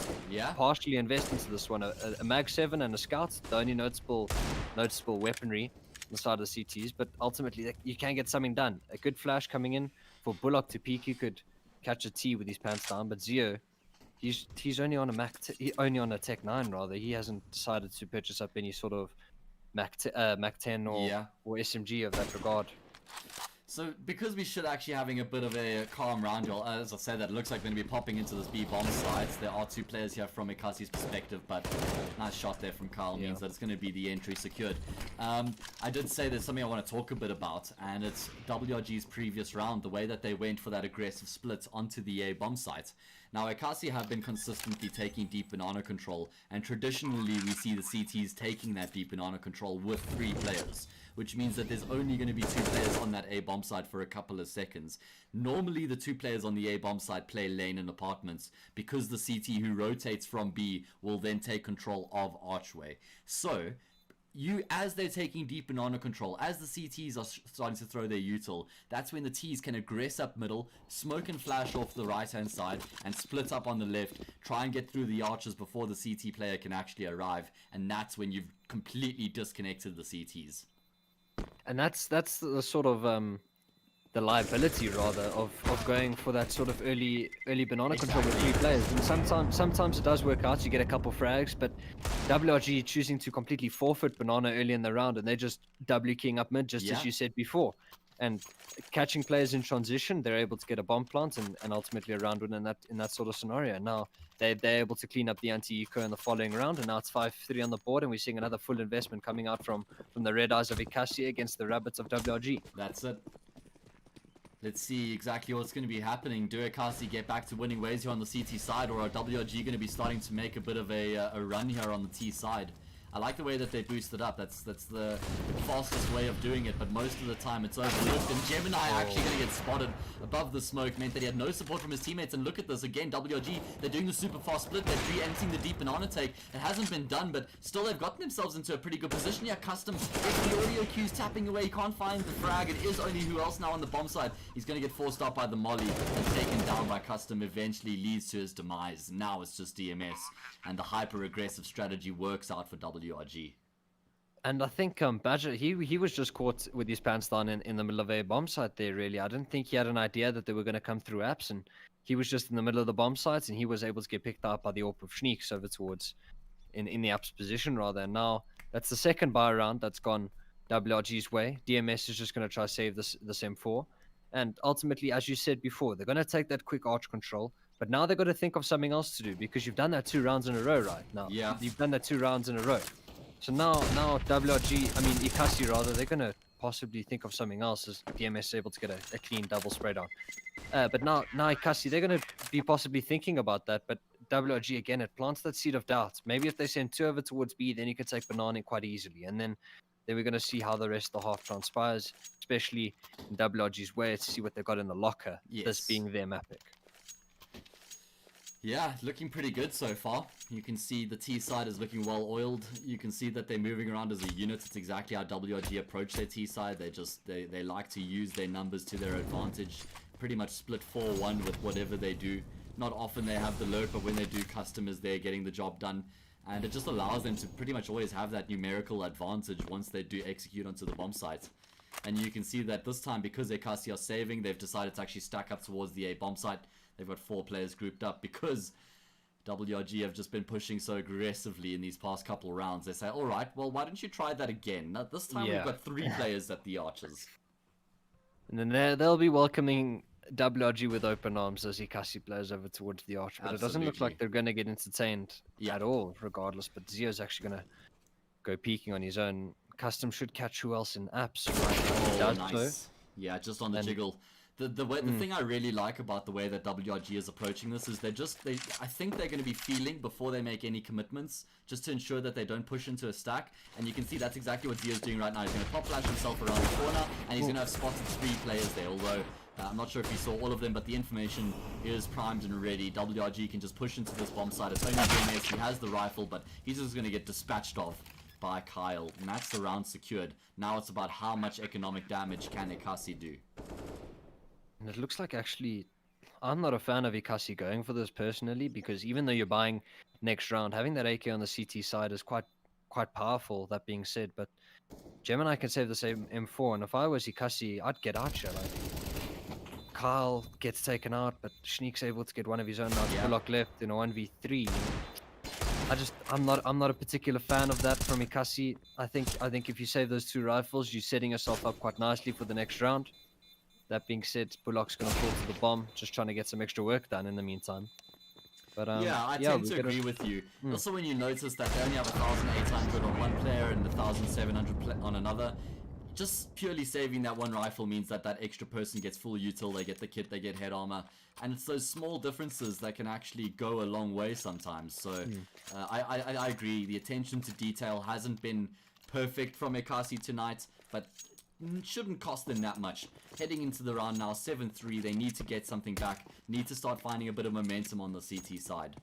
partially invest into this one. A Mag 7 and a Scout, the only noticeable weaponry the side of the CTs, but ultimately you can get something done. A good flash coming in for Bullock to peek. You could catch a T with his pants down, but Zio, he's only on a Tech 9 rather. He hasn't decided to purchase up any sort of Mac 10 or SMG of that regard. So, because we should actually having a bit of a calm round, as I said, that it looks like we're going to be popping into this B bomb sites. There are two players here from Ekasi's perspective, but nice shot there from Kyle means that it's going to be the entry secured. I did say there's something I want to talk a bit about, and it's WRG's previous round, the way that they went for that aggressive split onto the A bomb site. Now, Ekasi have been consistently taking deep banana control, and traditionally we see the CTs taking that deep banana control with 3 players, which means that there's only going to be 2 players on that A bomb site for a couple of seconds. Normally, the 2 players on the A bomb site play lane and apartments, because the CT who rotates from B will then take control of Archway. So, as they're taking deep banana control, as the CTs are starting to throw their util, that's when the Ts can aggress up middle, smoke and flash off the right hand side, and split up on the left, try and get through the archers before the CT player can actually arrive, and that's when you've completely disconnected the CTs. And that's the sort of the liability rather of going for that sort of early banana control with 3 players. And sometimes it does work out. You get a couple frags, but WRG choosing to completely forfeit banana early in the round, and they're just W keying up mid, just as you said before, and catching players in transition. They're able to get a bomb plant and ultimately a round win in that sort of scenario. Now they're able to clean up the anti-eco in the following round, and now it's 5-3 on the board, and we're seeing another full investment coming out from the red eyes of Ekasi against the rabbits of WRG. That's it. Let's see exactly what's going to be happening. Do Ekasi get back to winning ways here on the CT side, or are WRG going to be starting to make a bit of a run here on the T side? I like the way that they boosted up. That's the fastest way of doing it, but most of the time it's overlooked. And Gemini actually going to get spotted above the smoke meant that he had no support from his teammates. And look at this again, WRG, they're doing the super fast split. They're preempting the deep banana take. It hasn't been done, but still they've gotten themselves into a pretty good position. Yeah, Custom gets the audio cues tapping away. He can't find the frag. It is only who else now on the bomb side. He's going to get forced out by the molly and taken down by Custom. Eventually leads to his demise. Now it's just DMS, and the hyper aggressive strategy works out for WRG. And I think Badger, he was just caught with his pants down in the middle of a bomb site there, really. I didn't think he had an idea that they were going to come through apps, and he was just in the middle of the bomb sites, and he was able to get picked up by the AWP of Niix over towards, in the apps position, rather. And now, that's the second buy round that's gone WRG's way. DMS is just going to try to save this M4. And ultimately, as you said before, they're going to take that quick arch control, but now they've got to think of something else to do, because you've done that 2 rounds in a row right now. Yeah. You've done that 2 rounds in a row. So now WRG, I mean Ekasi rather, they're going to possibly think of something else as DMS is able to get a clean double spray down. But now Ekasi, they're going to be possibly thinking about that, but WRG, again, it plants that seed of doubt. Maybe if they send 2 over towards B, then you can take banana quite easily. And then we're going to see how the rest of the half transpires, especially in WRG's way, to see what they've got in the locker, Yes. this being their map pick. Yeah, looking pretty good so far. You can see the T side is looking well oiled. You can see that they're moving around as a unit. It's exactly how WRG approach their T side. They like to use their numbers to their advantage. Pretty much split 4-1 with whatever they do. Not often they have the lurk, but when they do, Custom is there getting the job done. And it just allows them to pretty much always have that numerical advantage once they do execute onto the bomb site. And you can see that this time, because Ekasi are saving, they've decided to actually stack up towards the A bomb site. They've got 4 players grouped up because WRG have just been pushing so aggressively in these past couple rounds. They say, alright, well, why don't you try that again? Now, this time we've got 3 players at the archers. And then they'll be welcoming WRG with open arms as Ekasi plays over towards the arch. But it doesn't look like they're going to get entertained at all, regardless. But Zio's actually going to go peeking on his own. Custom should catch who else in apps right now. Oh, nice. Yeah, just on the jiggle. The thing I really like about the way that WRG is approaching this is I think they're going to be feeling before they make any commitments, just to ensure that they don't push into a stack. And you can see that's exactly what Zio's doing right now. He's going to pop flash himself around the corner, and he's going to have spotted 3 players there. Although I'm not sure if he saw all of them, but the information is primed and ready. WRG can just push into this bomb site. It's only DMS. He has the rifle, but he's just going to get dispatched off by Kyle, and that's the round secured. Now it's about how much economic damage can Ekasi do. And it looks like, actually, I'm not a fan of Ekasi going for this personally, because even though you're buying next round, having that AK on the CT side is quite powerful, that being said. But Gemini can save the same M4, and if I was Ekasi, I'd get Archer. Like, Kyle gets taken out, but Schneek's able to get one of his own out. Bullock left in a 1v3. I'm not a particular fan of that from Ekasi. I think if you save those 2 rifles, you're setting yourself up quite nicely for the next round. That being said, Bullock's going to fall to the bomb, just trying to get some extra work done in the meantime. But yeah, I tend to agree with you. Also, when you notice that they only have 1,800 on one player and 1,700 on another, just purely saving that 1 rifle means that extra person gets full util, they get the kit, they get head armor, and it's those small differences that can actually go a long way sometimes. So I agree, the attention to detail hasn't been perfect from Ekasi tonight, but shouldn't cost them that much. Heading into the round now, 7-3, they need to get something back, need to start finding a bit of momentum on the CT side.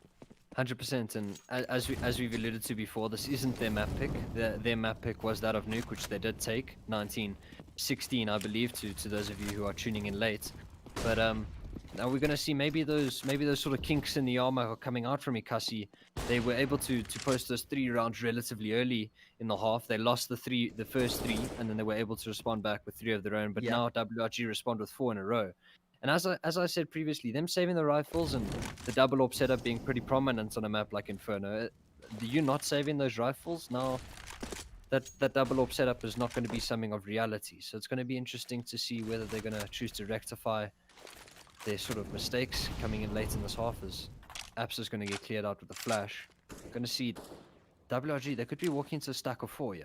100%, and as we've alluded to before, this isn't their map pick. Their map pick was that of Nuke, which they did take 1916, I believe, to those of you who are tuning in late. But now we're going to see maybe those sort of kinks in the armor are coming out from Ekasi. They were able to post those 3 rounds relatively early in the half. They lost the first 3, and then they were able to respond back with 3 of their own. But now WRG respond with 4 in a row. And as I said previously, them saving the rifles and the double AWP setup being pretty prominent on a map like Inferno, you not saving those rifles, now that double AWP setup is not going to be something of reality. So it's going to be interesting to see whether they're going to choose to rectify their sort of mistakes coming in late in this half, as Apps is going to get cleared out with a flash. Going to see WRG, they could be walking into a stack of 4, yeah.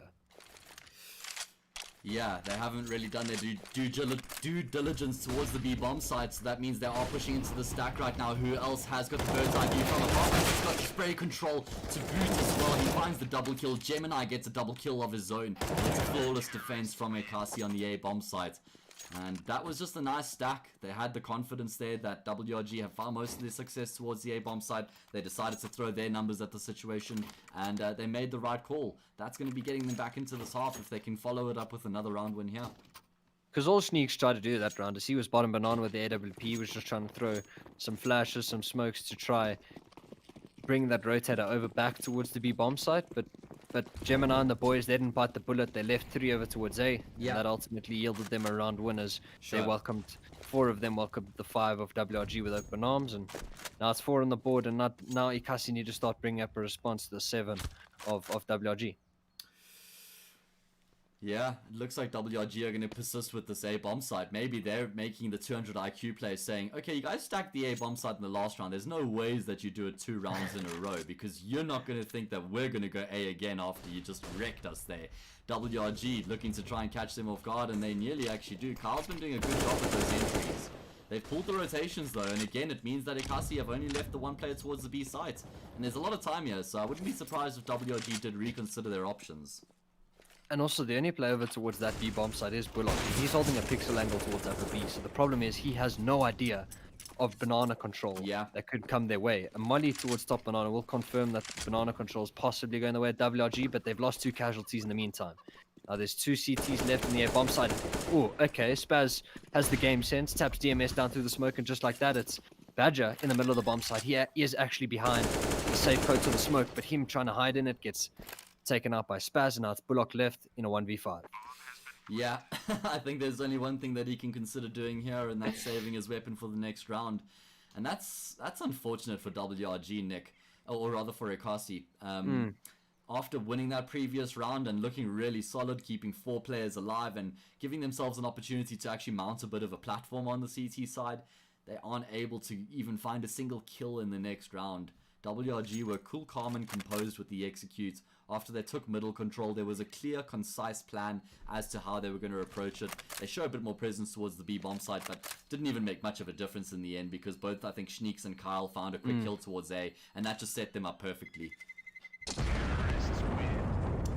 Yeah, they haven't really done their due diligence towards the B-bomb side, so that means they are pushing into the stack right now. Who else has got the bird's eye view from above? He's got spray control to boot as well. He finds the double kill. Gemini gets a double kill of his own. It's a flawless defense from Ekasi on the A-bomb site. And that was just a nice stack. They had the confidence there that WRG have found most of their success towards the A-bomb side. They decided to throw their numbers at the situation, and they made the right call. That's going to be getting them back into this half if they can follow it up with another round win here. Because all Niix tried to do that round is he was bottom banana with the AWP. He was just trying to throw some flashes, some smokes to try bring that rotator over back towards the B bomb site. But Gemini and the boys, they didn't bite the bullet. They left 3 over towards A. Yeah. And that ultimately yielded them a round win as Sure. they welcomed 4 of them welcomed the 5 of WRG with open arms, and now it's 4 on the board, and now Ekasi need to start bringing up a response to the 7 of WRG. Yeah, it looks like WRG are going to persist with this A-bomb side. Maybe they're making the 200 IQ play, saying, okay, you guys stacked the A-bomb side in the last round. There's no ways that you do it 2 rounds in a row, because you're not going to think that we're going to go A again after you just wrecked us there. WRG looking to try and catch them off guard, and they nearly actually do. Carl's been doing a good job with those entries. They've pulled the rotations though, and again it means that Ekasi have only left the 1 player towards the B site. And there's a lot of time here, so I wouldn't be surprised if WRG did reconsider their options. And also, the only play over towards that B bomb side is Bullock. He's holding a pixel angle towards upper B, so the problem is he has no idea of banana control that could come their way. And Molly towards top banana will confirm that banana control is possibly going the way of WRG, but they've lost 2 casualties in the meantime. Now there's 2 CTs left in the air bomb side. Oh, okay, Spaz has the game sense, taps DMS down through the smoke, and just like that, it's Badger in the middle of the bomb side. He is actually behind the safe coat of the smoke, but him trying to hide in it gets taken out by Spaz, and now it's Bullock left in a 1v5. Yeah, I think there's only one thing that he can consider doing here, and that's saving his weapon for the next round. And that's unfortunate for WRG, Nick, or rather for Ekasi. After winning that previous round and looking really solid, keeping 4 players alive and giving themselves an opportunity to actually mount a bit of a platform on the CT side, they aren't able to even find a single kill in the next round. WRG were cool, calm and composed with the execute. After they took middle control, there was a clear, concise plan as to how they were going to approach it. They show a bit more presence towards the B bomb side, but didn't even make much of a difference in the end, because both, I think, Niix and Kyle found a quick kill towards A, and that just set them up perfectly.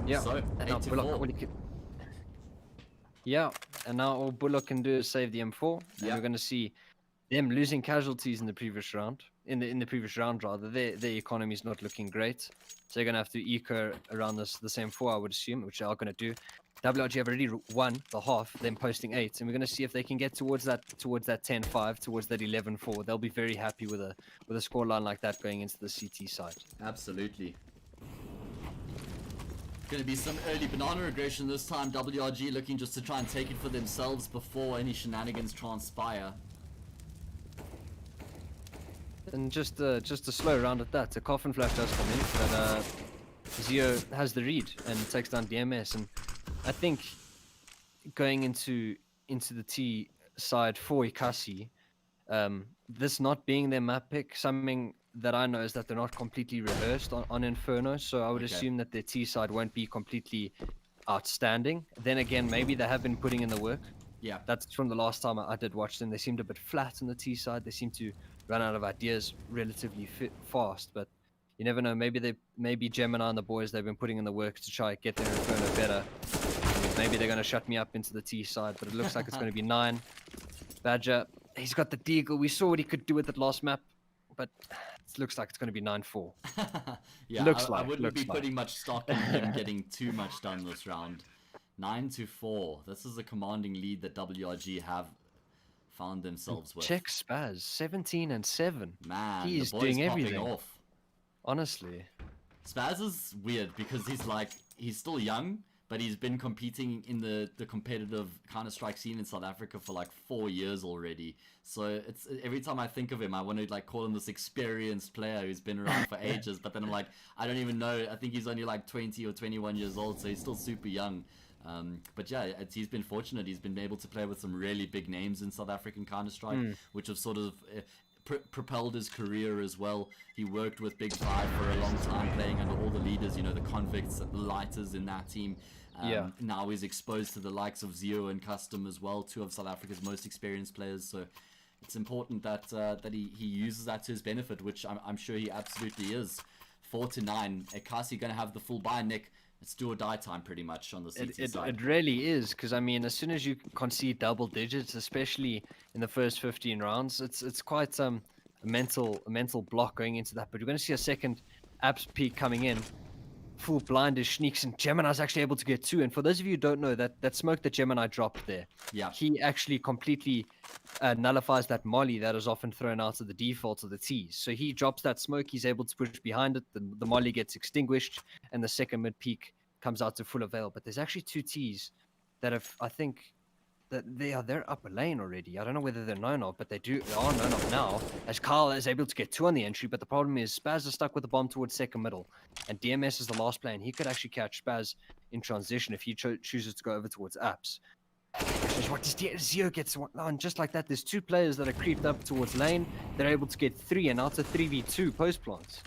Yeah, so, and now Bullock, yeah, and now all Bullock can do is save the M4, and we're going to see them losing casualties in the previous round. In the previous round, rather, their economy is not looking great, so they're going to have to eco around the same 4, I would assume, which they are going to do. WRG have already won the half, them posting 8, and we're going to see if they can get towards that 10-5, towards that 11-4. They'll be very happy with a scoreline like that going into the CT side. Absolutely. Going to be some early banana aggression this time. WRG looking just to try and take it for themselves before any shenanigans transpire. And just a slow round at that. A coffin flash does come in, but Zio has the read and takes down DMS. And I think going into the T side for Ekasi, this not being their map pick, something that I know is that they're not completely rehearsed on Inferno, so I would assume that their T side won't be completely outstanding. Then again, maybe they have been putting in the work. Yeah. That's from the last time I did watch them. They seemed a bit flat on the T side. They seem to run out of ideas relatively fast, but you never know. Maybe Gemini and the boys, they've been putting in the work to try and get their Inferno better. Maybe they're going to shut me up into the T side, but it looks like it's going to be 9. Badger, he's got the deagle. We saw what he could do with that last map, but it looks like it's going to be 9-4. Yeah, I wouldn't be putting much stock in him getting too much done this round. 9-4. This is a commanding lead that WRG have found themselves with. Check Spaz, 17-7. Man, he's the boy's doing everything. Off. Honestly, Spaz is weird because he's still young, but he's been competing in the competitive Counter-Strike scene in South Africa for like 4 years already. So it's every time I think of him, I want to like call him this experienced player who's been around for ages. But then I'm like, I don't even know. I think he's only like 20 or 21 years old, so he's still super young. But yeah, he's been fortunate. He's been able to play with some really big names in South African Counter-Strike, which have sort of propelled his career as well. He worked with Big Five for a long time, playing under all the leaders, you know, the convicts, the lighters in that team. Now he's exposed to the likes of Zio and Custom as well, two of South Africa's most experienced players. So it's important that he uses that to his benefit, which I'm sure he absolutely is. 4-9. Ekasi going to have the full buy, Nick. It's do or die time pretty much on the CT side. It really is, because I mean, as soon as you concede double digits, especially in the first 15 rounds, it's quite a mental block going into that. But we're going to see a second abs peak coming in. Full blind is Niix, and Gemini's actually able to get 2. And for those of you who don't know, that smoke that Gemini dropped there, he actually completely nullifies that molly that is often thrown out of the default of the T's. So he drops that smoke, he's able to push behind it, the molly gets extinguished, and the second mid peak comes out to full avail. But there's actually 2 T's that have, I think, that they're upper lane already. I don't know whether they're known of, but they are known of now, as Kyle is able to get 2 on the entry. But the problem is Spaz is stuck with the bomb towards second middle, and DMS is the last play, and he could actually catch Spaz in transition if he chooses to go over towards apps. What does Zio gets one? Oh, and just like that, there's 2 players that are creeped up towards lane. They're able to get 3, and now it's a 3v2 post plants.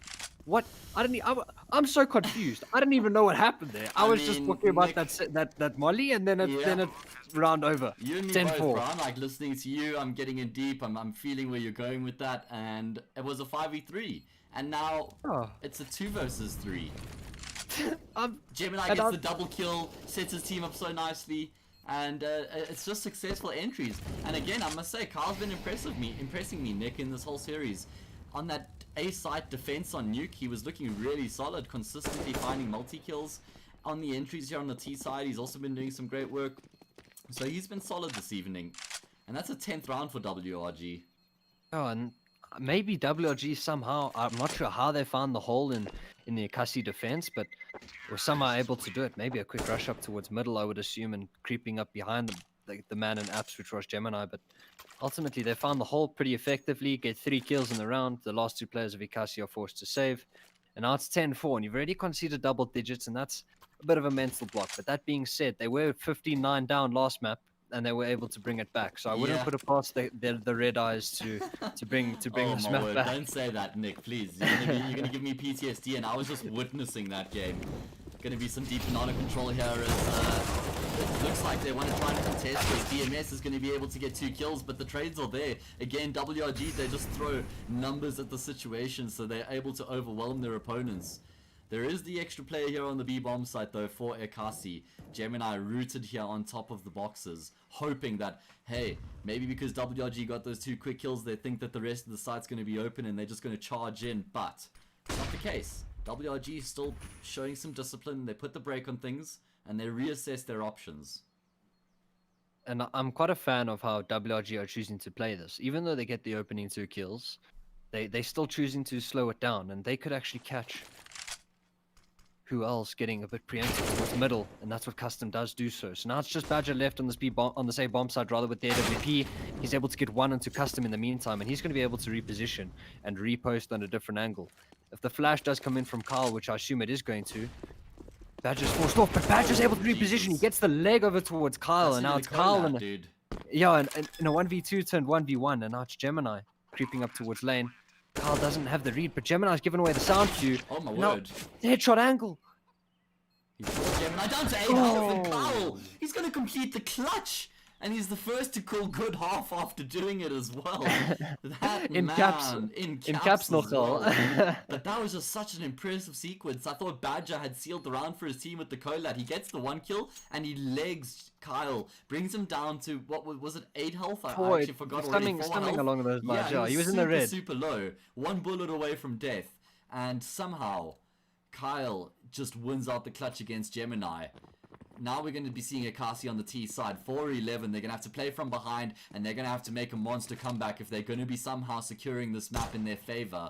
What? I'm so confused. I didn't even know what happened there. I was just talking about that molly, and then it round over. You and me 10-4. both, bro. I'm like listening to you. I'm getting in deep. I'm feeling where you're going with that, and it was a 5v3, and now it's a 2 versus 3. Gemini gets the double kill, sets his team up so nicely, and it's just successful entries. And again, I must say, Kyle's been impressing me, Nick, in this whole series. On that A-site defense on Nuke, he was looking really solid, consistently finding multi-kills. On the entries here on the T side, he's also been doing some great work. So he's been solid this evening. And that's a 10th round for WRG. Oh, and maybe WRG somehow, I'm not sure how they found the hole in the Ekasi defense, but were somehow able to do it. Maybe a quick rush up towards middle, I would assume, and creeping up behind the man in apps, which was Gemini. But ultimately, they found the hole pretty effectively, get 3 kills in the round. The last 2 players of Ekasi are forced to save. And now it's 10-4, and you've already conceded double digits, and that's a bit of a mental block. But that being said, they were 15-9 down last map, and they were able to bring it back. So I wouldn't put it past the red eyes to bring this map back. Don't say that, Nick, please. You're gonna give me PTSD, and I was just witnessing that game. Gonna be some deep banana control here as it looks like they want to try and contest this. DMS is going to be able to get 2 kills, but the trades are there. Again, WRG, they just throw numbers at the situation, so they're able to overwhelm their opponents. There is the extra player here on the B-bomb site, though, for Ekasi. Gemini rooted here on top of the boxes, hoping that, hey, maybe because WRG got those 2 quick kills, they think that the rest of the site's going to be open and they're just going to charge in, but it's not the case. WRG is still showing some discipline. They put the brake on things, and they reassess their options. And I'm quite a fan of how WRG are choosing to play this. Even though they get the opening 2 kills, they're still choosing to slow it down, and they could actually catch who else getting a bit preemptive towards middle, and that's what Custom does do so. So now it's just Badger left on the same bomb side, rather, with the AWP. He's able to get 1 into Custom in the meantime, and he's going to be able to reposition and repost on a different angle. If the flash does come in from Kyle, which I assume it is going to, Badger's forced off, but Badger's able to reposition. He gets the leg over towards Kyle, and now it's Kyle and in a 1v2 turned 1v1, and now it's Gemini creeping up towards lane. Kyle doesn't have the read, but Gemini's given away the sound cue. Oh my word. Headshot angle. Gemini down to 8 health, and Kyle, he's going to complete the clutch. And he's the first to call good half after doing it as well. That in man, caps as well. But that was just such an impressive sequence. I thought Badger had sealed the round for his team with the Colad. He gets the 1 kill and he legs Kyle, brings him down to what was it, 8 health? I actually forgot already. Something along those lines. Yeah, he was in the red. Super low, 1 bullet away from death, and somehow Kyle just wins out the clutch against Gemini. Now we're going to be seeing Ekasi on the T side. 4-11, they're going to have to play from behind, and they're going to have to make a monster comeback if they're going to be somehow securing this map in their favor.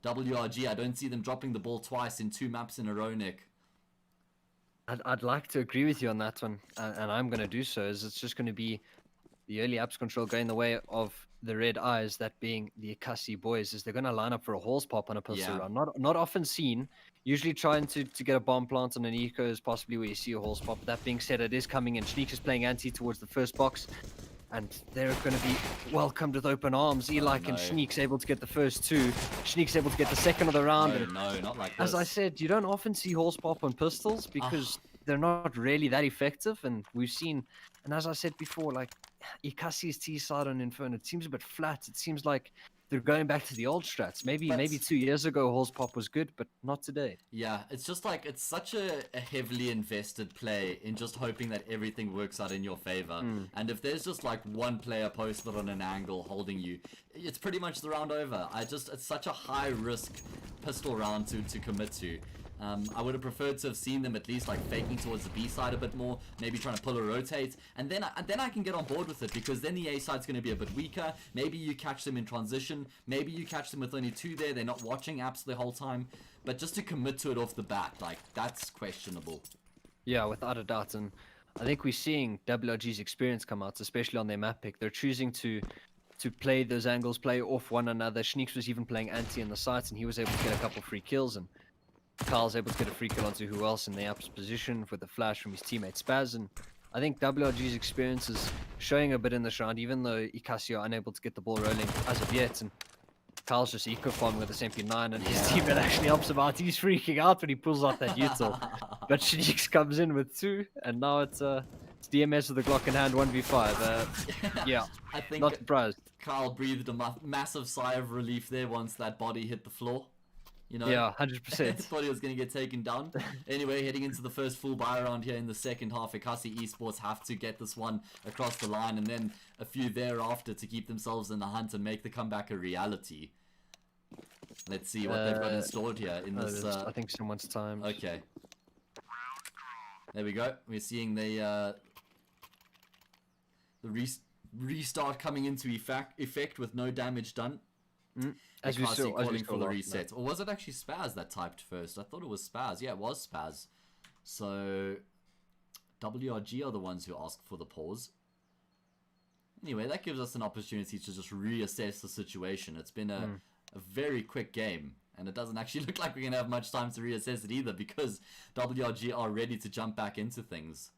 WRG, I don't see them dropping the ball twice in 2 maps in a row, Nick. I'd like to agree with you on that one, and I'm going to do so. Is it's just going to be the early apps control going the way of the red eyes, that being the Ekasi boys, is they're going to line up for a HAzE pop on a pistol round. Not often seen. Usually trying to get a bomb plant on an eco is possibly where you see a HAzE pop. But that being said, it is coming in. Niix is playing anti towards the first box, and they're going to be welcomed with open arms. Eli and Niix able to get the first 2. Niix able to get the second of the round. No, not like this. As I said, you don't often see HAzE pop on pistols because they're not really that effective, and we've seen, and as I said before, like Ekasi's T side on Inferno, it seems a bit flat. It seems like they're going back to the old strats. Maybe But 2 years ago, Horse Pop was good, but not today. yeah, it's just like it's such a heavily invested play in just hoping that everything works out in your favor. And if there's just like one player posted on an angle holding you, it's pretty much the round over. It's such a high risk pistol round to commit to. I would have preferred to have seen them at least like faking towards the B side a bit more, maybe trying to pull a rotate, and then I can get on board with it, because then the A side's going to be a bit weaker. Maybe you catch them in transition, maybe you catch them with only 2 there, they're not watching apps the whole time, but just to commit to it off the bat, like, that's questionable. Yeah, without a doubt, and I think we're seeing WRG's experience come out, especially on their map pick. They're choosing to play those angles, play off one another. Niix was even playing anti in the sites, and he was able to get a couple free kills, and Carl's able to get a free kill onto who else in the app's position with a flash from his teammate Spaz, and I think WRG's experience is showing a bit in this round, even though Ekasi are unable to get the ball rolling as of yet, and Carl's just eco-farming with this MP9, and his teammate actually helps him out. He's freaking out when he pulls out that util, but Niix comes in with 2, and now it's DMS with the Glock in hand, 1v5. Yeah, I think not surprised. Carl breathed a massive sigh of relief there once that body hit the floor. You know, yeah, 100%. thought he was going to get taken down. Anyway, heading into the first full buy round here in the second half, Ekasi Esports have to get this one across the line, and then a few thereafter to keep themselves in the hunt and make the comeback a reality. Let's see what they've got installed here in this. I think someone's timed. Okay. There we go. We're seeing the restart coming into effect with no damage done. As we saw, calling for the reset. Or was it actually Spaz that typed first? I thought it was Spaz. Yeah, it was Spaz. So WRG are the ones who asked for the pause. Anyway, that gives us an opportunity to just reassess the situation. It's been a very quick game, and it doesn't actually look like we're going to have much time to reassess it either, because WRG are ready to jump back into things.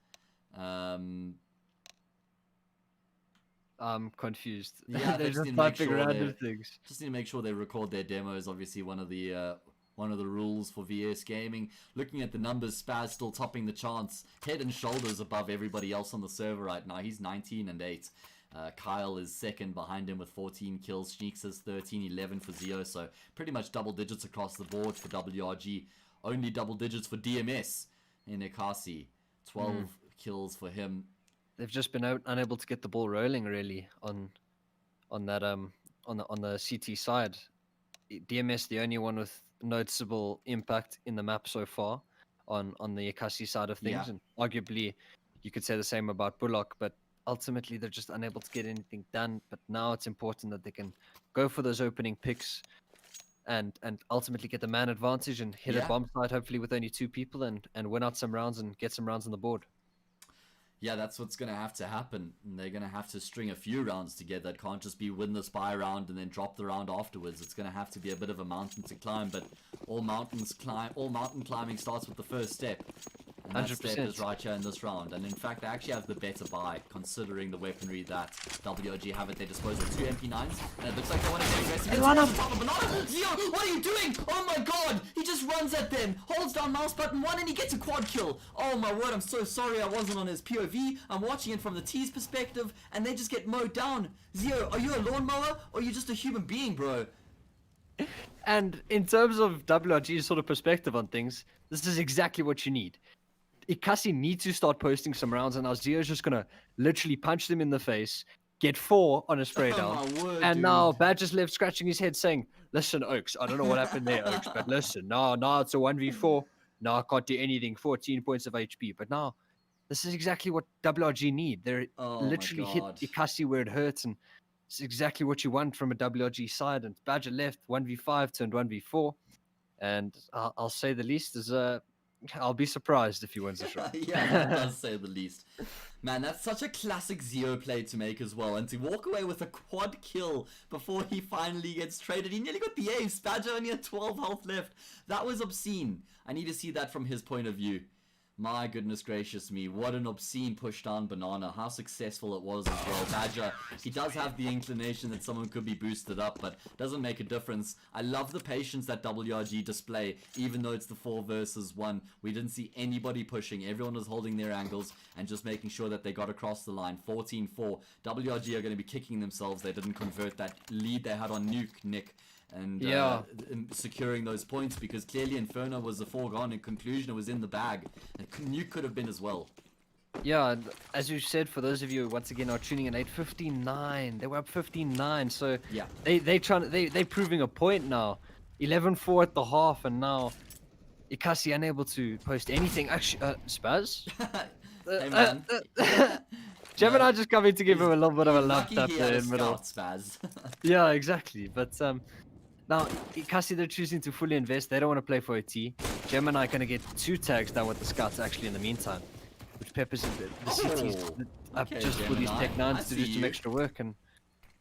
I'm confused. Yeah, they're just need typing random things. Just need to make sure they record their demos. Obviously, one of the rules for VS Gaming. Looking at the numbers, Spaz still topping the charts, head and shoulders above everybody else on the server right now. He's 19 and 8. Kyle is second behind him with 14 kills. Niix is 13, 11 for Zio. So pretty much double digits across the board for WRG. Only double digits for DMS in Ekasi. 12 kills for him. They've just been unable to get the ball rolling really on the CT side. DMS the only one with noticeable impact in the map so far on the Ekasi side of things, and arguably you could say the same about Bullock, but ultimately they're just unable to get anything done. But now it's important that they can go for those opening picks and ultimately get the man advantage and hit a bomb site, hopefully with only 2 people, and win out some rounds and get some rounds on the board. Yeah, that's what's going to have to happen. And they're going to have to string a few rounds together. It can't just be win the spy round and then drop the round afterwards. It's going to have to be a bit of a mountain to climb, but all mountain climbing starts with the first step. And that 100%. step is right here in this round. And in fact, they actually have the better buy, considering the weaponry that WRG have at their disposal. 2 MP9s, and it looks like they want to get aggressive. It's on top of Banana! Zio, what are you doing? Oh my god! He just runs at them, holds down mouse button 1, and he gets a quad kill. Oh my word, I'm so sorry I wasn't on his POV. I'm watching it from the T's perspective, and they just get mowed down. Zio, are you a lawnmower, or are you just a human being, bro? And in terms of WRG's sort of perspective on things, this is exactly what you need. Ekasi needs to start posting some rounds, and now Zio's just gonna literally punch them in the face, get 4 on a spray down, and now Badge is left scratching his head saying, "Listen, Oaks, I don't know what happened there, Oaks, but listen, now it's a 1v4. Now I can't do anything. 14 points of HP, but now this is exactly what WRG need. They're literally hit Ekasi where it hurts, and it's exactly what you want from a WRG side. And Badger left 1v5 turned 1v4, and I'll say the least is I'll be surprised if he wins the shot. Yeah, that does say the least. Man, that's such a classic Zio play to make as well. And to walk away with a quad kill before he finally gets traded. He nearly got the ace. Badger only had 12 health left. That was obscene. I need to see that from his point of view. My goodness gracious me, what an obscene push down banana. How successful it was as well. Badger, he does have the inclination that someone could be boosted up, but doesn't make a difference. I love the patience that WRG display, even though it's the 4 versus 1. We didn't see anybody pushing. Everyone was holding their angles and just making sure that they got across the line. 14-4. WRG are going to be kicking themselves. They didn't convert that lead they had on Niix. And securing those points, because clearly Inferno was a foregone in conclusion. It was in the bag. And Nuke could have been as well. Yeah, and as you said, for those of you once again are tuning in, 8:59. They were up 15-9. So yeah, they proving a point now. 11-4 at the half, and now Ekasi unable to post anything. Actually, Spaz. Hey man. Gemini just coming to give him a little bit of a love tap there in the middle. Spaz. Yeah, exactly. But now Ekasi, they're choosing to fully invest. They don't want to play for a T. Gemini gonna get 2 tags done with the scouts actually in the meantime, which peppers the CTs up just for these Tech 9s to do some extra work. And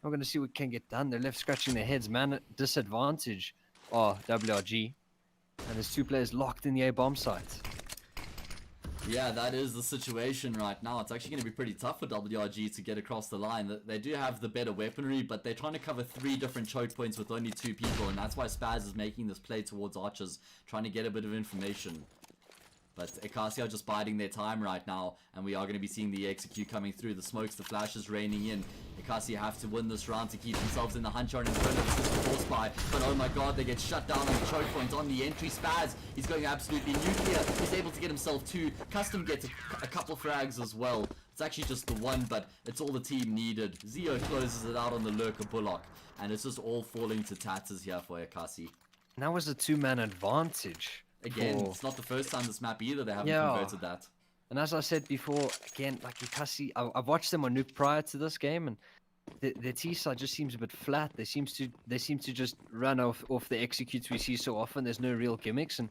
I'm gonna see what can get done. They're left scratching their heads, man. Disadvantage. Oh, WRG, and there's 2 players locked in the A bomb site. Yeah, that is the situation right now. It's actually going to be pretty tough for WRG to get across the line. They do have the better weaponry, but they're trying to cover 3 different choke points with only 2 people, and that's why Spaz is making this play towards Archers, trying to get a bit of information. But Ekasi are just biding their time right now, and we are going to be seeing the execute coming through. The smokes, the flashes raining in. Ekasi have to win this round to keep themselves in the hunt yard in front of the force by. But oh my god, they get shut down on the choke point on the entry. Spaz, he's going absolutely nuclear. He's able to get himself 2. Custom gets a couple frags as well. It's actually just the 1, but it's all the team needed. Zeo closes it out on the lurker Bullock, and it's just all falling to tatters here for Ekasi. And that was a 2-man advantage. Again, it's not the first time this map either they haven't converted that. And as I said before, again, like Ekasi, I've watched them on Nuke prior to this game, and their T side just seems a bit flat. They seem to just run off the executes we see so often. There's no real gimmicks, and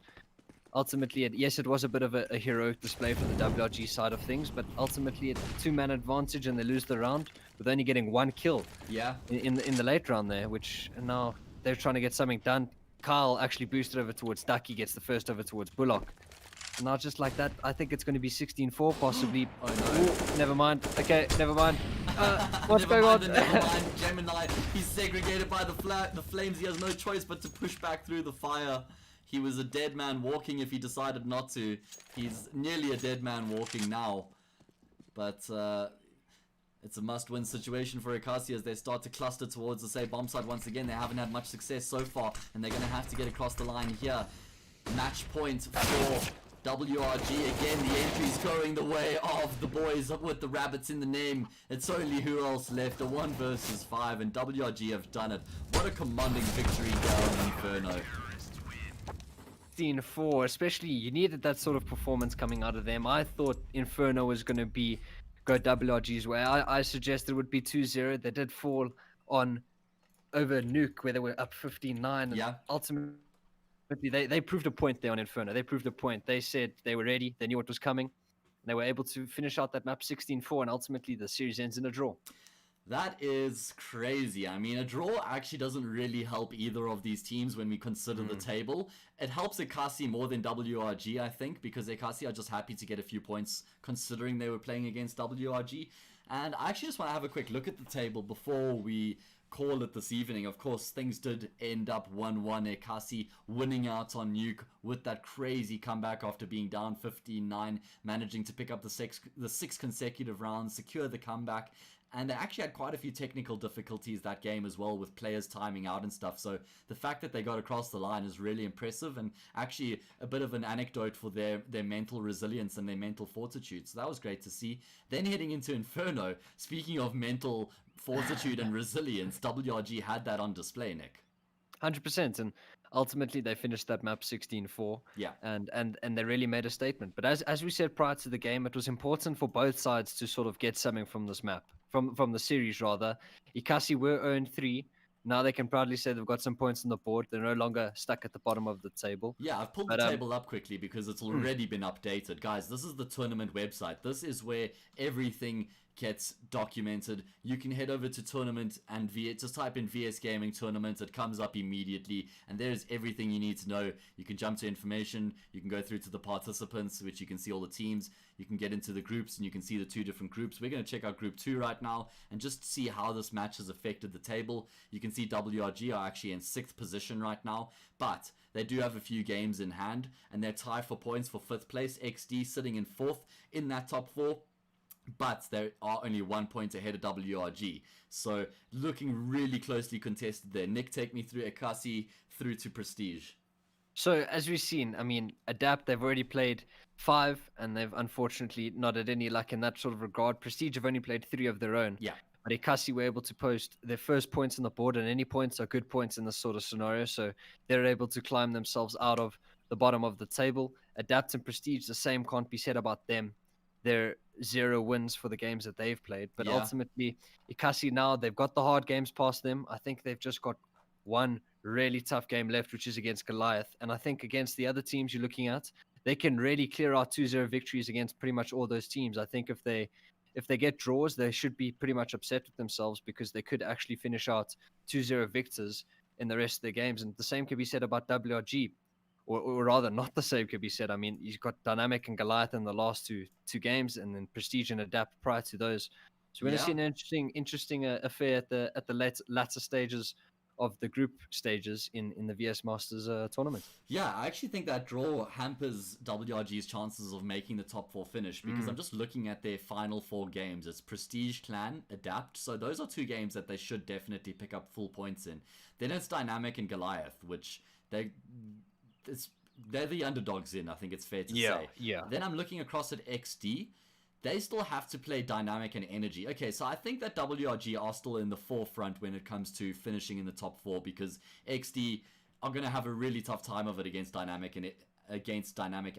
ultimately, yes, it was a bit of a heroic display for the WRG side of things, but ultimately, it's a 2-man advantage, and they lose the round with only getting 1 kill. Yeah. In the late round there, which now they're trying to get something done. Kyle actually boosted over towards Ducky, gets the first over towards Bullock. And now just like that, I think it's going to be 16-4 possibly. Oh no. Ooh, never mind. Okay, never mind. What's going on? Never mind. Gemini, he's segregated by the flames. He has no choice but to push back through the fire. He was a dead man walking if he decided not to. He's nearly a dead man walking now. But it's a must-win situation for Ekasi as they start to cluster towards the same bomb site once again. They haven't had much success so far, and they're going to have to get across the line here. Match point for WRG. Again, the entry's going the way of the boys with the rabbits in the name. It's only who else left, a 1 versus 5, and WRG have done it. What a commanding victory here on Inferno. 16-4, especially you needed that sort of performance coming out of them. I thought Inferno was going to go WRG's way. I suggested it would be 2-0. They did fall on over Nuke where they were up 15-9. Yeah. Ultimately, they proved a point there on Inferno. They proved a point. They said they were ready. They knew what was coming. They were able to finish out that map 16-4, and ultimately the series ends in a draw. That is crazy. I mean, a draw actually doesn't really help either of these teams when we consider the table. It helps Ekasi more than WRG, I think, because Ekasi are just happy to get a few points considering they were playing against WRG. And I actually just want to have a quick look at the table before we call it this evening. Of course, things did end up 1-1. Ekasi winning out on Nuke with that crazy comeback after being down 15-9, managing to pick up the 6 consecutive rounds, secure the comeback. And they actually had quite a few technical difficulties that game as well, with players timing out and stuff. So the fact that they got across the line is really impressive, and actually a bit of an anecdote for their mental resilience and their mental fortitude. So that was great to see. Then heading into Inferno, speaking of mental fortitude and resilience, WRG had that on display, Nick. 100%, and ultimately they finished that map 16-4. Yeah. And they really made a statement. But as we said prior to the game, it was important for both sides to sort of get something from this map, from the series rather. Ekasi were 0-3. Now they can proudly say they've got some points on the board. They're no longer stuck at the bottom of the table. Yeah, I've pulled the table up quickly because it's already been updated. Guys, this is the tournament website. This is where everything gets documented. You can head over to tournament and just type in VS Gaming Tournament. It comes up immediately, and there's everything you need to know. You can jump to information. You can go through to the participants, which you can see all the teams. You can get into the groups, and you can see the 2 different groups. We're going to check out Group 2 right now and just see how this match has affected the table. You can see WRG are actually in 6th position right now, but they do have a few games in hand, and they're tied for points for 5th place. XD sitting in 4th in that top 4. But they are only 1 point ahead of WRG. So looking really closely contested there. Nick, take me through Ekasi through to Prestige. So as we've seen, I mean, Adapt, they've already played 5, and they've unfortunately not had any luck in that sort of regard. Prestige have only played 3 of their own. Yeah. But Ekasi were able to post their first points on the board, and any points are good points in this sort of scenario. So they're able to climb themselves out of the bottom of the table. Adapt and Prestige, the same can't be said about them. They're 0 wins for the games that they've played. But ultimately, Ekasi now, they've got the hard games past them. I think they've just got one really tough game left, which is against Goliath. And I think against the other teams you're looking at, they can really clear out 2-0 victories against pretty much all those teams. I think if they get draws, they should be pretty much upset with themselves, because they could actually finish out 2-0 victors in the rest of their games. And the same could be said about WRG. Or rather, not the same could be said. I mean, you've got Dynamic and Goliath in the last two games, and then Prestige and Adapt prior to those. So we're going to see an interesting affair at the latter stages of the group stages in the VS Masters tournament. Yeah, I actually think that draw hampers WRG's chances of making the top 4 finish, because I'm just looking at their final 4 games. It's Prestige, Clan, Adapt. So those are 2 games that they should definitely pick up full points in. Then it's Dynamic and Goliath, which they're the underdogs in, I think it's fair to say. Yeah. Then I'm looking across at XD. They still have to play Dynamic and Energy. Okay, so I think that WRG are still in the forefront when it comes to finishing in the top 4, because XD are going to have a really tough time of it against Dynamic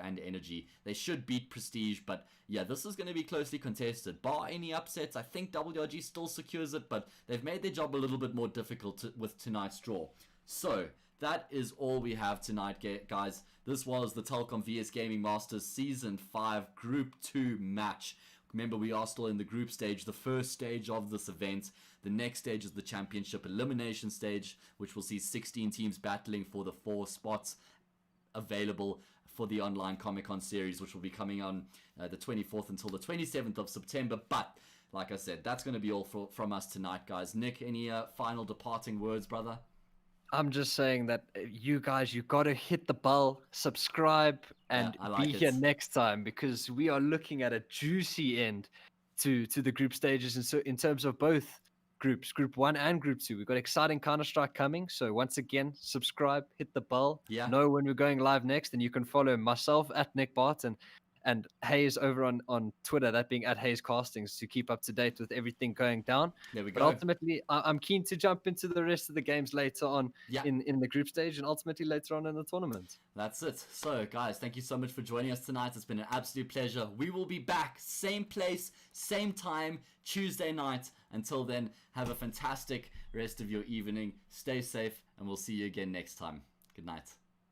and Energy. They should beat Prestige, but yeah, this is going to be closely contested. Bar any upsets, I think WRG still secures it, but they've made their job a little bit more difficult with tonight's draw. So that is all we have tonight, guys. This was the Telkom VS Gaming Masters Season 5 Group 2 match. Remember, we are still in the group stage, the first stage of this event. The next stage is the championship elimination stage, which will see 16 teams battling for the 4 spots available for the online Comic-Con series, which will be coming on the 24th until the 27th of September. But like I said, that's going to be all from us tonight, guys. Nick, any final departing words, brother? I'm just saying that you guys, you got to hit the bell, subscribe, and be here next time, because we are looking at a juicy end to the group stages. And so in terms of both groups, Group 1 and Group 2, we've got exciting Counter-Strike coming. So once again, subscribe, hit the bell, know when we're going live next, and you can follow myself at Nick Bart and HAzE over on Twitter, that being at HAzE Castings, to keep up to date with everything going down. There we go. But ultimately, I'm keen to jump into the rest of the games later on in the group stage, and ultimately later on in the tournament. That's it. So, guys, thank you so much for joining us tonight. It's been an absolute pleasure. We will be back, same place, same time, Tuesday night. Until then, have a fantastic rest of your evening. Stay safe, and we'll see you again next time. Good night.